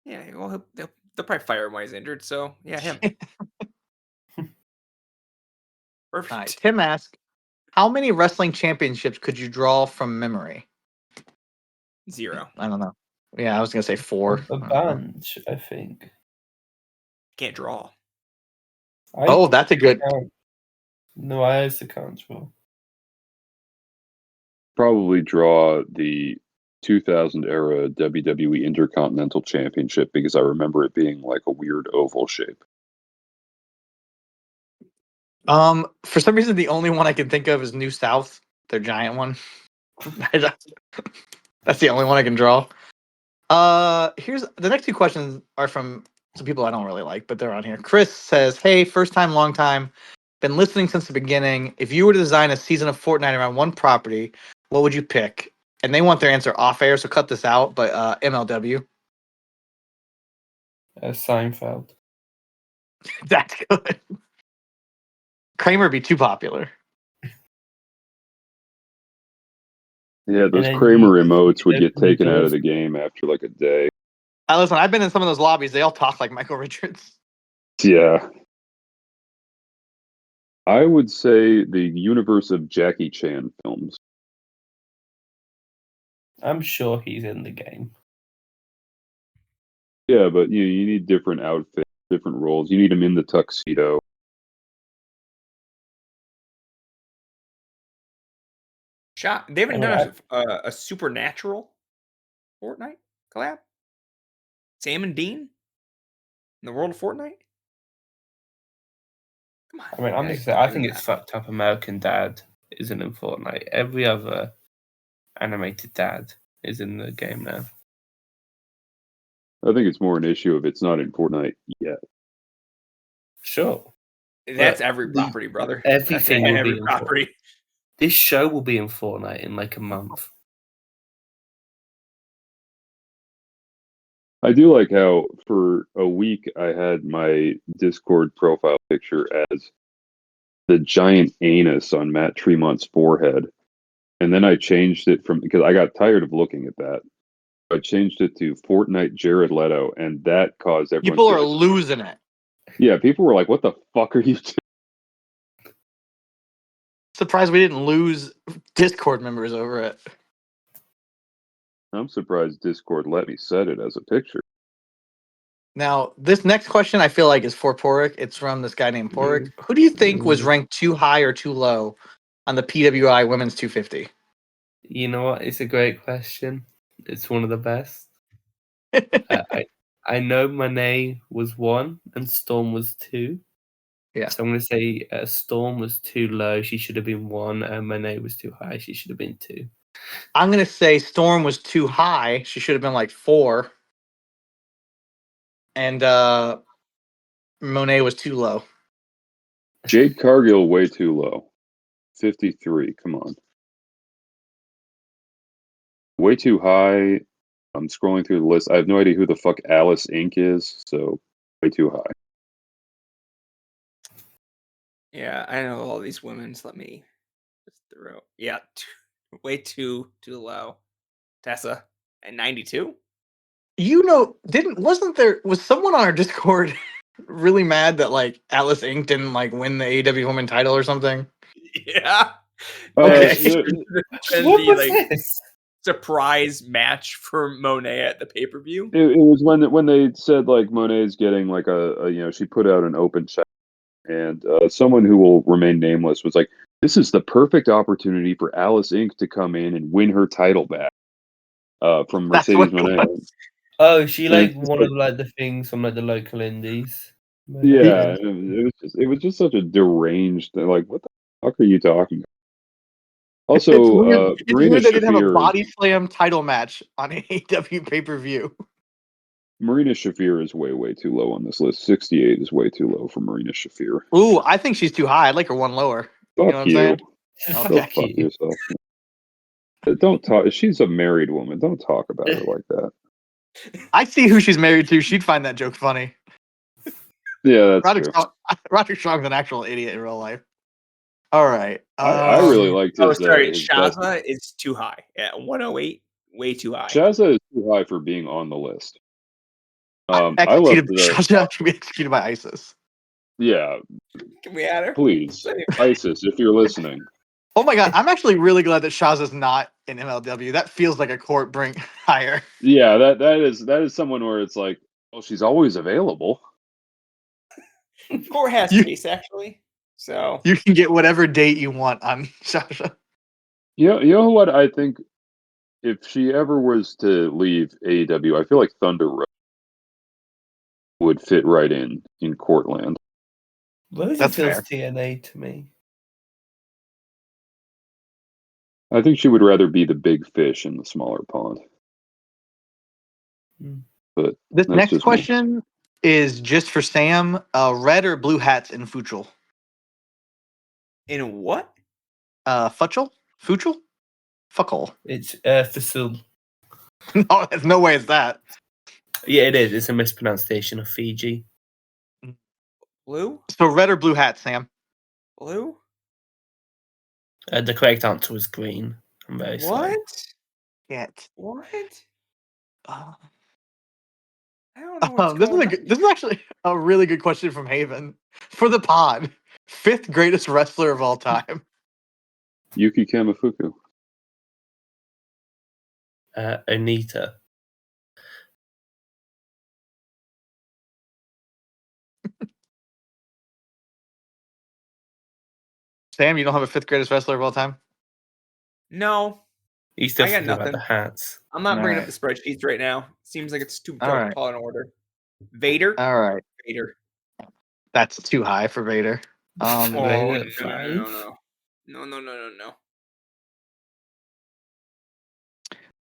Yeah, well, they'll probably fire him while he's injured. So, yeah, him. Perfect. All right. Tim asks, how many wrestling championships could you draw from memory? 0. I don't know. Yeah, I was gonna say 4. A bunch, I think. Can't draw. Oh, that's a good. can't. No, I also can't draw. Probably draw the 2000 era WWE Intercontinental Championship because I remember it being like a weird oval shape. For some reason, the only one I can think of is New South, their giant one. That's the only one I can draw. Here's the next 2 questions are from some people I don't really like, but they're on here. Chris says, "Hey, first time, long time. Been listening since the beginning. If you were to design a season of Fortnite around one property, what would you pick?" And they want their answer off air, so cut this out. But MLW, Seinfeld. that's good. Kramer would be too popular. Yeah, those then Kramer you- emotes would get definitely taken out of does. the game after like a day. Listen, I've been in some of those lobbies. They all talk like Michael Richards. Yeah. I would say the universe of Jackie Chan films. I'm sure he's in the game. Yeah, but you need different outfits, different roles. You need him in the tuxedo. Shot. They haven't Oh, done a supernatural Fortnite collab. Sam and Dean in the world of Fortnite. Come on. I mean, I'm guys, just saying, I do think that. it's fucked up American Dad isn't in Fortnite. Every other animated dad is in the game now. I think it's more an issue of it's not in Fortnite yet. Sure. That's but every the- property, brother. everything That's will every be in property. This show will be in Fortnite in like a month. I do like how for a week I had my Discord profile picture as the giant anus on Matt Tremont's forehead. And then I changed it from because I got tired of looking at that. I changed it to Fortnite Jared Leto, and that caused everyone. People are losing it. Yeah, people were like, "What the fuck are you doing?" Surprised we didn't lose Discord members over it. I'm surprised Discord let me set it as a picture. Now, this next question I feel like is for Porik. It's from this guy named Porik. Who do you think was ranked too high or too low on the PWI Women's 250? You know what? It's a great question. It's one of the best. I know Monet was 1 and Storm was 2. Yeah. So I'm going to say Storm was too low. She should have been 1. And Monet was too high. She should have been 2. I'm gonna say Storm was too high. She should have been like 4. And Monet was too low. Jade Cargill way too low. 53. Come on. Way too high. I'm scrolling through the list. I have no idea who the fuck Alice Inc. is, so way too high. Yeah, I know all these women. So let me just throw. Yeah, way too low. Tessa at 92. You know, was someone on our Discord really mad that like Alice Inc. didn't like win the AEW Women title or something? Yeah. Okay. What was like, this? surprise match for Monet at the pay-per-view. It was when they said like Monet's getting like a she put out an open check, and someone who will remain nameless was like, this is the perfect opportunity for Alice Inc. to come in and win her title back from That's Mercedes what it Monet. was. Oh, she like it's one of like the things from like the local indies. Yeah, it was just such a deranged. Like, what the fuck are you talking about? Also, it's Marina weird they didn't have a Shafir. body slam title match on an AEW pay-per-view. Marina Shafir is way too low on this list. 68 is way too low for Marina Shafir. Ooh, I think she's too high. I'd like her 1 lower. Fuck know what I'm you. saying? Go Okay. fuck yourself. Don't talk. She's a married woman. Don't talk about her like that. I see who she's married to. She'd find that joke funny. Yeah, that's true. Roderick Strong's an actual idiot in real life. All right. I really liked his. His Shazza is too high at 108. Way too high. Shazza is too high for being on the list. I love Shazza should be executed by ISIS. Yeah. Can we add her? Please, ISIS, if you're listening. Oh my god, I'm actually really glad that Shazza's not in MLW. That feels like a court bring hire. Yeah, that is someone where it's like, well, she's always available. Court has space actually, so you can get whatever date you want on Shazza. You know what I think? If she ever was to leave AEW, I feel like Thunder Rosa would fit right in Courtland. Rosa feels TNA to me. I think she would rather be the big fish in the smaller pond. But this next question is just for Sam. Red or blue hats in Fuchel? In what? Fuchel? Fuckle. It's Fuchel. No, there's no way it's that. Yeah, it is. It's a mispronunciation of Fiji. Blue? So red or blue hat, Sam? Blue? The correct answer was green. I'm very sorry. Yet. What? I don't know. This is actually a really good question from Haven for the pod. 5th greatest wrestler of all time. Yuki Kamifuku. Onita. Sam, you don't have a 5th greatest wrestler of all time? No. He's still I got about nothing. the hats. I'm not bringing up the spreadsheets right now. Seems like it's too tall in order. Vader? All right. Vader. That's too high for Vader. Vader No.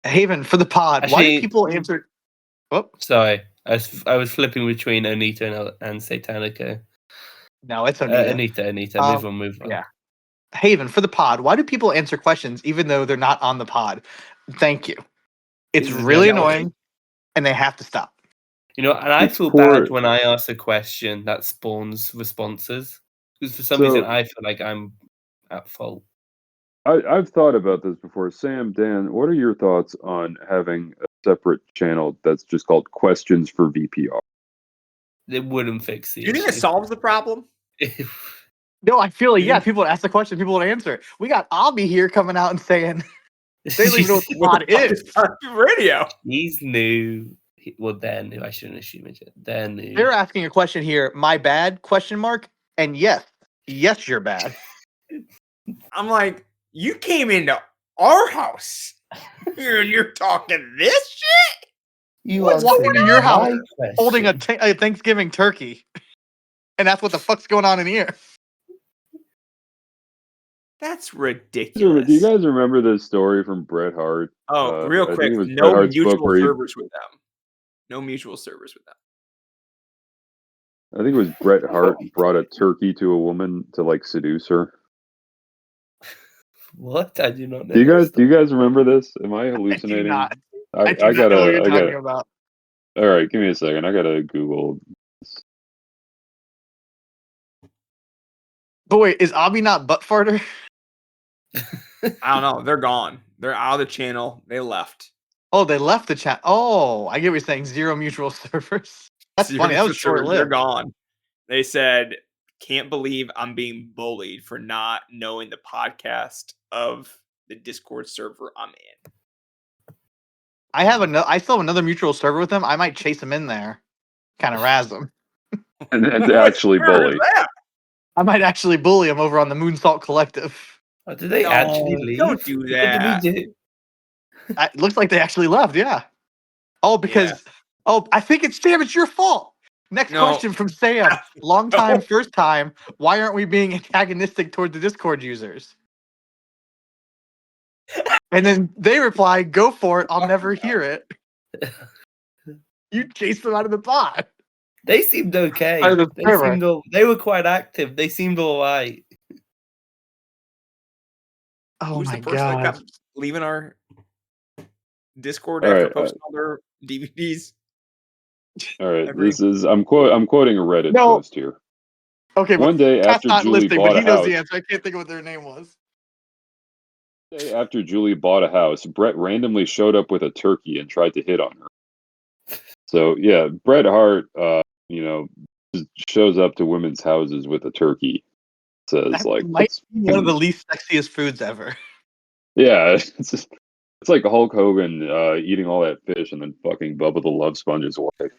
Haven, for the pod, Actually, why do people answer? Oh, sorry. I was flipping between Onita and Satanico. No, it's Onita. Onita. Move on. Yeah. Haven, for the pod, why do people answer questions even though they're not on the pod? Thank you. It's really annoying, and they have to stop. You know, and I feel bad when I ask a question that spawns responses. Because for some reason, I feel like I'm at fault. I've thought about this before. Sam, Dan, what are your thoughts on having a separate channel that's just called Questions for VPR? It wouldn't fix the issue. Do you think it solves the problem? No, I feel like, people would ask the question, people would answer it. We got Abby here coming out and saying, they don't even know what the pod is. Radio. He's new. Well, they're new. I shouldn't assume it. They're new. They're asking a question here. My bad? ? And yes, you're bad. I'm like, you came into our house and you're talking this shit? You What's answered going on in your house? my Holding a question. Thanksgiving turkey. And that's what the fuck's going on in here. That's Do ridiculous. you guys remember this story from Bret Hart? Oh, real I think quick, it was Bret no Hart's book mutual where he, servers with them. No mutual servers with them. I think it was Bret Hart brought a turkey to a woman to like seduce her. What? I do not know. Do you this guys remember this? Am I I do hallucinating? not. I I do not know what you're talking gotta. about. All right, give me a second. I gotta Google. But wait, is Abby not butt farter? I don't know. They're gone. They're out of the channel. They left. Oh, they left the chat. Oh, I get what you're saying. 0 mutual servers. That's Zero funny. That was mutual servers, short They're lived. gone. They said, "Can't believe I'm being bullied for not knowing the podcast of the Discord server I'm in." I still have another mutual server with them. I might chase him in there, kind of razz him. And to What actually server is bully. that? I might actually bully him over on the Moonsault Collective. Oh, did they No, actually leave? don't do What did that. we do? It looks like they actually left. Yeah. Oh, because I think it's Sam. It's your fault. Next No. question from Sam. Long time, first time. Why aren't we being antagonistic toward the Discord users? And then they reply, "Go for it. I'll never hear it." You chased them out of the pod. They seemed okay. Out of the server. They were quite active. They seemed all right. Oh Who's my the person that god. kept leaving our Discord All after right, posting all their DVDs? All right, Every- I'm quoting a Reddit No. post here. Okay, One but day Pat's after not Julie listening, bought but a he knows house, the answer. I can't think of what their name was. day after Julie bought a house, Brett randomly showed up with a turkey and tried to hit on her. So yeah, Bret Hart, just shows up to women's houses with a turkey. Says That like, might let's be one of the least sexiest foods ever. yeah, it's like Hulk Hogan eating all that fish and then fucking Bubba the Love Sponge's wife.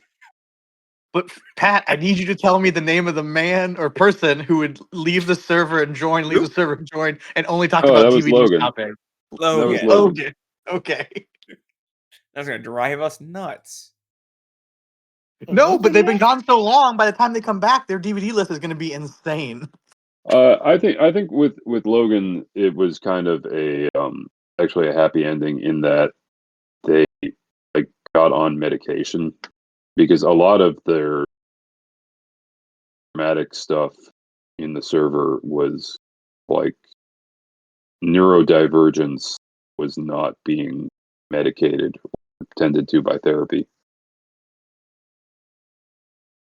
But Pat, I need you to tell me the name of the man or person who would leave the server and join, leave the server and join, and only talk Oh, about that was DVD Logan. shopping. That was Logan. Logan. Okay. That's gonna drive us nuts. No, but they've been gone so long. By the time they come back, their DVD list is going to be insane. I think with Logan, it was kind of actually a happy ending in that they like got on medication because a lot of their dramatic stuff in the server was like neurodivergence was not being medicated or tended to by therapy.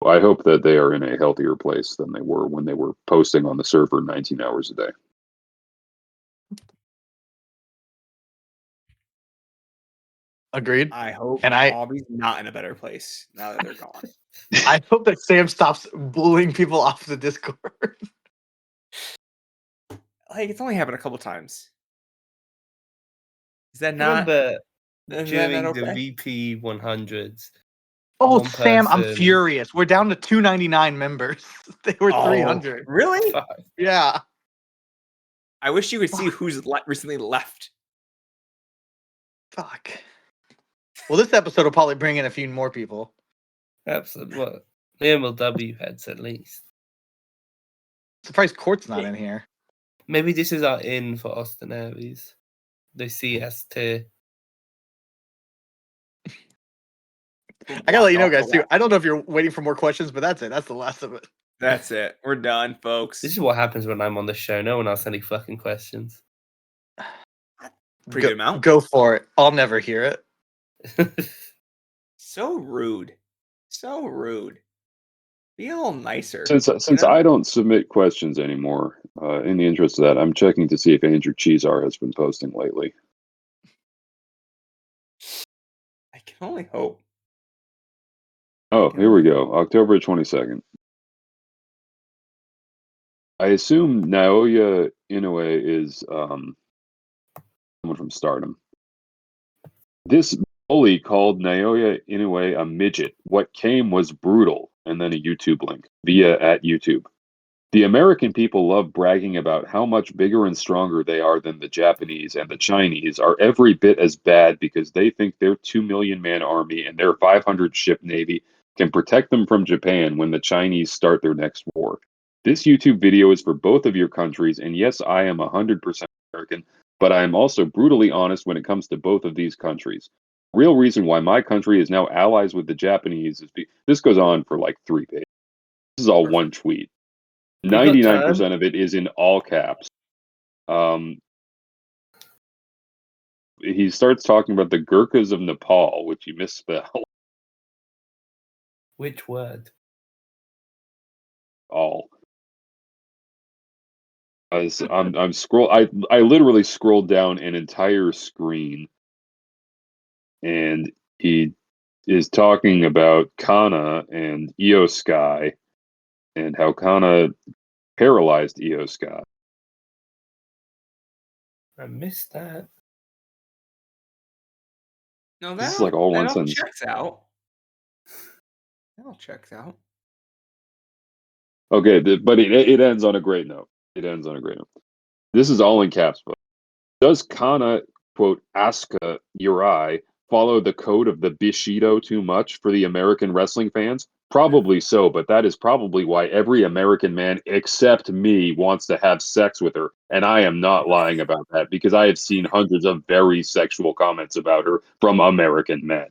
I hope that they are in a healthier place than they were when they were posting on the server 19 hours a day. Agreed. I hope And I- Aubrey's not in a better place now that they're gone. I hope that Sam stops bullying people off the Discord. Like, it's only happened a couple times. Is that I not? remember Is that during not the okay? VP 100s. Oh, One Sam, I'm person- furious. We're down to 299 members. They were 300. Really? Fuck. Yeah. I wish you could see who's recently left. Fuck. Well, this episode will probably bring in a few more people. Absolutely. What? The MLW heads at least. Surprised Court's not in here. Maybe this is our in for Austin Aries. The CS tier. I gotta let you know, guys, too. I don't know if you're waiting for more questions, but that's it. That's the last of it. That's it. We're done, folks. This is what happens when I'm on the show. No one asks any fucking questions. Pretty good amount. Go for it. I'll never hear it. So rude. So rude. Be a little nicer. Since I don't submit questions anymore, in the interest of that, I'm checking to see if Andrew Chizar has been posting lately. I can only hope. Oh, here we go. October 22nd. I assume Naoya Inoue is someone from Stardom. This bully called Naoya Inoue a midget. What came was brutal. And then a YouTube link via @YouTube. The American people love bragging about how much bigger and stronger they are than the Japanese, and the Chinese are every bit as bad because they think their 2 million man army and their 500 ship navy can protect them from Japan when the Chinese start their next war. This YouTube video is for both of your countries, and yes, I am 100% American, but I am also brutally honest when it comes to both of these countries. Real reason why my country is now allies with the Japanese is this goes on for like 3 pages. This is all one tweet. We got time. 99% of it is in all caps. He starts talking about the Gurkhas of Nepal, which he misspelled. Which word? All. I'm scroll. I literally scrolled down an entire screen, and he is talking about Kana and Io Sky, and how Kana paralyzed Io Sky. I missed that. No, This is like all one that all sentence. checks out. That all checks out. Okay, but it ends on a great note. It ends on a great note. This is all in caps, but does Kana, quote, Asuka Uri follow the code of the Bushido too much for the American wrestling fans? Probably so, but that is probably why every American man except me wants to have sex with her. And I am not lying about that because I have seen hundreds of very sexual comments about her from American men.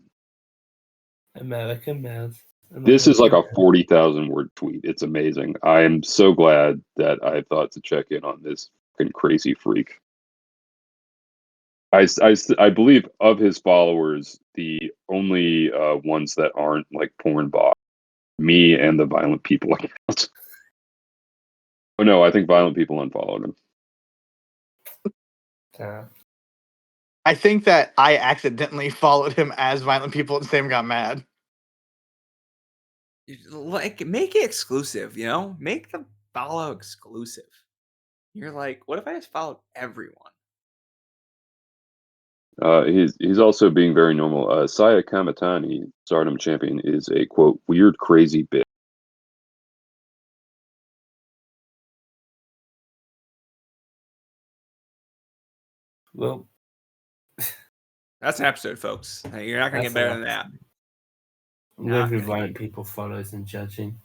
American man. This is like a 40,000 word tweet. It's amazing. I am so glad that I thought to check in on this fucking crazy freak. I believe of his followers, the only ones that aren't like porn bot, me and the Violent People account. Oh no, I think Violent People unfollowed him. I think that I accidentally followed him as Violent People and Sam got mad. Like, make it exclusive, you know? Make the follow exclusive. You're like, what if I just followed everyone? He's also being very normal. Saya Kamatani, Stardom champion, is a quote weird, crazy bitch. Well, that's an episode, folks. You're not gonna get better than that. I'm going through Violent People follows and judging.